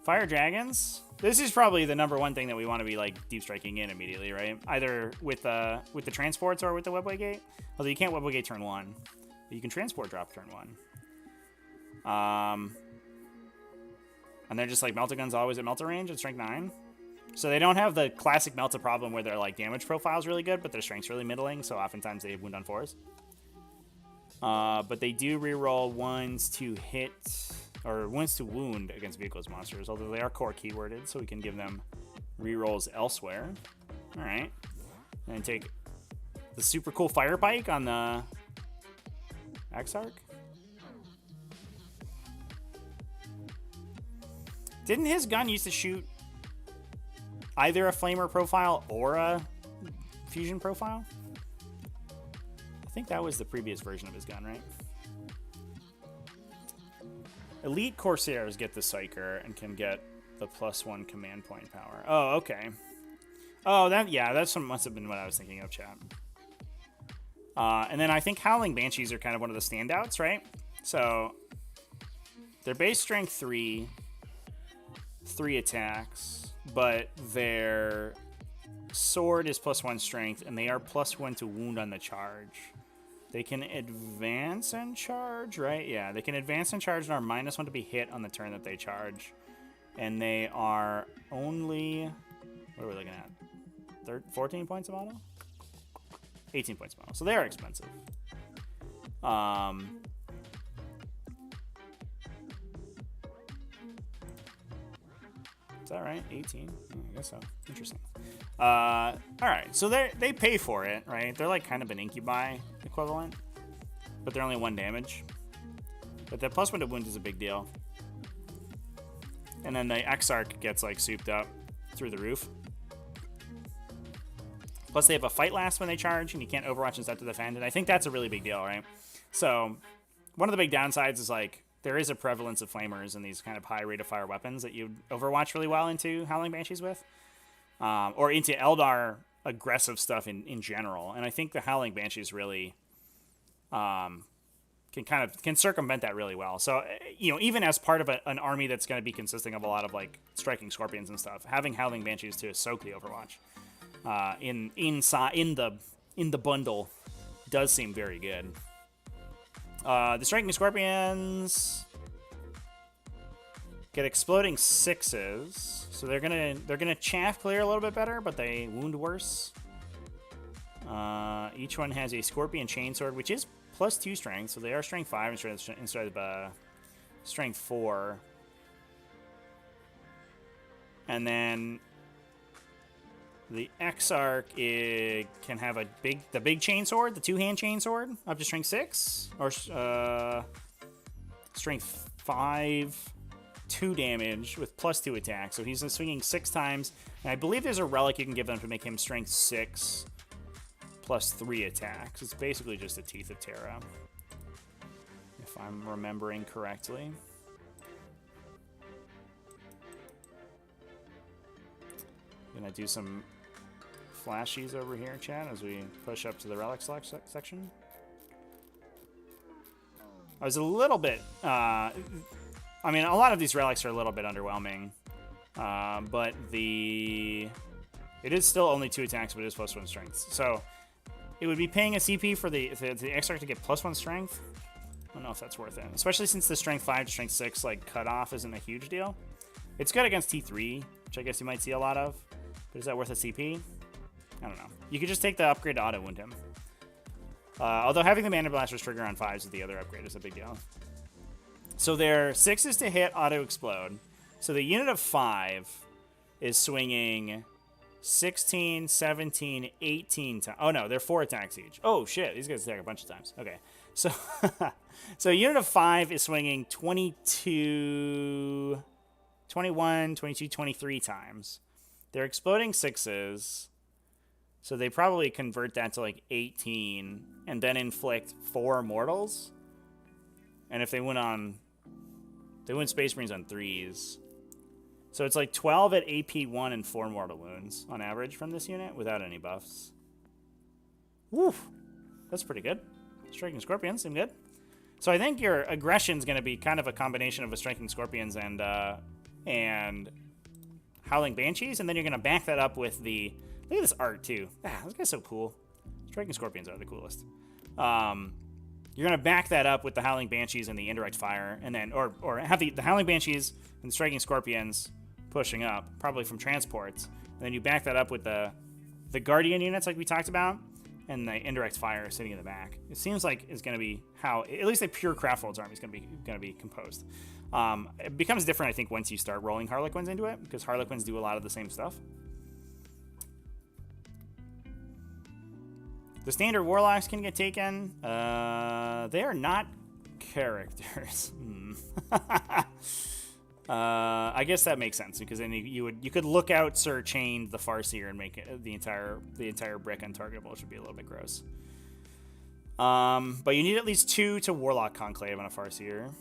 Fire Dragons. This is probably the #1 thing that we want to be like deep striking in immediately, right? Either with the transports or with the Webway Gate. Although you can't Webway Gate turn 1, but you can transport drop turn 1. And they're just like Melta Guns always at Melta range at strength 9. So they don't have the classic Melta problem where their like damage profile's really good, but their strength's really middling. So oftentimes they wound on 4s. But they do reroll 1s to hit or 1s to wound against vehicles monsters. Although they are core keyworded, so we can give them rerolls elsewhere. All right, and take the super cool Fire Bike on the Exarch. Didn't his gun used to shoot either a flamer profile or a fusion profile? I think that was the previous version of his gun, right? Elite Corsairs get the Psyker and can get the +1 command point power. Oh, okay. Oh, that's must have been what I was thinking of, chat. And then I think Howling Banshees are kind of one of the standouts, right? So their base strength 3 attacks, but their sword is +1 strength, and they are +1 to wound on the charge. They can advance and charge, right? Yeah, they can advance and charge and are -1 to be hit on the turn that they charge. And they are only, what are we looking at? 14 points a model? 18 points a model. So they are expensive. Is that right? 18? I guess so. Interesting. All right. So they pay for it, right? They're like kind of an incubi equivalent, but they're only 1 damage. But the +1 to wound is a big deal. And then the Exarch gets like souped up through the roof. Plus they have a fight last when they charge, and you can't Overwatch instead to defend. And I think that's a really big deal, right? So one of the big downsides is like there is a prevalence of flamers and these kind of high rate of fire weapons that you'd Overwatch really well into Howling Banshees with. Or into Eldar aggressive stuff in general. And I think the Howling Banshees really can circumvent that really well. So, even as part of an army that's going to be consisting of a lot of like striking scorpions and stuff, having Howling Banshees to soak the Overwatch in the bundle does seem very good. The striking scorpions get exploding 6s, so they're gonna chaff clear a little bit better, but they wound worse. Each one has a scorpion chainsword, which is +2 strength, so they are strength 5 instead of strength 4. And then the Exarch can have the big chainsword, the 2-hand chainsword, up to strength 6, or strength 5. 2 damage with +2 attack, so he's swinging 6 times, and I believe there's a relic you can give them to make him strength 6 +3 attacks. It's basically just a Teeth of Terra, if I'm remembering correctly. I'm gonna do some flashies over here, chat, as we push up to the relic section. I was a little bit, I mean, a lot of these relics are a little bit underwhelming, but it is still only 2 attacks, but it is +1 strength. So it would be paying a CP for the Exarch to get +1 strength. I don't know if that's worth it, especially since the strength 5 to strength 6 like cutoff isn't a huge deal. It's good against T3, which I guess you might see a lot of, but is that worth a CP? I don't know. You could just take the upgrade to auto wound him. Although having the Mana Blaster's trigger on 5s with the other upgrade is a big deal. So their 6s to hit auto explode. So the unit of 5 is swinging 16, 17, 18 times. Oh no, they're 4 attacks each. Oh shit, these guys attack a bunch of times. Okay, so so a unit of 5 is swinging 22, 21, 22, 23 times. They're exploding 6s. So they probably convert that to like 18 and then inflict 4 mortals. And if they win Space Marines on 3s. So it's like 12 at AP 1 and 4 mortal wounds on average from this unit without any buffs. Woof. That's pretty good. Striking Scorpions seem good. So I think your aggression is going to be kind of a combination of a Striking Scorpions and Howling Banshees. And then you're going to back that up with the... Look at this art, too. Ah, this guy's so cool. Striking Scorpions are the coolest. You're going to back that up with the Howling Banshees and the Indirect Fire, and then, or have the Howling Banshees and the Striking Scorpions pushing up, probably from transports. And then you back that up with the Guardian units like we talked about, and the Indirect Fire sitting in the back. It seems like it's going to be how, at least a pure Craftworlds army is going to be composed. It becomes different, I think, once you start rolling Harlequins into it, because Harlequins do a lot of the same stuff. The standard Warlocks can get taken. They are not characters. I guess that makes sense, because then you could look out Sir Chained the Farseer and make it, the entire brick untargetable, which would be a little bit gross. But you need at least 2 to Warlock Conclave on a Farseer,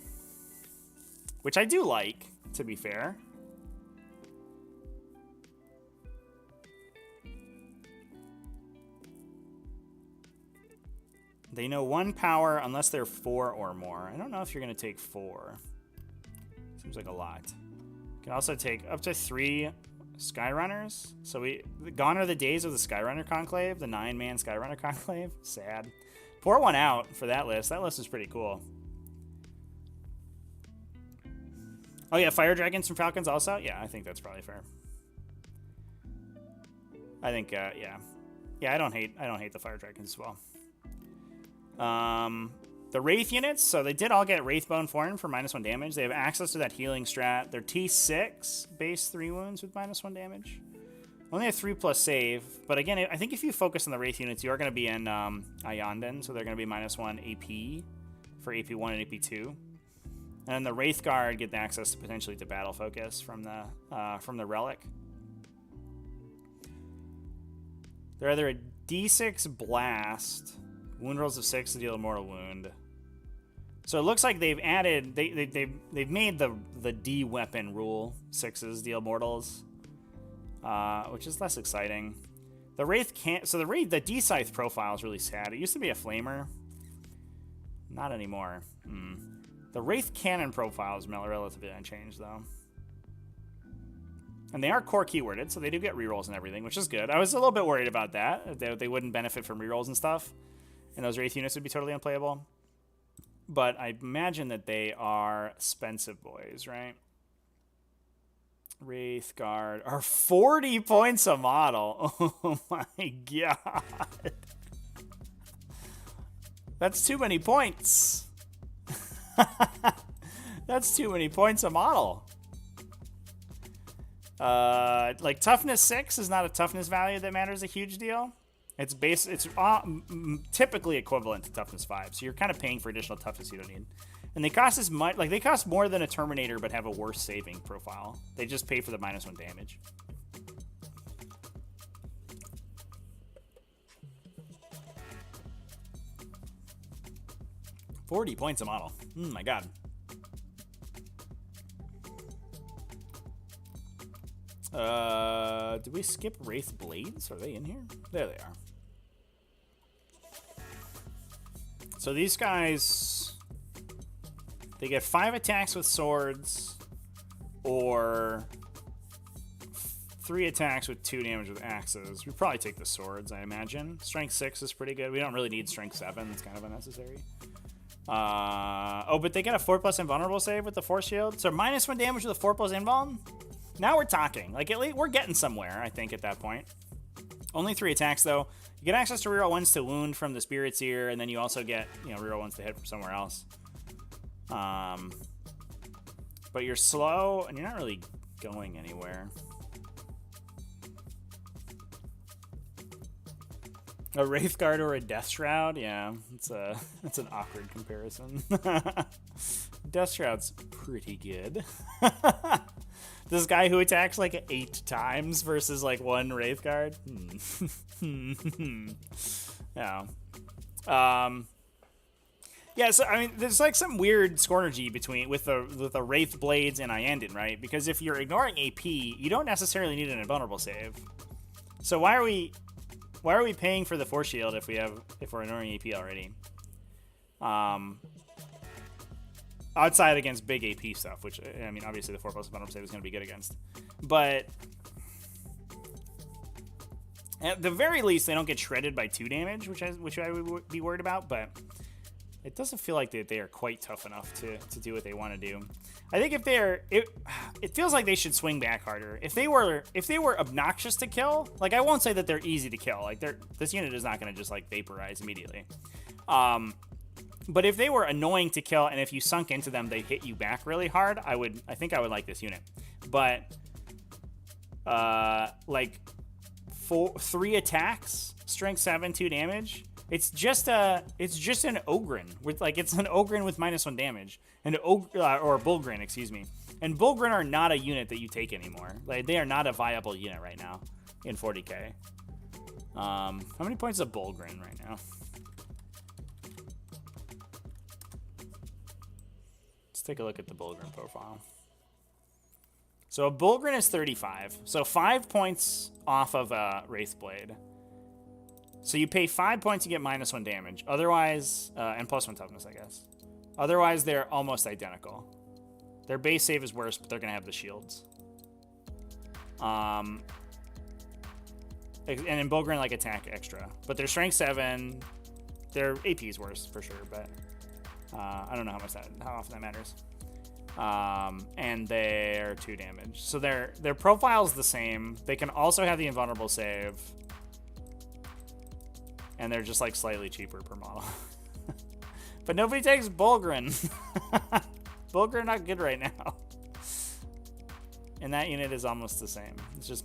which I do like, to be fair. They know 1 power unless they're 4 or more. I don't know if you're going to take 4. Seems like a lot. You can also take up to 3 Skyrunners. So gone are the days of the Skyrunner Conclave, the 9-man Skyrunner Conclave. Sad. Pour one out for that list. That list is pretty cool. Oh yeah, Fire Dragons from Falcons also? Yeah, I think that's probably fair. I think, yeah. Yeah, I don't hate the Fire Dragons as well. The Wraith units, so they did all get Wraithbone Form for -1 damage. They have access to that healing strat. They're T6, base 3 wounds with -1 damage. Only a 3+ save, but again, I think if you focus on the Wraith units, you are going to be in Ionden, so they're going to be -1 AP for AP 1 and AP 2. And then the Wraith Guard get access to potentially to battle focus from the Relic. They're either a D6 blast, wound rolls of 6 to deal a mortal wound. So it looks like they've added they've made the D weapon rule 6s deal mortals, which is less exciting. The Wraith can't. So the D Scythe profile is really sad. It used to be a flamer, not anymore. The Wraith Cannon profile is relatively unchanged though. And they are core keyworded, so they do get rerolls and everything, which is good. I was a little bit worried about that. They wouldn't benefit from rerolls and stuff, and those Wraith units would be totally unplayable. But I imagine that they are expensive boys, right? Wraith Guard are 40 points a model. Oh my god. That's too many points. That's too many points a model. Like toughness 6 is not a toughness value that matters a huge deal. It's typically equivalent to toughness 5, so you're kind of paying for additional toughness you don't need. And they cost as much, like they cost more than a Terminator, but have a worse saving profile. They just pay for the -1 damage. $40 points a model. Oh my god. Did we skip Wraith Blades? Are they in here? There they are. So these guys, they get 5 attacks with swords, or 3 attacks with 2 damage with axes. We probably take the swords, I imagine. Strength 6 is pretty good. We don't really need Strength 7. It's kind of unnecessary. Oh, but they get a 4+ invulnerable save with the Force Shield. So -1 damage with a 4+ invuln? Now we're talking. Like, at least we're getting somewhere, I think, at that point. Only 3 attacks, though. You get access to reroll 1s to wound from the Spirit's Ear, and then you also get, you know, reroll 1s to hit from somewhere else. But you're slow, and you're not really going anywhere. A Wraithguard or a Death Shroud? Yeah, it's an awkward comparison. Death Shroud's pretty good. This guy who attacks like 8 times versus like 1 Wraithguard? Yeah. Yeah, so I mean, there's like some weird scornergy with the Wraith Blades and Iandin, right? Because if you're ignoring AP, you don't necessarily need an invulnerable save. So why are we paying for the Force Shield if we're ignoring AP already? Outside against big AP stuff, which, I mean, obviously the 4+ invulnerable save is going to be good against. But at the very least, they don't get shredded by 2 damage, which I would be worried about, but it doesn't feel like they are quite tough enough to do what they want to do. I think if it feels like they should swing back harder. If they were obnoxious to kill, like, I won't say that they're easy to kill. Like, this unit is not going to just like vaporize immediately. But if they were annoying to kill, and if you sunk into them, they hit you back really hard, I think I would like this unit. But like 3 attacks, strength 7, 2 damage. It's just an Ogren with it's an Ogren with -1 damage, and or Bulgrin, excuse me. And Bulgrin are not a unit that you take anymore. Like, they are not a viable unit right now in 40k. How many points is a Bulgrin right now? Let's take a look at the Bulgrin profile. So a Bulgrin is 35. So 5 points off of a Wraithblade. So you pay 5 points to get -1 damage. Otherwise, and +1 toughness, I guess. Otherwise, they're almost identical. Their base save is worse, but they're going to have the shields. And in Bulgrin, like, attack extra. But their strength 7, their AP is worse, for sure, but I don't know how often that matters. And they're 2 damage. So their profile's the same. They can also have the invulnerable save. And they're just, like, slightly cheaper per model. But nobody takes Bulgrin. Bulgrin not good right now. And that unit is almost the same. It's just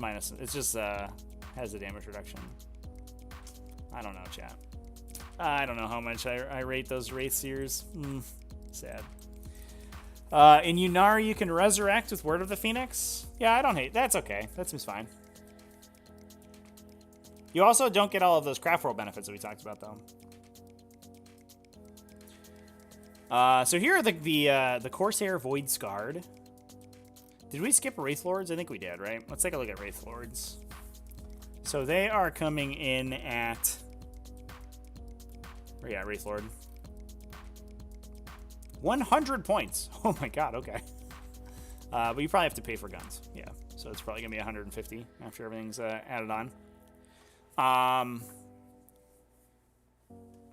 has the damage reduction. I don't know, chat. I don't know how much I rate those Wraith Seers. Sad. In Yunari, you can resurrect with Word of the Phoenix. Yeah, I don't hate. That's okay. That seems fine. You also don't get all of those Craftworld benefits that we talked about, though. So here are the Corsair Void Scarred. Did we skip Wraith Lords? I think we did, right? Let's take a look at Wraith Lords. So they are coming in at... Where you at, Wraith Lord? 100 points. Oh my god, okay. But you probably have to pay for guns. Yeah, so it's probably going to be 150 after everything's added on.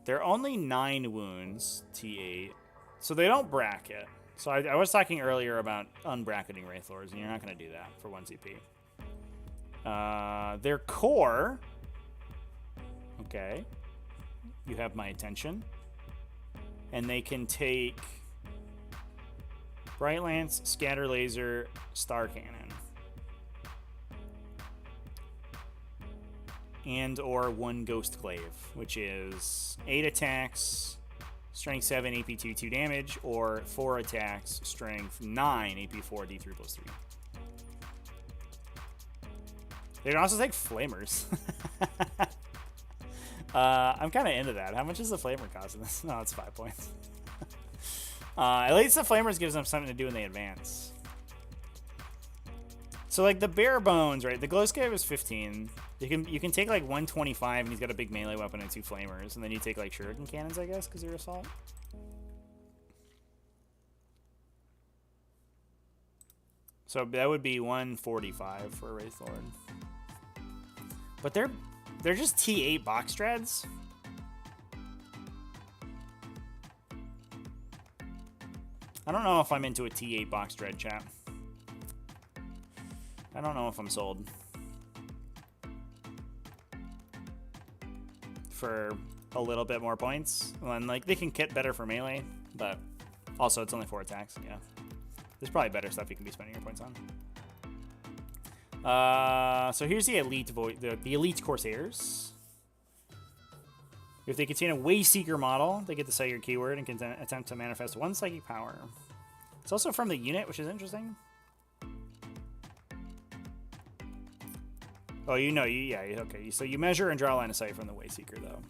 They're only 9 wounds, T8. So they don't bracket. So I was talking earlier about unbracketing Wraith Lords, and you're not going to do that for 1 CP. Their core. Okay. You have my attention. And they can take Bright Lance, Scatter Laser, Star Cannon. And or 1 Ghost Glaive, which is 8 attacks, strength 7, AP 2, 2 damage, or 4 attacks, strength 9, AP 4, D3 plus 3. They can also take Flamers. I'm kind of into that. How much is the Flamer cost in this? No, it's 5 points. At least the Flamers gives them something to do when they advance. So like the bare bones, right? The glow scape is 15. You can take like 125, and he's got a big melee weapon and 2 flamers, and then you take like shuriken cannons, I guess, because you're assault. So that would be 145 for Wraith Lord. But they're just T8 box dreads. I don't know if I'm into a T8 box dread, chat. I don't know if I'm sold. For a little bit more points. And like they can kit better for melee, but also it's only 4 attacks, yeah. There's probably better stuff you can be spending your points on. So here's the elite the elite Corsairs. If they contain a Wayseeker model, they get to say your keyword and can attempt to manifest 1 psychic power. It's also from the unit, which is interesting. Oh, you know, yeah, okay. So you measure and draw a line of sight from the Wayseeker, though.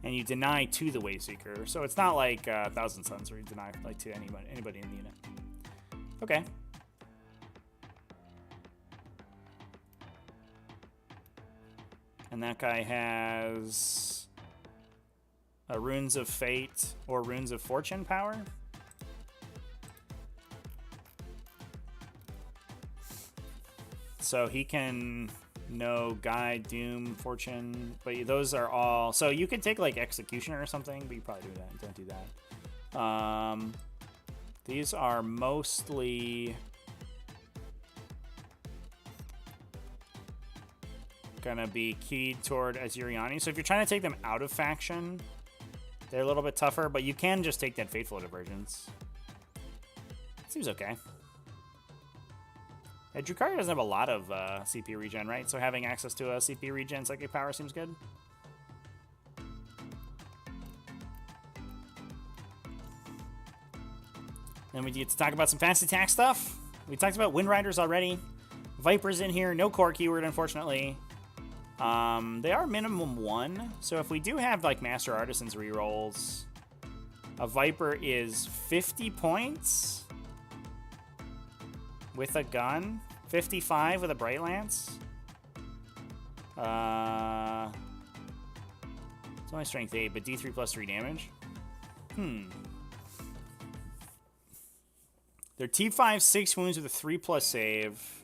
And you deny to the Wayseeker. So it's not like Thousand Suns where you deny like to anybody in the unit. Okay. And that guy has a Runes of Fate or Runes of Fortune power. So he can know Guide, Doom, Fortune, but those are all... So you could take like Executioner or something, but you probably do that. Don't do that. These are mostly... gonna be keyed toward Azuriani. So if you're trying to take them out of faction, they're a little bit tougher, but you can just take that Fateful Divergence. Seems okay. Drukhari doesn't have a lot of CP regen, right? So having access to a CP regen psychic power seems good. Then we get to talk about some fantasy attack stuff. We talked about Wind Riders already. Viper's in here, no core keyword, unfortunately. They are minimum 1, so if we do have like Master Artisans rerolls, a Viper is 50 points with a gun, 55 with a Bright Lance. It's only strength 8, but D3 plus 3 damage. They're T5, 6 wounds with a 3+ save,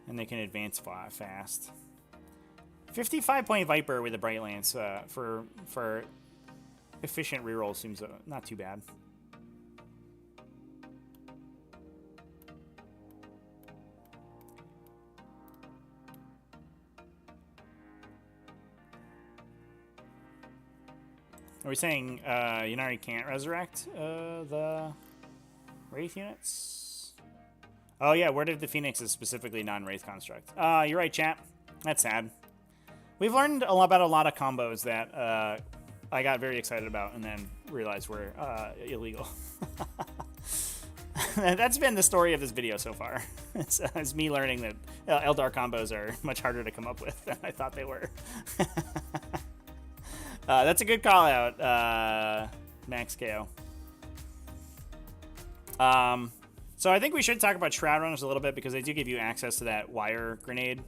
and they can advance fast. 55-point Viper with a Bright Lance for efficient reroll seems not too bad. Are we saying Ynnari can't resurrect the Wraith units? Oh yeah, Word of the Phoenix is specifically non-Wraith construct. You're right, chat. That's sad. We've learned about a lot of combos that I got very excited about and then realized were illegal. That's been the story of this video so far. It's me learning that Eldar combos are much harder to come up with than I thought they were. That's a good call out, Max KO. So I think we should talk about Shroud Runners a little bit because they do give you access to that wire grenade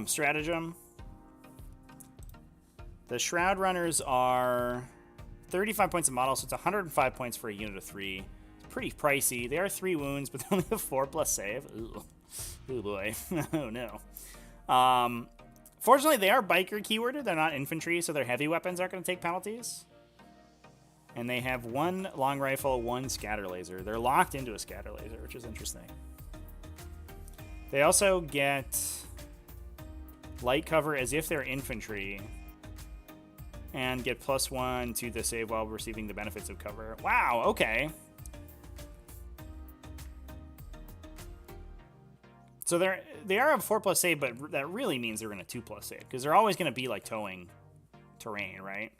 stratagem. The Shroud Runners are 35 points a model, so it's 105 points for a unit of 3. It's pretty pricey. They are 3 wounds, but they only have 4+ save. Ooh, ooh boy. Oh no. Fortunately, they are biker keyworded. They're not infantry, so their heavy weapons aren't going to take penalties. And they have 1 long rifle, 1 scatter laser. They're locked into a scatter laser, which is interesting. They also get light cover as if they're infantry, and get +1 to the save while receiving the benefits of cover. Wow, okay. So they are a 4+ save, but that really means they're in a 2+ save, because they're always going to be like towing terrain, right?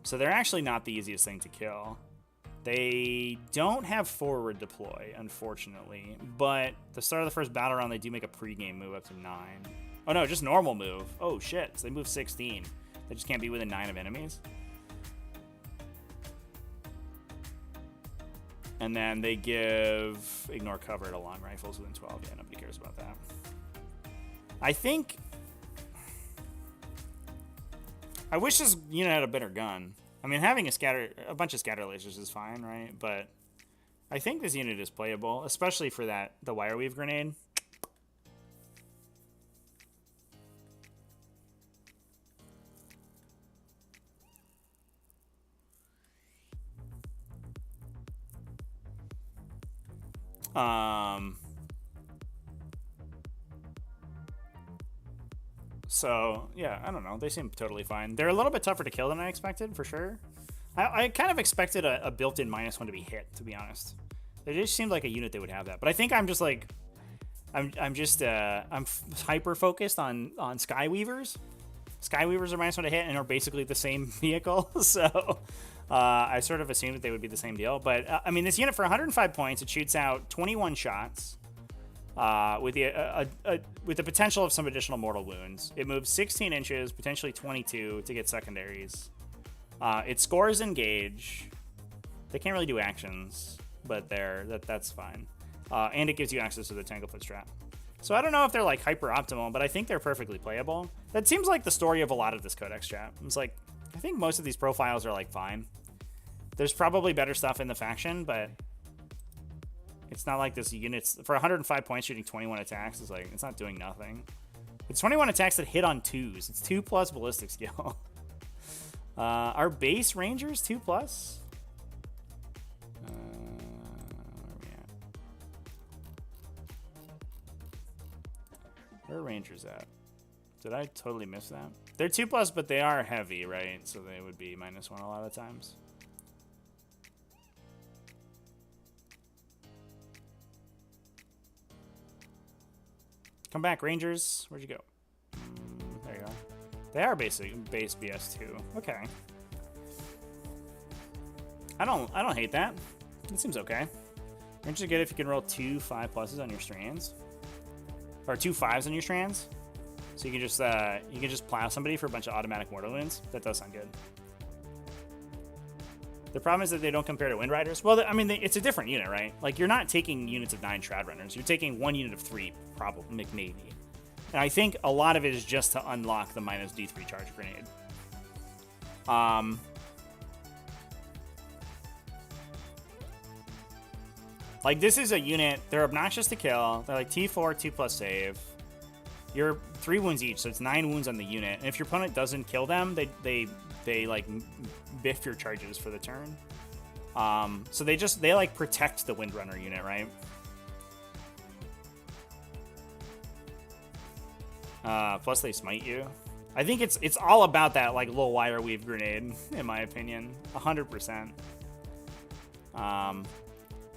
So they're actually not the easiest thing to kill. They don't have forward deploy, unfortunately, but the start of the first battle round, they do make a pregame move up to 9. Oh no, just normal move. Oh shit, so they move 16. They just can't be within 9 of enemies. And then they give ignore cover to long rifles within 12. Yeah, nobody cares about that. I think... I wish this unit had a better gun. I mean, having a bunch of scatter lasers is fine, right? But I think this unit is playable, especially for the wire weave grenade. So, yeah, I don't know. They seem totally fine. They're a little bit tougher to kill than I expected, for sure. I kind of expected a built-in -1 to be hit, to be honest. It just seemed like a unit that would have that. But I think I'm just like... I'm hyper-focused on Skyweavers. Skyweavers are -1 to hit and are basically the same vehicle. So, I sort of assumed that they would be the same deal. But, I mean, this unit, for 105 points, it shoots out 21 shots. With the potential of some additional mortal wounds. It moves 16 inches, potentially 22 to get secondaries. It scores engage. They can't really do actions, but that's fine. And it gives you access to the Tanglefoot Strap. So I don't know if they're like hyper optimal, but I think they're perfectly playable. That seems like the story of a lot of this Codex Strap. It's like, I think most of these profiles are like fine. There's probably better stuff in the faction, but it's not like this unit's for 105 points shooting 21 attacks. It's like, it's not doing nothing. It's 21 attacks that hit on 2s. It's 2+ ballistic skill. Our base rangers 2+. Where are we at? Where are rangers at? Did I totally miss that? They're 2+, but they are heavy, right? So they would be -1 a lot of times. Come back, Rangers. Where'd you go? There you go. They are basic base BS2. Okay. I don't hate that. It seems okay. Rangers are good if you can roll 2 5+s on your strands, or 2 5s on your strands. So you can just plow somebody for a bunch of automatic mortal wounds. That does sound good. The problem is that they don't compare to Wind Riders. Well, I mean, it's a different unit, right? Like, you're not taking units of 9 Shroud Runners. You're taking 1 unit of 3, probably, maybe. And I think a lot of it is just to unlock the -D3 charge grenade. Like, this is a unit. They're obnoxious to kill. They're like T4, 2+ save. You're 3 wounds each, so it's 9 wounds on the unit. And if your opponent doesn't kill them, they like biff your charges for the turn. So they like protect the Windrunner unit, right? Plus they smite you. I think it's all about that like little wire weave grenade, in my opinion, 100%.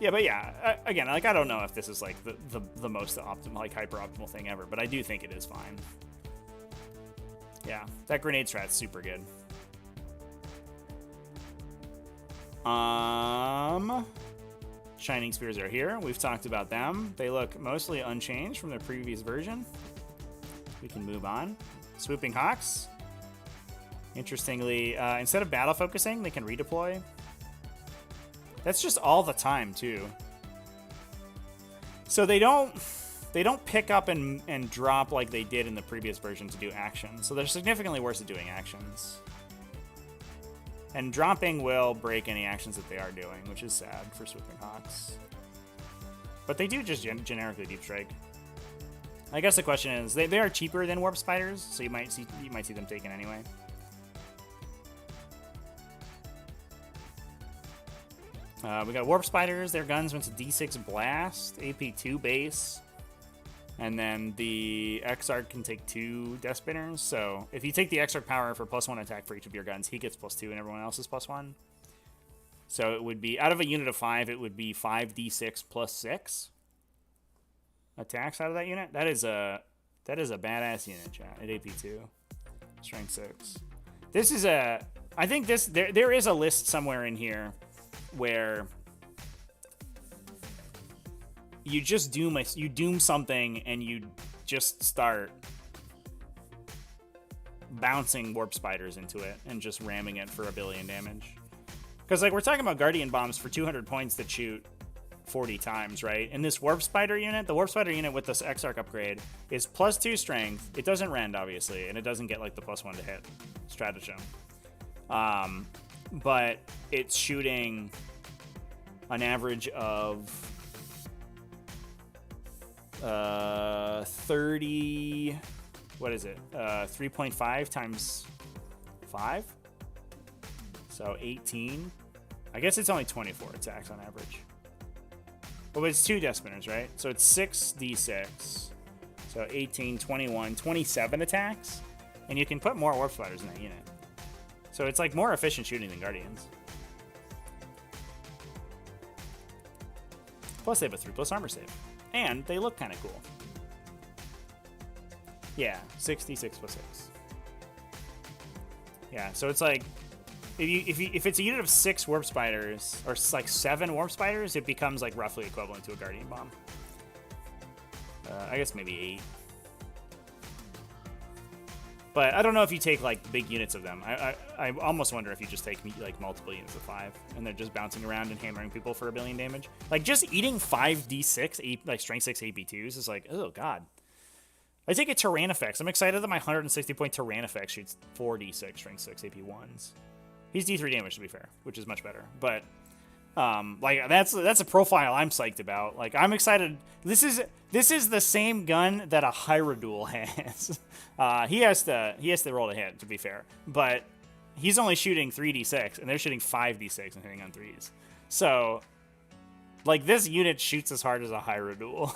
Yeah, but yeah, again, like I don't know if this is like the most optimal, like hyper optimal thing ever, but I do think it is fine. Yeah, that grenade strat's super good. Shining Spears are here. We've talked about them. They look mostly unchanged from their previous version. We can move on. Swooping Hawks. Interestingly, instead of battle focusing, they can redeploy. That's just all the time, too. So they don't pick up and drop like they did in the previous version to do actions. So they're significantly worse at doing actions. And dropping will break any actions that they are doing, which is sad for Swooping Hawks. But they do just generically deep strike. I guess the question is, they are cheaper than Warp Spiders, so you might see them taken anyway. We got Warp Spiders. Their guns went to D6 Blast, AP2 base. And then the Exarch can take 2 Death Spinners. So if you take the Exarch power for +1 attack for each of your guns, he gets +2 and everyone else is +1. So it would be, out of a unit of 5, it would be 5d6 + 6 attacks out of that unit. That is a badass unit, chat, at AP2. Strength 6. This is a... I think this... There is a list somewhere in here where you just doom something and you just start bouncing Warp Spiders into it and just ramming it for 1 billion damage. Because like we're talking about Guardian Bombs for 200 points that shoot 40 times, right? And this Warp Spider unit, the Warp Spider unit with this Exarch upgrade is +2 strength. It doesn't rend, obviously, and it doesn't get like the +1 to hit stratagem. But it's shooting an average of 30, what is it? 3.5 times 5? So 18. I guess it's only 24 attacks on average. But it's 2 Death Spinners, right? So it's 6d6. So 18, 21, 27 attacks. And you can put more Warp Spiders in that unit. So it's like more efficient shooting than Guardians. Plus they have a 3+ armor save. And they look kind of cool. Yeah, 6d6 + 6. Yeah, so it's like, if it's a unit of 6 Warp Spiders, or like 7 Warp Spiders, it becomes like roughly equivalent to a Guardian Bomb. I guess maybe 8. But I don't know if you take like big units of them. I almost wonder if you just take like multiple units of 5 and they're just bouncing around and hammering people for 1 billion damage. Like just eating 5d6, like strength 6 AP2s is like, oh god. I take a Tyrannifex. I'm excited that my 160-point Tyrannifex shoots 4d6 strength 6 AP1s. He's D3 damage to be fair, which is much better. But like that's a profile I'm psyched about. Like I'm excited. This is the same gun that a Hierodule has. He has to roll to hit, to be fair, but he's only shooting 3d6 and they're shooting 5d6 and hitting on 3s. So like this unit shoots as hard as a Hierodule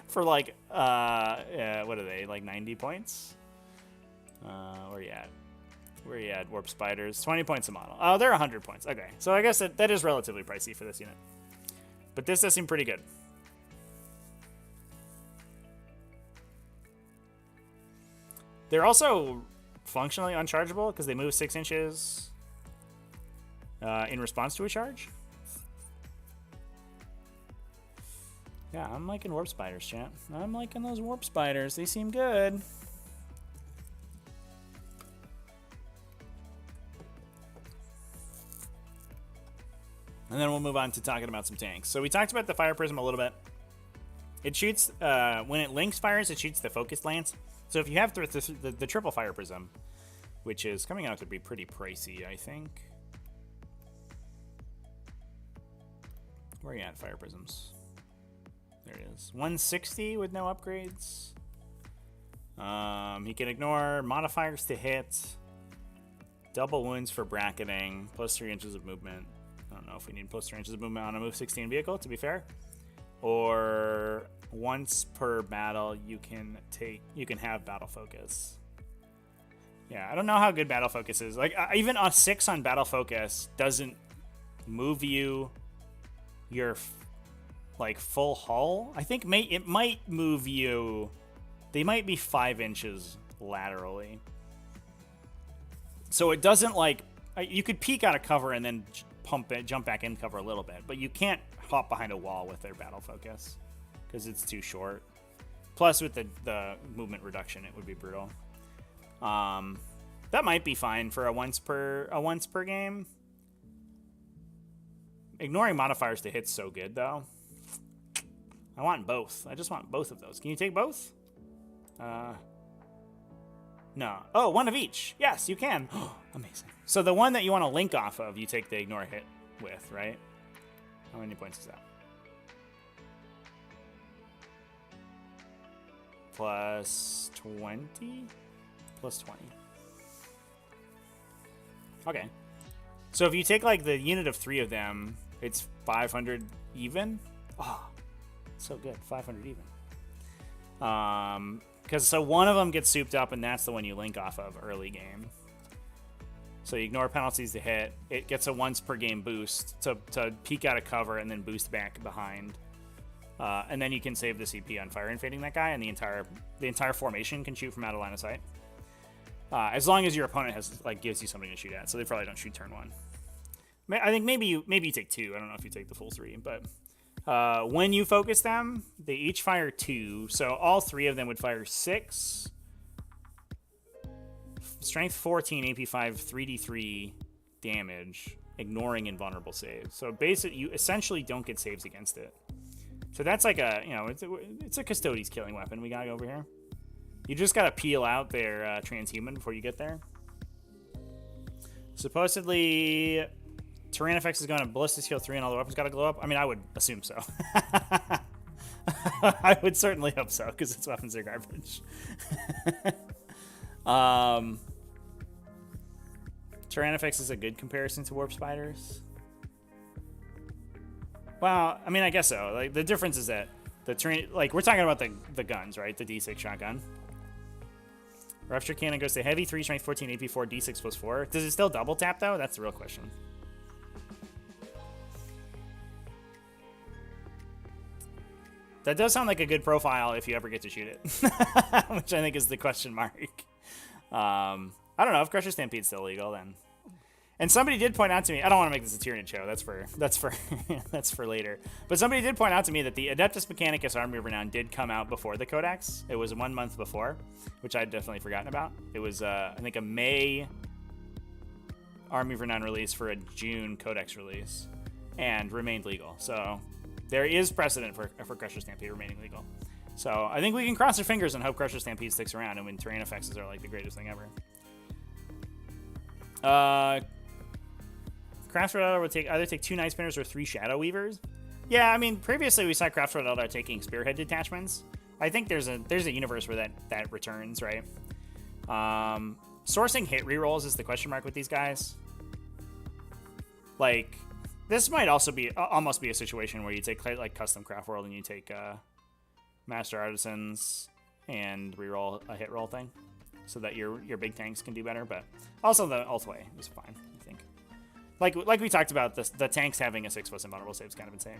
for like what are they, like 90 points? Where you at? Where you at, Warp Spiders? 20 points a model. Oh, they're 100 points. Okay, so I guess that is relatively pricey for this unit. But this does seem pretty good. They're also functionally unchargeable because they move 6 inches in response to a charge. Yeah, I'm liking Warp Spiders, chat. I'm liking those Warp Spiders. They seem good. And then we'll move on to talking about some tanks. So we talked about the Fire Prism a little bit. It shoots, when it links fires, it shoots the Focused Lance. So if you have the triple Fire Prism, which is coming out to be pretty pricey, I think. Where are you at, Fire Prisms? There it is. 160 with no upgrades. He can ignore modifiers to hit, double wounds for bracketing, +3 inches of movement. I don't know if we need +3 inches of movement on a move 16 vehicle, to be fair. Or once per battle, you can have battle focus. Yeah, I don't know how good battle focus is. Like even a 6 on battle focus doesn't move you your like full hull. I think it might move you. They might be 5 inches laterally. So it doesn't like you could peek out of cover and then jump back in cover a little bit, but you can't hop behind a wall with their battle focus because it's too short. Plus, with the movement reduction, it would be brutal. That might be fine for a once per game. Ignoring modifiers to hit's so good though. I want both. I just want both of those. Can you take both? No. Oh, one of each. Yes, you can. Amazing. So the one that you want to link off of, you take the ignore hit with, right? How many points is that? Plus 20? Plus 20. Okay. So if you take like the unit of 3 of them, it's 500 even. Oh, so good. 500 even. Because so one of them gets souped up, and that's the one you link off of early game. So you ignore penalties to hit. It gets a once per game boost to peek out of cover and then boost back behind. And then you can save the CP on fire invading that guy, and the entire formation can shoot from out of line of sight. As long as your opponent has gives you something to shoot at, so they probably don't shoot turn 1. I think maybe you take 2. I don't know if you take the full 3, but when you focus them, they each fire 2. So all 3 of them would fire 6. Strength 14, AP 5, 3d3 damage, ignoring invulnerable saves. So basically, you essentially don't get saves against it. So that's like a, you know, it's a Custodes killing weapon we got over here. You just gotta peel out their transhuman before you get there. Supposedly, Terrain Effects is going to Ballistics heal 3 and all the weapons gotta glow up. I mean, I would assume so. I would certainly hope so, because its weapons are garbage. Terrain Effects is a good comparison to Warp Spiders. Well, I mean, I guess so. Like, the difference is that the terrain, like, we're talking about the guns, right? The D6 shotgun. Rupture Cannon goes to heavy, 3 strength, 14 AP, 4, D6 plus 4. Does it still double tap, though? That's the real question. That does sound like a good profile if you ever get to shoot it, which I think is the question mark. I don't know if Crusher Stampede's still legal then. And somebody did point out to me, I don't want to make this a Tyranid show, that's for later. But somebody did point out to me that the Adeptus Mechanicus Army of Renown did come out before the Codex. It was 1 month before, which I'd definitely forgotten about. It was, I think, a May Army of Renown release for a June Codex release, and remained legal. So there is precedent for Crusher Stampede remaining legal. So I think we can cross our fingers and hope Crusher Stampede sticks around, and when Terrain Effects are like the greatest thing ever. Craftworlds would either take 2 Night Spinners or 3 Shadow Weavers. Yeah, I mean, previously we saw Craftworlds taking Spearhead detachments. I think there's a universe where that returns, right? Sourcing hit rerolls is the question mark with these guys. Like, this might also be almost be a situation where you take like Custom Craftworld and you take Master Artisans and reroll a hit roll thing, so that your big tanks can do better. But also the Ulthway is fine, I think. Like we talked about, the tanks having a 6+ invulnerable save is kind of insane.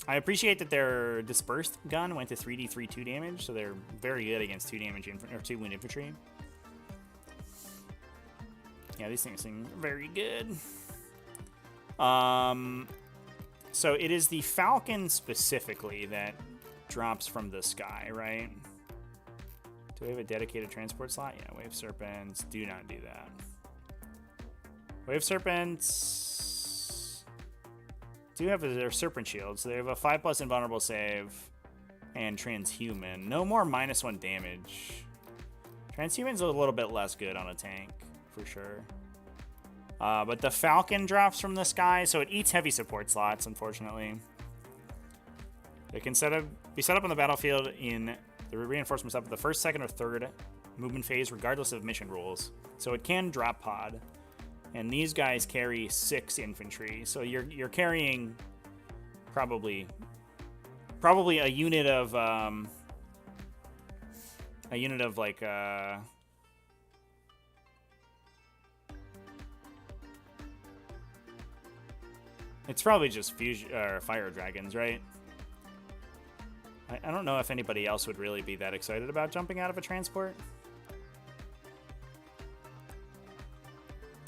I appreciate that their dispersed gun went to 3d 3/2 damage, so they're very good against 2 damage or 2 wound infantry. Yeah, these things seem very good. So it is the Falcon specifically that drops from the sky, right? Do we have a dedicated transport slot? Yeah, Wave Serpents do not do that. Wave Serpents do have their Serpent Shield, so they have a 5+ invulnerable save and Transhuman. No more -1 damage. Transhuman's a little bit less good on a tank, for sure. But the Falcon drops from the sky, so it eats heavy support slots, unfortunately. It can be set up on the battlefield in the reinforcements up at the first, second, or third movement phase, regardless of mission rules. So it can drop pod. And these guys carry 6 infantry, so you're carrying probably a unit of like it's probably just fusion or fire dragons, right? I don't know if anybody else would really be that excited about jumping out of a transport.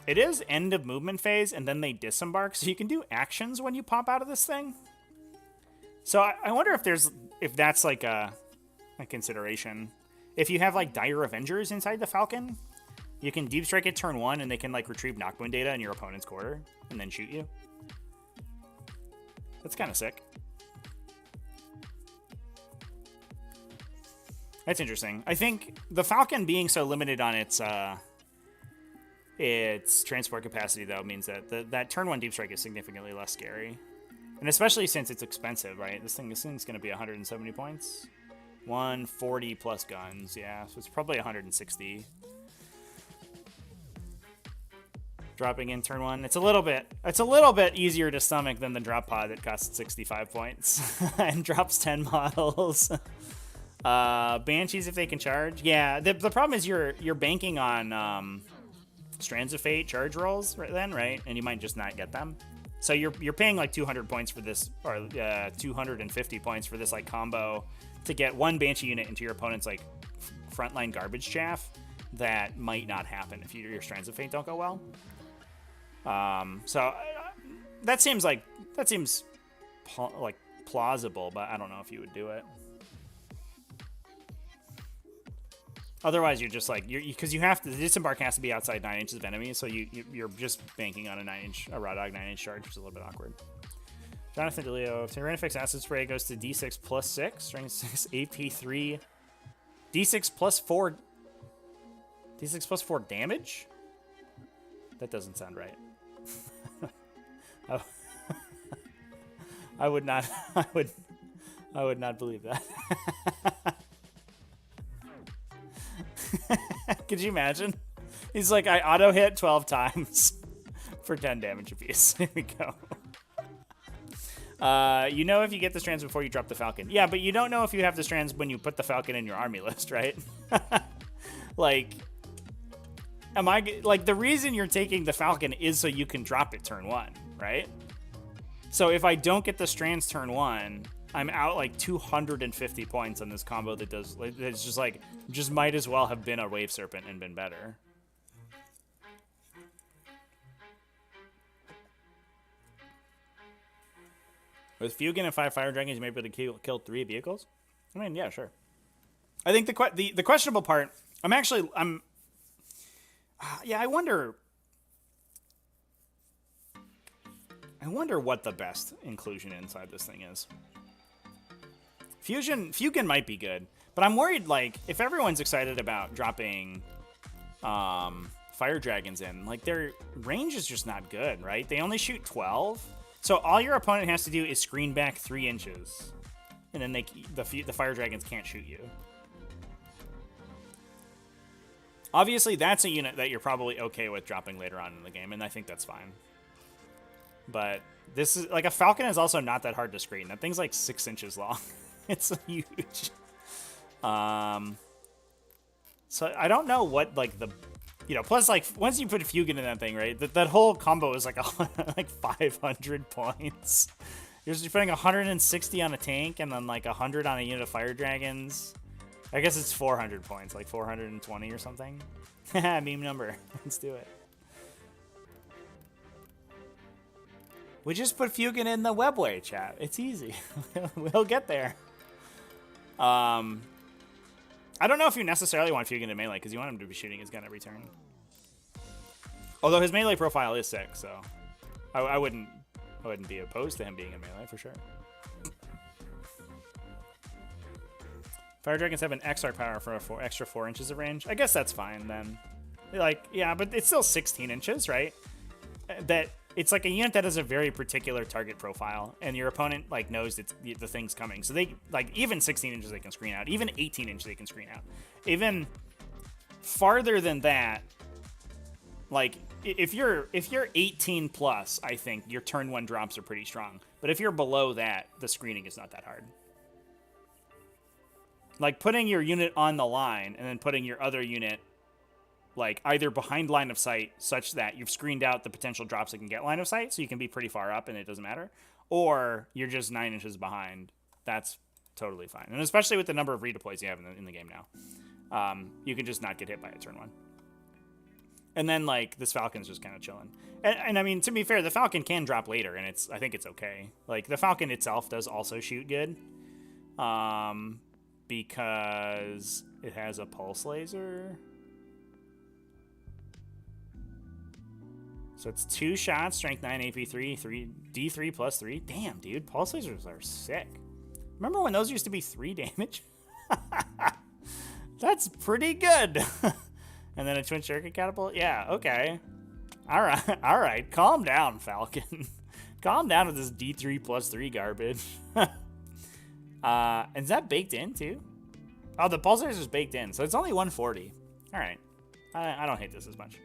It is end of movement phase, and then they disembark, so you can do actions when you pop out of this thing. So I wonder if that's like a consideration. If you have like Dire Avengers inside the Falcon, you can deep strike it turn 1, and they can like retrieve knockwound data in your opponent's quarter and then shoot you. That's kind of sick. That's interesting. I think the Falcon being so limited on its transport capacity, though, means that that turn 1 deep strike is significantly less scary. And especially since it's expensive, right? This thing's going to be 170 points. 140 plus guns, yeah. So it's probably 160. Dropping in turn 1. It's a little bit easier to stomach than the drop pod that costs 65 points and drops 10 models. Banshees if they can charge. Yeah, the problem is you're banking on Strands of Fate charge rolls right? And you might just not get them. So you're paying like 200 points for this, or 250 points for this like combo to get 1 Banshee unit into your opponent's like frontline garbage chaff. That might not happen if your Strands of Fate don't go well. So that seems plausible, but I don't know if you would do it. Otherwise, you're just like because you have to. The disembark has to be outside 9 inches of enemy, so you're just banking on a raw dog 9-inch charge, which is a little bit awkward. Jonathan DeLeo, Tyrannifex Acid Spray goes to D6 plus 6, strength 6, AP 3, D6 plus 4, D6 plus 4 damage? That doesn't sound right. I would not, I would not believe that. Could you imagine? He's like, I auto hit 12 times for 10 damage apiece. Here we go. You know if you get the strands before you drop the Falcon. Yeah, but you don't know if you have the strands when you put the Falcon in your army list, right? Like, the reason you're taking the Falcon is so you can drop it turn 1, right? So if I don't get the strands turn 1, I'm out like 250 points on this combo that does, it's just like, just might as well have been a Wave Serpent and been better. With Fugan and 5 Fire Dragons, you may be able to kill 3 vehicles? I mean, yeah, sure. I think the questionable part, yeah, I wonder what the best inclusion inside this thing is. Fugan might be good, but I'm worried, like, if everyone's excited about dropping Fire Dragons in, like, their range is just not good, right? They only shoot 12. So all your opponent has to do is screen back 3 inches, and then the Fire Dragons can't shoot you. Obviously, that's a unit that you're probably okay with dropping later on in the game, and I think that's fine. But this is, like, a Falcon is also not that hard to screen. That thing's like 6 inches long. It's huge. So I don't know what, like, plus, like, once you put Fugan in that thing, right, that whole combo is like like 500 points. You're putting 160 on a tank and then like 100 on a unit of Fire Dragons. I guess it's 400 points, like 420 or something. Meme number. Let's do it. We just put Fugan in the webway, chat. It's easy. We'll get there. I don't know if you necessarily want Fugan in melee, because you want him to be shooting his gun every turn. Although his melee profile is sick, so I wouldn't be opposed to him being in melee for sure. Fire Dragons have an Exarch Power for extra 4 inches of range. I guess that's fine then. Like, yeah, but it's still 16 inches, right? It's like a unit that has a very particular target profile, and your opponent like knows the thing's coming. So they, like, even 16 inches they can screen out, even 18 inches they can screen out. Even farther than that, like if you're 18 plus, I think your turn 1 drops are pretty strong. But if you're below that, the screening is not that hard. Like putting your unit on the line and then putting your other unit like either behind line of sight such that you've screened out the potential drops that can get line of sight, so you can be pretty far up and it doesn't matter, or you're just 9 inches behind. That's totally fine. And especially with the number of redeploys you have in the game now, you can just not get hit by a turn 1. And then like this Falcon's just kind of chilling. And I mean, to be fair, the Falcon can drop later, and I think it's okay. Like the Falcon itself does also shoot good, because it has a pulse laser. So it's 2 shots, strength 9, AP 3, D3 plus 3. Damn, dude, pulse lasers are sick. Remember when those used to be 3 damage? That's pretty good. And then a twin shuriken catapult? Yeah, okay. All right. Calm down, Falcon. Calm down with this D3 plus 3 garbage. And is that baked in, too? Oh, the pulse laser is baked in, so it's only 140. All right. I don't hate this as much.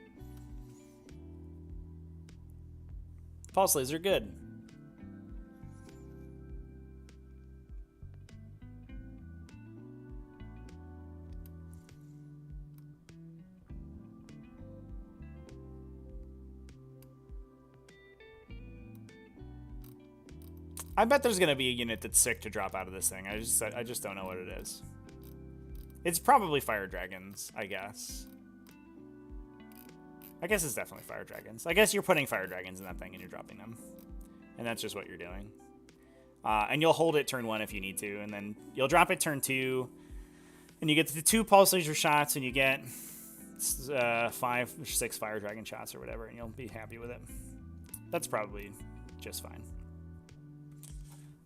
Pulse laser, good. I bet there's gonna be a unit that's sick to drop out of this thing. I just don't know what it is. It's probably Fire Dragons, I guess. I guess it's definitely Fire Dragons. I guess you're putting Fire Dragons in that thing and you're dropping them. And that's just what you're doing. And you'll hold it turn 1 if you need to, and then you'll drop it turn 2. And you get the 2 pulse laser shots, and you get 5 or 6 fire dragon shots or whatever, and you'll be happy with it. That's probably just fine.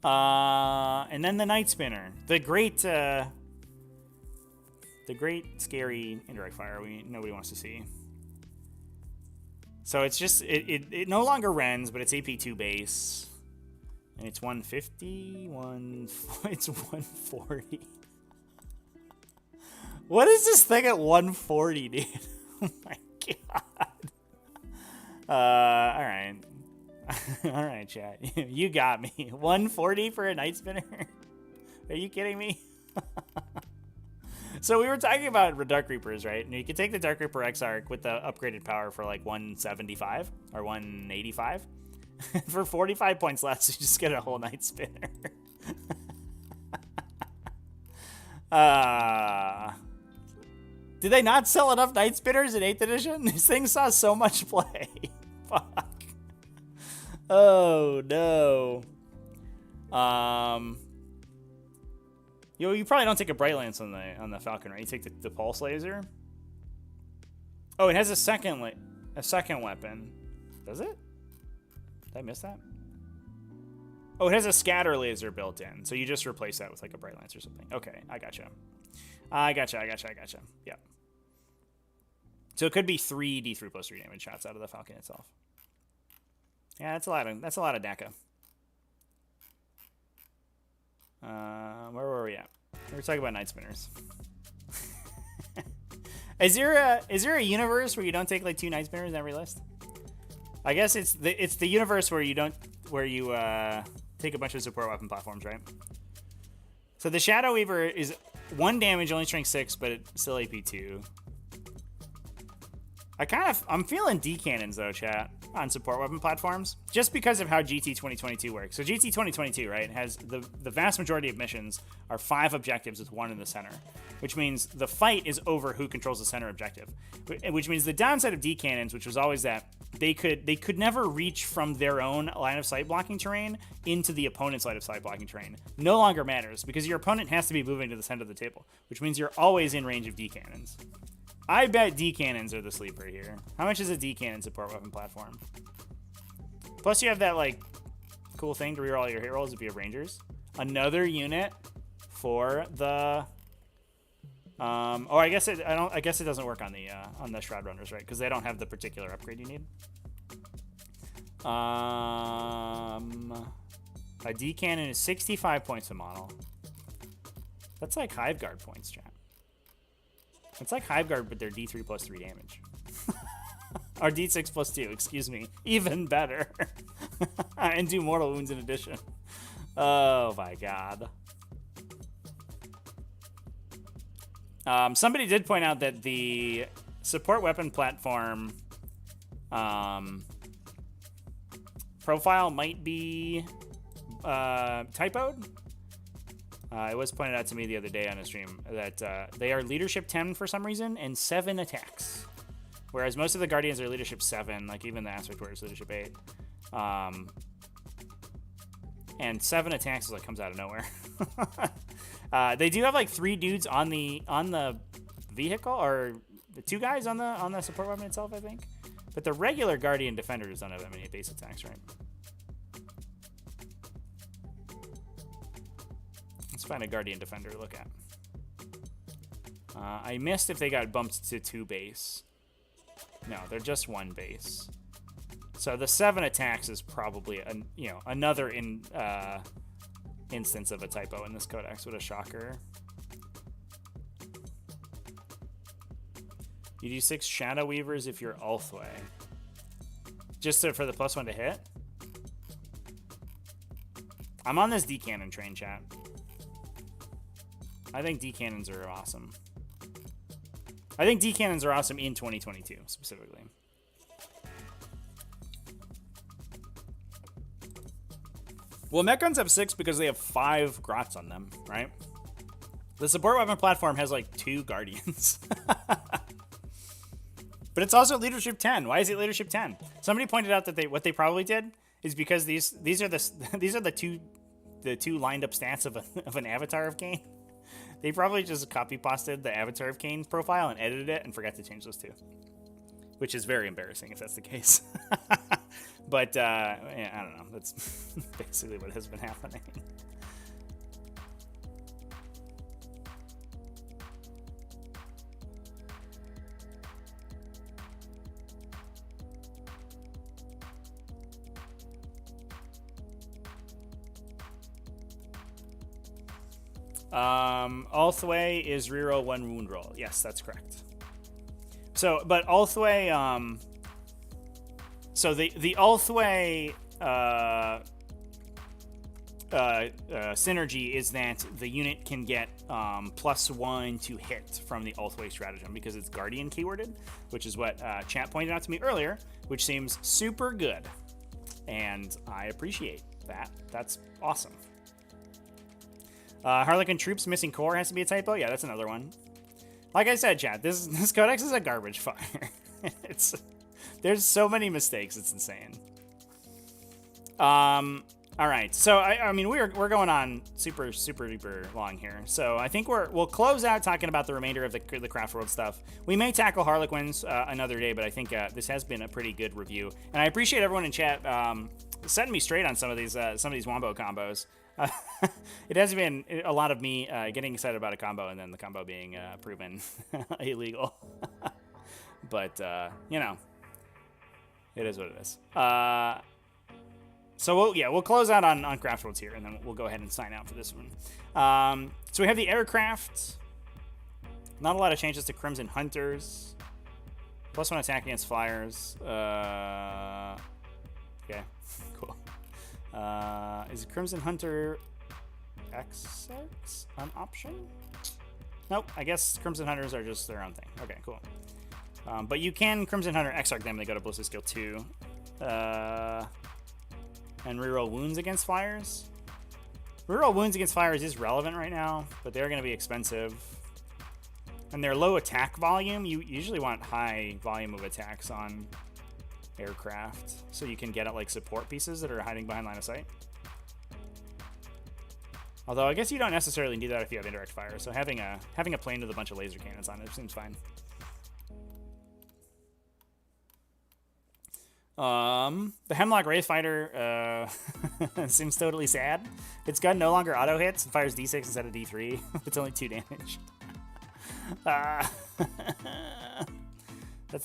And then the Night Spinner, the great scary indirect fire nobody wants to see. So it's just it no longer rends, but it's AP2 base, and it's 150, it's 140. What is this thing at 140, dude? Oh my god. All right. All right, chat. You got me. 140 for a Night Spinner? Are you kidding me? So we were talking about Dark Reapers, right? And you can take the Dark Reaper Exarch with the upgraded power for like 175 or 185. For 45 points less, you just get a whole Night Spinner. Did they not sell enough Night Spinners in 8th edition? These things saw so much play. Fuck. Oh, no. You probably don't take a Bright Lance on the Falcon, right? You take the Pulse Laser. Oh, it has a second weapon. Does it? Did I miss that? Oh, it has a Scatter Laser built in, so you just replace that with like a Bright Lance or something. Okay, I gotcha. Yeah. So it could be 3 D3 plus 3 damage shots out of the Falcon itself. Yeah, that's a lot of DACA. Where were we at? We were talking about Night Spinners. Is there a universe where you don't take like 2 Night Spinners in every list? I guess it's the universe where you take a bunch of support weapon platforms, right? So the Shadow Weaver is 1 damage, only strength 6, but it's still AP 2. I'm feeling D cannons though, chat, on support weapon platforms, just because of how GT 2022 works. So GT 2022, right, has the vast majority of missions are 5 objectives with 1 in the center, which means the fight is over who controls the center objective. Which means the downside of D cannons, which was always that they could never reach from their own line of sight blocking terrain into the opponent's line of sight blocking terrain, no longer matters because your opponent has to be moving to the center of the table, which means you're always in range of D cannons. I bet D cannons are the sleeper here. How much is a D cannon support weapon platform? Plus you have that like cool thing to reroll all your hit rolls if you have rangers. Another unit for the I guess it doesn't work on the Shroud Runners, right? Because they don't have the particular upgrade you need. A D cannon is 65 points a model. That's like Hive Guard points, chat. It's like Hive Guard, but they're D3 plus 3 damage. Or D6 plus 2, excuse me. Even better. And do mortal wounds in addition. Oh my god. Somebody did point out that the support weapon platform profile might be typoed. It was pointed out to me the other day on a stream that they are leadership 10 for some reason and 7 attacks. Whereas most of the Guardians are leadership 7, like even the Aspect Warrior is leadership 8. And 7 attacks is like comes out of nowhere. They do have like 3 dudes on the vehicle, or the 2 guys on the support weapon itself, I think. But the regular Guardian Defenders don't have that many base attacks, right? Let's find a Guardian Defender to look at. I missed if they got bumped to 2 base. No, they're just 1 base. So the 7 attacks is probably another instance of a typo in this codex. What a shocker. You do 6 Shadow Weavers if you're Ulthway. Just for the +1 to hit? I'm on this D-Cannon train, chat. I think D-Cannons are awesome. I think D-Cannons are awesome in 2022, specifically. Well, mech guns have 6 because they have 5 grots on them, right? The support weapon platform has like 2 Guardians. But it's also leadership 10. Why is it leadership 10? Somebody pointed out that what they probably did is because these are the two lined up stats of an avatar of Kane. They probably just copy-pasted the Avatar of Cain profile and edited it and forgot to change those two. Which is very embarrassing if that's the case. But, yeah, I don't know. That's basically what has been happening. Althway is reroll 1 wound roll. Yes, that's correct. So, but Althway, so the Althway synergy is that the unit can get +1 to hit from the Althway stratagem because it's Guardian keyworded, which is what chat pointed out to me earlier, which seems super good, and I appreciate that. That's awesome. Harlequin troops missing core has to be a typo. Yeah, that's another one. Like I said, chat, this codex is a garbage fire. There's so many mistakes, it's insane. All right, so I mean we're going on super duper long here. So I think we'll close out talking about the remainder of the Craftworld stuff. We may tackle Harlequins another day, but I think this has been a pretty good review, and I appreciate everyone in chat setting me straight on some of these wombo combos. It has been a lot of me getting excited about a combo and then the combo being proven illegal. But, you know, it is what it is. So, we'll close out on Craftworlds here, and then we'll go ahead and sign out for this one. So we have the aircraft. Not a lot of changes to Crimson Hunters. +1 attack against flyers. Okay, cool. Is Crimson Hunter Exarch an option? Nope, I guess Crimson Hunters are just their own thing. Okay, cool. But you can Crimson Hunter Exarch them, they go to Ballistic Skill 2. And reroll wounds against flyers. Reroll wounds against flyers is relevant right now, but they're going to be expensive. And their low attack volume, you usually want high volume of attacks on aircraft, so you can get at like support pieces that are hiding behind line of sight. Although I guess you don't necessarily need that if you have indirect fire, so having a plane with a bunch of laser cannons on it seems fine. The Hemlock Wraith Fighter seems totally sad. Its gun no longer auto hits and fires D6 instead of D3. It's only 2 damage. That's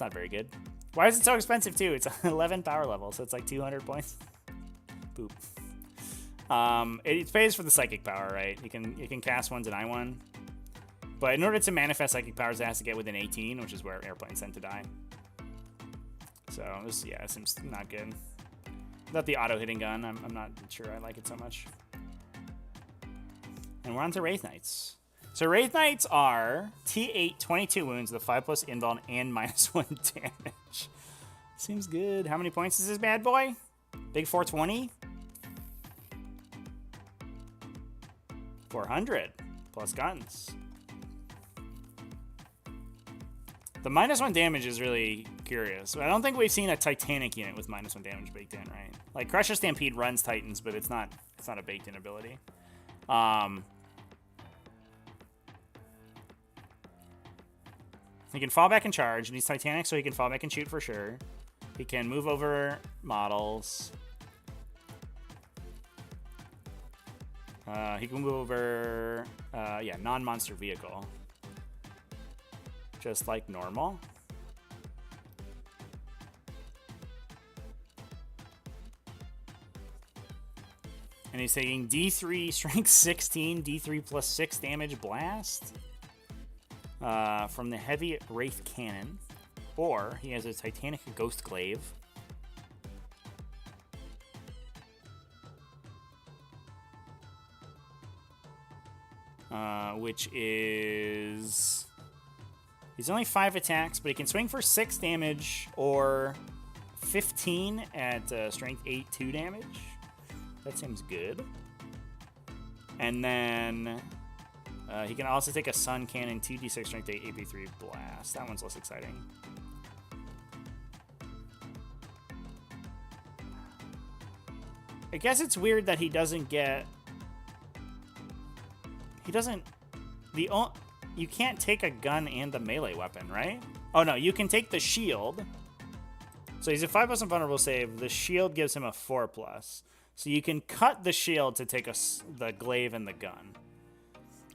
not very good. Why is it so expensive too? It's 11 power level, so it's like 200 points. Boop. It pays for the psychic power, right? You can cast one, deny one. But in order to manifest psychic powers, it has to get within 18, which is where airplanes tend to die. So this, yeah, it seems not good. Without the auto hitting gun, I'm not sure I like it so much. And we're on to Wraith Knights. So Wraith Knights are T8, 22 wounds with a 5+ invuln and -1 damage. Seems good. How many points is this bad boy? Big 420? 400 plus guns. The -1 damage is really curious. I don't think we've seen a Titanic unit with -1 damage baked in, right? Like Crusher Stampede runs Titans, but it's not a baked in ability. He can fall back and charge, and he's Titanic, so he can fall back and shoot for sure. He can move over models. He can move over, non-monster vehicle. Just like normal. And he's taking D3, strength 16, D3 plus 6 damage blast from the heavy Wraith Cannon. Or he has a Titanic Ghost Glaive. Which is... He's only 5 attacks, but he can swing for 6 damage or 15 at strength 8, 2 damage. That seems good. And then he can also take a Sun Cannon, 2d6 strength 8, AP3 blast. That one's less exciting. I guess it's weird that he doesn't get... He doesn't You can't take a gun and the melee weapon, right? Oh no, you can take the shield. So he's a 5+ invulnerable save. The shield gives him a 4+. So you can cut the shield to take the glaive and the gun.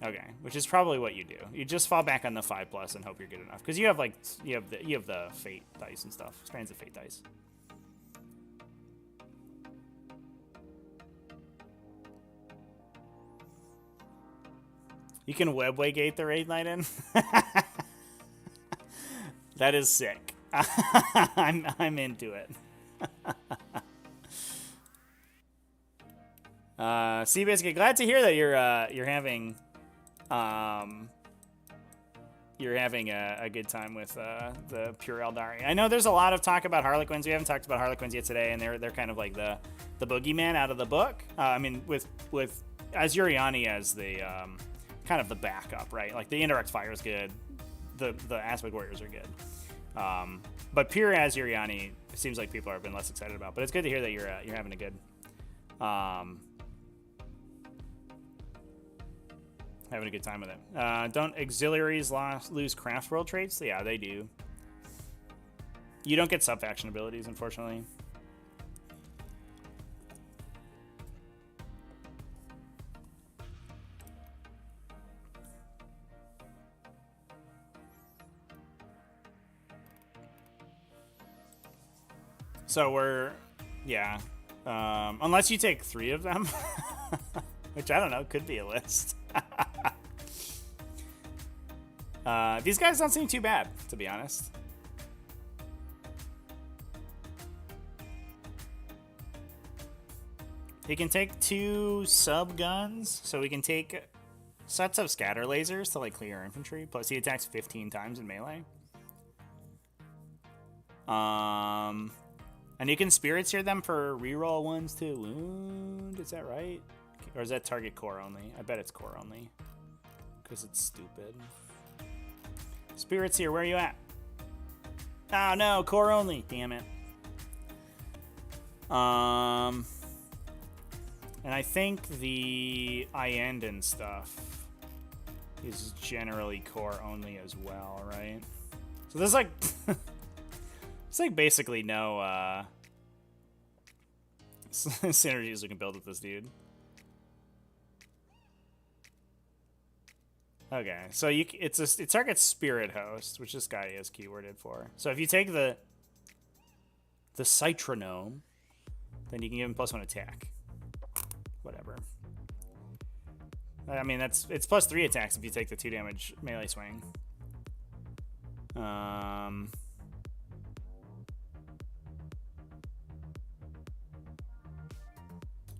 Okay, which is probably what you do. You just fall back on the 5+ and hope you're good enough, because you have the fate dice and stuff, strands of fate dice. You can webway the Raid Knight in. That is sick. I'm into it. Seabiscuit, glad to hear that you're having a good time with the pure Aeldari. I know there's a lot of talk about Harlequins. We haven't talked about Harlequins yet today, and they're kind of like the boogeyman out of the book. I mean, with Azuriani as the kind of the backup, right? Like the indirect fire is good, the aspect warriors are good, but pure Azuriani seems like people have been less excited about. But it's good to hear that you're having a good. Having a good time with it. Don't auxiliaries lose Craftworld traits? Yeah, they do. You don't get subfaction abilities, unfortunately. So yeah. Unless you take 3 of them, which I don't know, could be a list. These guys don't seem too bad, to be honest. He can take 2 sub guns, so we can take sets of scatter lasers to like clear infantry. Plus, he attacks 15 times in melee. And you can spirit sear them for reroll 1s to wound. Is that right? Or is that target core only? I bet it's core only, because it's stupid. Spirits here, where are you at? Oh no, core only. Damn it. And I think the Ienden stuff is generally core only as well, right? So there's like it's like basically no synergies we can build with this dude. Okay, so it targets Spirit Host, which this guy is keyworded for. So if you take the Citronome, then you can give him +1 attack. Whatever. I mean, it's +3 attacks if you take the 2 damage melee swing.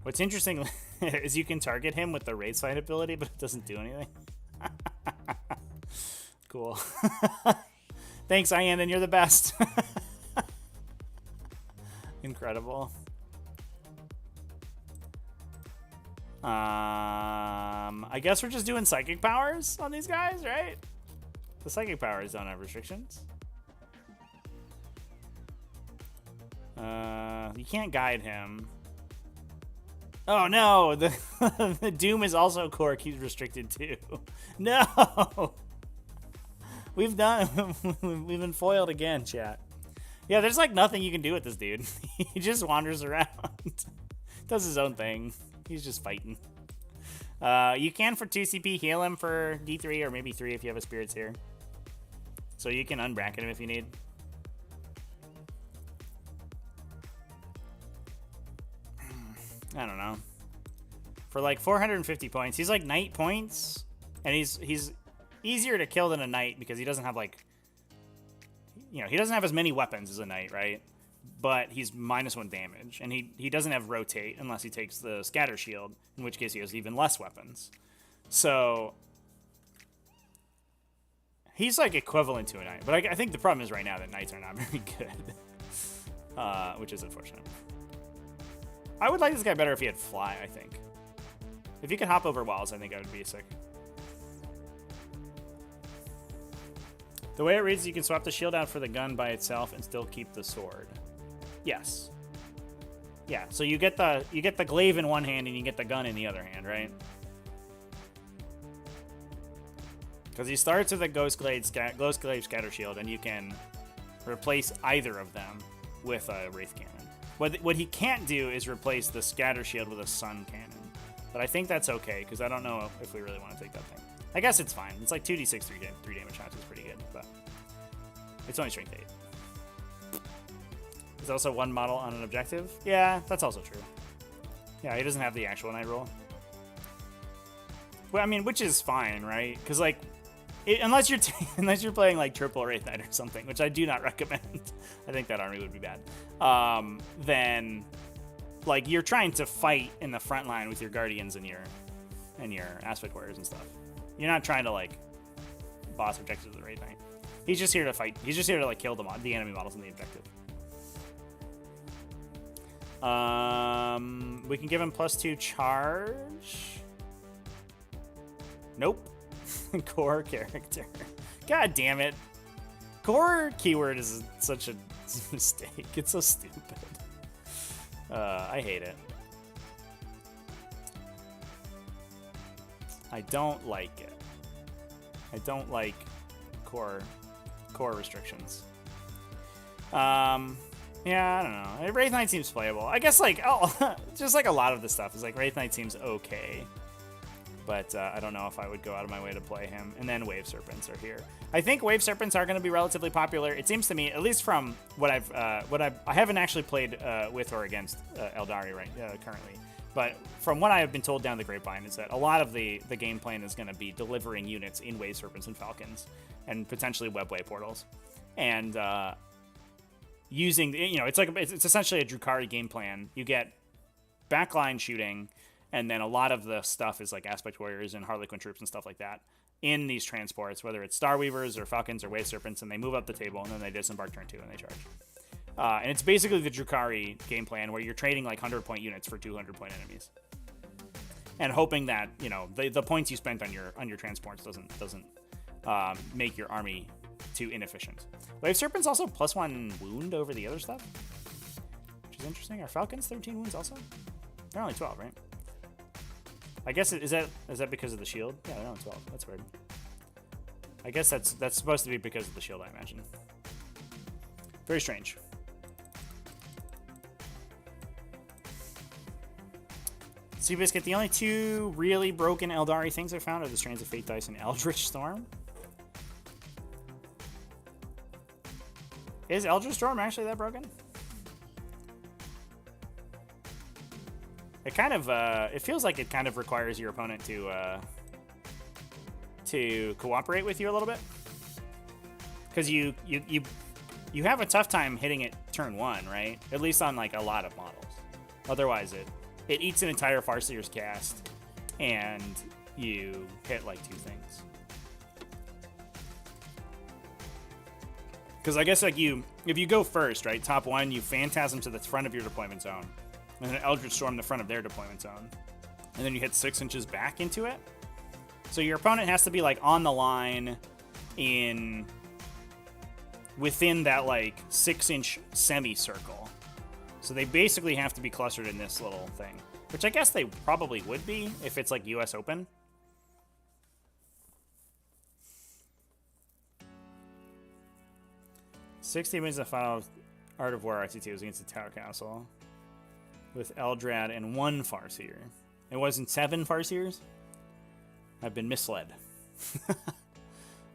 What's interesting is you can target him with the raid slide ability, but it doesn't do anything. Cool. Thanks, Ian, and you're the best. Incredible. I guess we're just doing psychic powers on these guys, right? The psychic powers don't have restrictions. You can't guide him. Oh no, the Doom is also core keys restricted too. No! We've been foiled again, chat. Yeah, there's like nothing you can do with this dude. He just wanders around. Does his own thing. He's just fighting. You can for 2 CP heal him for D3 or maybe 3 if you have a spirits here. So you can unbracket him if you need. I don't know. For like 450 points, he's like knight points, and he's easier to kill than a knight because he doesn't have like, you know, he doesn't have as many weapons as a knight, right? But he's -1 damage, and he doesn't have rotate unless he takes the scatter shield, in which case he has even less weapons. So he's like equivalent to a knight, but I think the problem is right now that knights are not very good, which is unfortunate. I would like this guy better if he had fly, I think. If he could hop over walls, I think I would be sick. The way it reads, you can swap the shield out for the gun by itself and still keep the sword. Yes. Yeah, so you get the glaive in one hand and you get the gun in the other hand, right? Because he starts with a Ghostglaive Scatter Shield, and you can replace either of them with a Wraith Cannon. What he can't do is replace the Scatter Shield with a Sun Cannon. But I think that's okay, because I don't know if we really want to take that thing. I guess it's fine. It's like 2d6, 3 damage shots is pretty good, but it's only strength 8. There's also one model on an objective. Yeah, that's also true. Yeah, he doesn't have the actual night roll. Well, I mean, which is fine, right? Because like, unless you're playing like triple Wraith Knight or something, which I do not recommend. I think that army would be bad. Then, like, you're trying to fight in the front line with your Guardians and your Aspect Warriors and stuff. You're not trying to like boss objectives with the Wraith Knight. He's just here to fight. He's just here to like kill the enemy models in the objective. We can give him +2 charge. Nope. Core character. God damn it. Core keyword is such a mistake. It's so stupid. I hate it. I don't like it. I don't like core restrictions. Yeah, I don't know. Wraith Knight seems playable. I guess like just like a lot of the stuff is like Wraith Knight seems okay. But I don't know if I would go out of my way to play him. And then Wave Serpents are here. I think Wave Serpents are going to be relatively popular. It seems to me, at least from what I haven't actually played with or against Aeldari currently. But from what I have been told down the grapevine is that a lot of the game plan is going to be delivering units in Wave Serpents and Falcons and potentially Webway portals. And using, it's essentially a Drukhari game plan. You get backline shooting, and then a lot of the stuff is like Aspect Warriors and Harlequin troops and stuff like that in these transports, whether it's Star Weavers or Falcons or Wave Serpents, and they move up the table, and then they disembark turn 2 and they charge. And it's basically the Drukhari game plan where you're trading like 100-point units for 200-point enemies, and hoping that the points you spent on your transports doesn't make your army too inefficient. Wave Serpent's also +1 wound over the other stuff, which is interesting. Are Falcons 13 wounds also? They're only 12, right? I guess is that because of the shield? Yeah, they're only 12. That's weird. I guess that's supposed to be because of the shield, I imagine. Very strange. Seabiscuit, the only two really broken Aeldari things I found are the Strands of Fate Dice and Eldritch Storm. Is Eldritch Storm actually that broken? It kind of, it feels like it kind of requires your opponent to cooperate with you a little bit. Because you have a tough time hitting it turn 1, right? At least on like a lot of models. Otherwise it eats an entire Farseer's cast, and you hit like 2 things. Because I guess like if you go first, right, top 1, you Phantasm to the front of your deployment zone, and then Eldritch Storm the front of their deployment zone, and then you hit 6 inches back into it. So your opponent has to be like on the line within that like 6-inch semicircle. So they basically have to be clustered in this little thing, which I guess they probably would be if it's like US Open. "60 minutes of final Art of War RCT was against the Tower Castle with Eldrad and 1 Farseer. It wasn't 7 Farseers? I've been misled."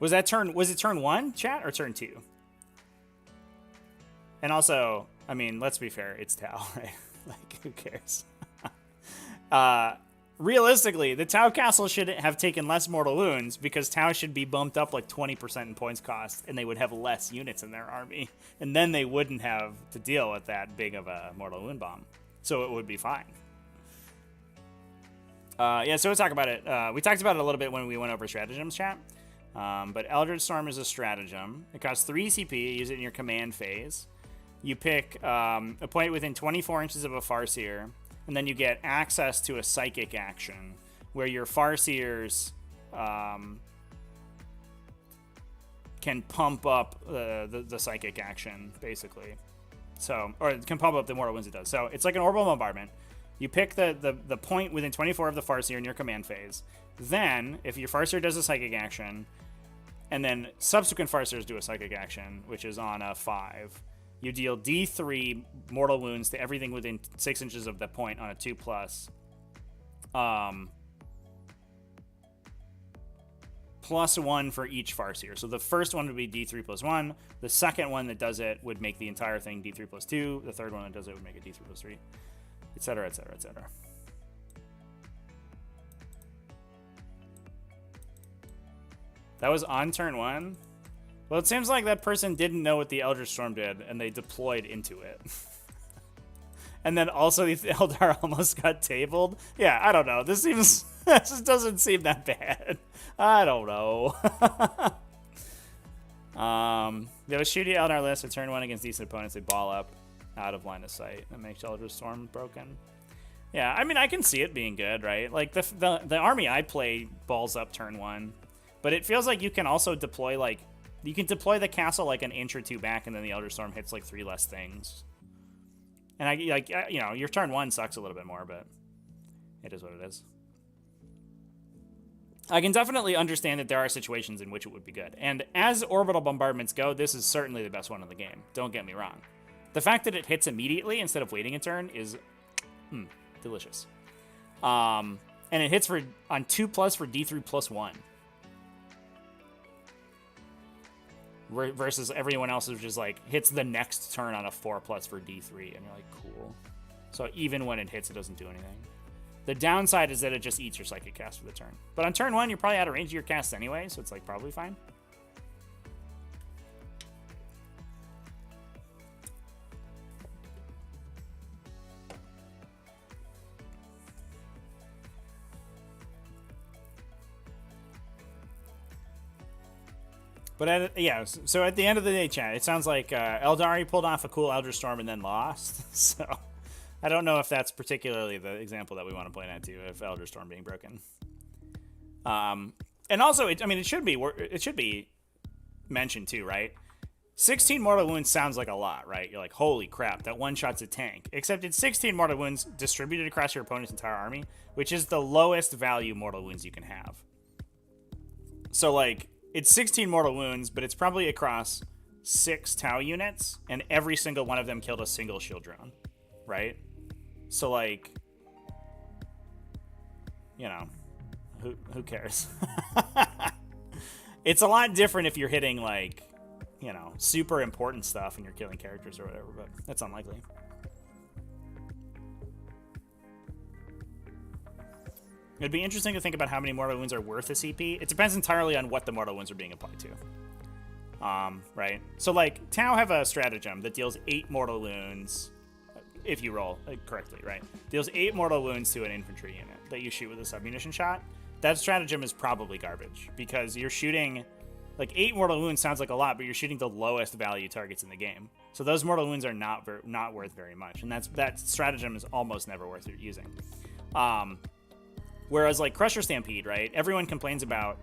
Was it turn 1, chat, or turn 2? And also, I mean, let's be fair, it's Tau, right? Like, who cares? Realistically, the Tau Castle should have taken less mortal wounds because Tau should be bumped up like 20% in points cost, and they would have less units in their army, and then they wouldn't have to deal with that big of a mortal wound bomb. So it would be fine. Yeah, so we'll talk about it. We talked about it a little bit when we went over stratagems, chat. But Eldritch Storm is a stratagem. It costs 3 CP. You use it in your command phase. You pick a point within 24 inches of a Farseer, and then you get access to a psychic action where your Farseers can pump up the psychic action, basically. So, or it can pump up the mortal wounds it does. So it's like an orbital bombardment. You pick the point within 24 of the Farseer in your command phase. Then, if your Farseer does a psychic action, And then subsequent Farseers do a psychic action, which is on a 5. You deal D3 mortal wounds to everything within 6 inches of the point on a 2+. +1 for each Farseer. So the first one would be D3 +1. The second one that does it would make the entire thing D3 +2. The third one that does it would make it D3 +3, etc., etc., etc. That was on turn 1? Well, it seems like that person didn't know what the Eldritch Storm did, and they deployed into it. And then also the Eldar almost got tabled. Yeah, I don't know. This just doesn't seem that bad. I don't know. They have a shooty Eldar list. At turn 1 against decent opponents, they ball up out of line of sight. That makes Eldritch Storm broken. Yeah, I mean, I can see it being good, right? Like, the army I play balls up turn 1. But it feels like you can also deploy, like, you can deploy the castle, like, an inch or 2 back, and then the Eldritch Storm hits, like, 3 less things. And, you know, your turn 1 sucks a little bit more, but it is what it is. I can definitely understand that there are situations in which it would be good. And as orbital bombardments go, this is certainly the best one in the game. Don't get me wrong. The fact that it hits immediately instead of waiting a turn is delicious. And it hits on 2+ for D3 +1. Versus everyone else is just like hits the next turn on a 4+ for D3, and you're like, cool. So even when it hits, it doesn't do anything. The downside is that it just eats your psychic cast for the turn. But on turn 1, you're probably out of range of your cast anyway, so it's like probably fine. But so at the end of the day, chat, it sounds like Aeldari pulled off a cool Eldritch Storm and then lost. So I don't know if that's particularly the example that we want to point at to, of Eldritch Storm being broken. And also, it should be mentioned too, right? 16 mortal wounds sounds like a lot, right? You're like, holy crap, that one shot's a tank. Except it's 16 mortal wounds distributed across your opponent's entire army, which is the lowest value mortal wounds you can have. So like, it's 16 mortal wounds, but it's probably across 6 Tau units, and every single one of them killed a single shield drone, right? So, like, you know, who cares? It's a lot different if you're hitting, like, you know, super important stuff and you're killing characters or whatever, but that's unlikely. It'd be interesting to think about how many mortal wounds are worth a CP. It depends entirely on what the mortal wounds are being applied to. Right? So, like, Tau have a stratagem that deals 8 mortal wounds, if you roll correctly, right? Deals 8 mortal wounds to an infantry unit that you shoot with a submunition shot. That stratagem is probably garbage, because you're shooting, like, 8 mortal wounds sounds like a lot, but you're shooting the lowest value targets in the game. So those mortal wounds are not worth very much, and that stratagem is almost never worth using. Whereas, like, Crusher Stampede, right? Everyone complains about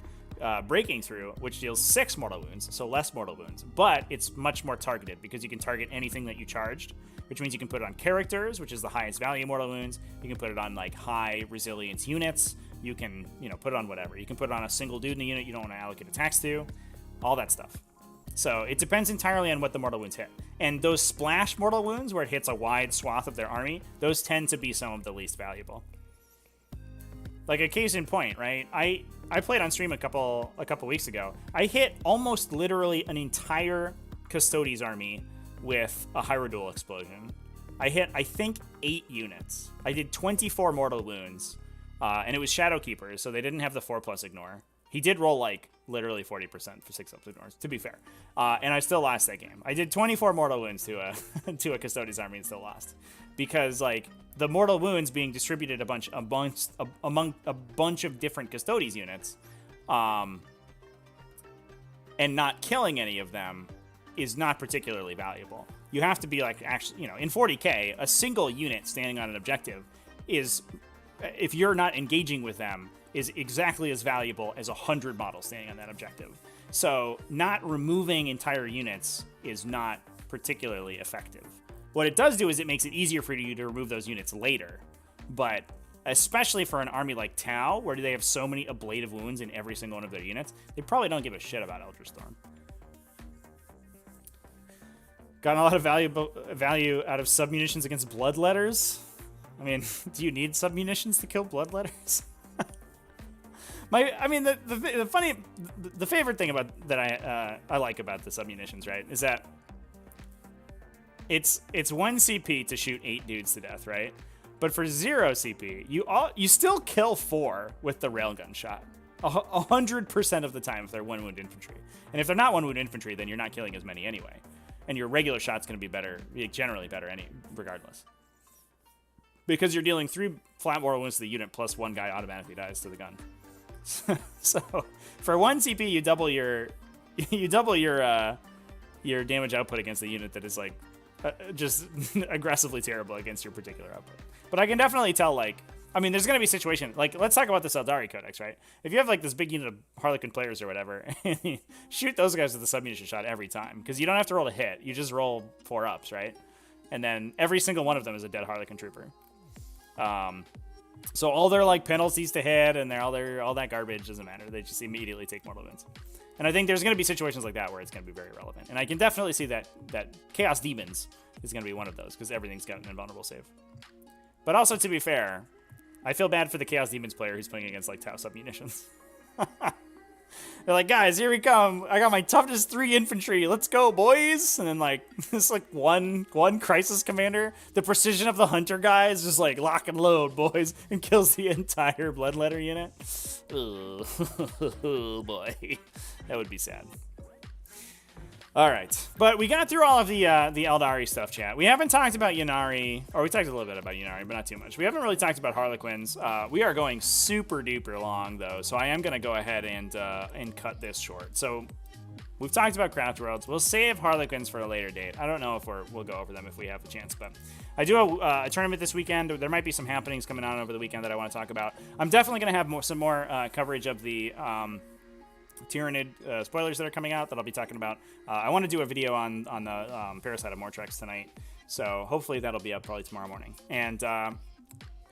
Breaking Through, which deals 6 mortal wounds, so less mortal wounds. But it's much more targeted, because you can target anything that you charged, which means you can put it on characters, which is the highest value mortal wounds. You can put it on, like, high resilience units. You can, you know, put it on whatever. You can put it on a single dude in a unit you don't want to allocate attacks to. All that stuff. So it depends entirely on what the mortal wounds hit. And those splash mortal wounds, where it hits a wide swath of their army, those tend to be some of the least valuable. Like, a case in point, right? I played on stream a couple weeks ago. I hit almost literally an entire Custodes army with a Hyrule explosion. I hit, I think, 8 units. I did 24 mortal wounds, and it was Shadow Keepers, so they didn't have the 4+ ignore. He did roll, like, literally 40% for 6+ ignores, to be fair. And I still lost that game. I did 24 mortal wounds to a Custodes army and still lost. Because, like, the mortal wounds being distributed among a bunch of different Custodes units, and not killing any of them is not particularly valuable. You have to be, like, actually, you know, in 40k, a single unit standing on an objective is, if you're not engaging with them, is exactly as valuable as 100 models standing on that objective. So not removing entire units is not particularly effective. What it does do is it makes it easier for you to remove those units later, but especially for an army like Tau, where they have so many ablative wounds in every single one of their units, they probably don't give a shit about Eldritch Storm. Gotten a lot of value out of submunitions against bloodletters. I mean, do you need submunitions to kill bloodletters? The favorite thing about that I like about the submunitions, right, is that it's 1 CP to shoot 8 dudes to death, right? But for 0 CP, you still kill 4 with the railgun shot, 100% of the time if they're 1 wound infantry. And if they're not 1 wound infantry, then you're not killing as many anyway. And your regular shot's going to be better, generally better, regardless. Because you're dealing 3 flat mortal wounds to the unit, plus 1 guy automatically dies to the gun. So for 1 CP, you double your damage output against the unit that is like just aggressively terrible against your particular output. But I can definitely tell, like, I mean, there's going to be situations, like, let's talk about this Aeldari Codex, right? If you have, like, this big unit of Harlequin players or whatever, shoot those guys with the submunition shot every time, because you don't have to roll a hit. You just roll 4 ups, right? And then every single one of them is a dead Harlequin trooper. So all their, like, penalties to hit and all that garbage doesn't matter. They just immediately take mortal wounds. And I think there's going to be situations like that where it's going to be very relevant. And I can definitely see that Chaos Demons is going to be one of those, because everything's got an invulnerable save. But also, to be fair, I feel bad for the Chaos Demons player who's playing against, like, Tau submunitions. They're like, guys, here we come. I got my toughness 3 infantry. Let's go, boys. And then, like, this, like, one crisis commander. The precision of the hunter guy is just, like, lock and load, boys, and kills the entire bloodletter unit. Oh, boy. That would be sad. All right, but we got through all of the Aeldari stuff, chat. We haven't talked about Ynnari, or we talked a little bit about Ynnari, but not too much. We haven't really talked about Harlequins. We are going super duper long though, so I am going to go ahead and cut this short. So we've talked about Craftworlds. We'll save Harlequins for a later date. I don't know if we'll go over them if we have the chance, but I do have a tournament this weekend. There might be some happenings coming on over the weekend that I want to talk about. I'm definitely going to have some more coverage of the Tyrannid spoilers that are coming out that I'll be talking about. I want to do a video on the Parasite of Mortrex tonight, so hopefully that'll be up probably tomorrow morning. And I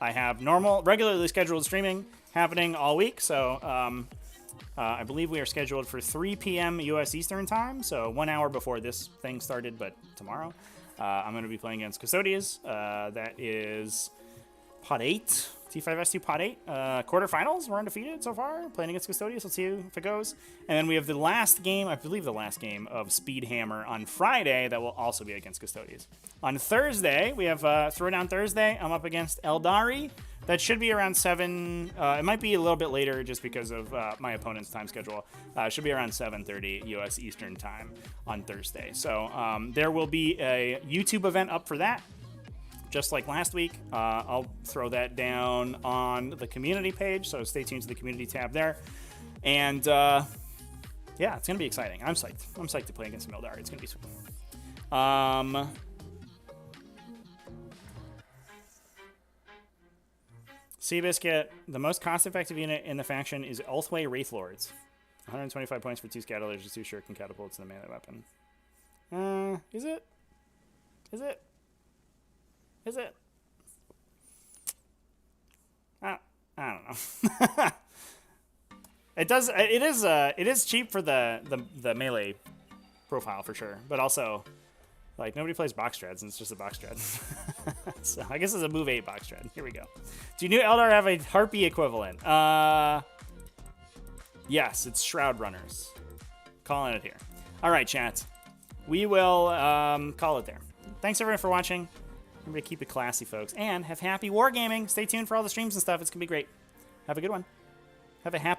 have regularly scheduled streaming happening all week, so I believe we are scheduled for 3 p.m. U.S. Eastern Time, so 1 hour before this thing started, but tomorrow. I'm going to be playing against Custodies. That is Pot 8. T5S2 Pot 8 quarterfinals. We're undefeated so far, playing against Custodians. Let's see if it goes. And then we have the last game, I believe the last game of Speedhammer on Friday that will also be against Custodians. On Thursday, we have Throwdown Thursday. I'm up against Aeldari. That should be around 7. It might be a little bit later just because of my opponent's time schedule. It should be around 7:30 U.S. Eastern Time on Thursday. So there will be a YouTube event up for that. Just like last week, I'll throw that down on the community page, so stay tuned to the community tab there. And yeah, it's going to be exciting. I'm psyched. I'm psyched to play against some Aeldari. It's going to be super fun. Seabiscuit, the most cost-effective unit in the faction is Ulthway Wraithlords. 125 points for 2 Scatolers and 2 Shuriken Catapults and a melee weapon. Is it? Is it? Is it? I don't know. It is cheap for the melee profile for sure, but also like nobody plays box dreads and it's just a box dread. So I guess it's a move 8 box dread. Here we go. Do New Eldar have a Harpy equivalent? Yes, it's Shroud Runners. Calling it here. All right, chat. We will call it there. Thanks everyone for watching. Remember to keep it classy, folks, and have happy wargaming. Stay tuned for all the streams and stuff. It's gonna be great. Have a good one. Have a happy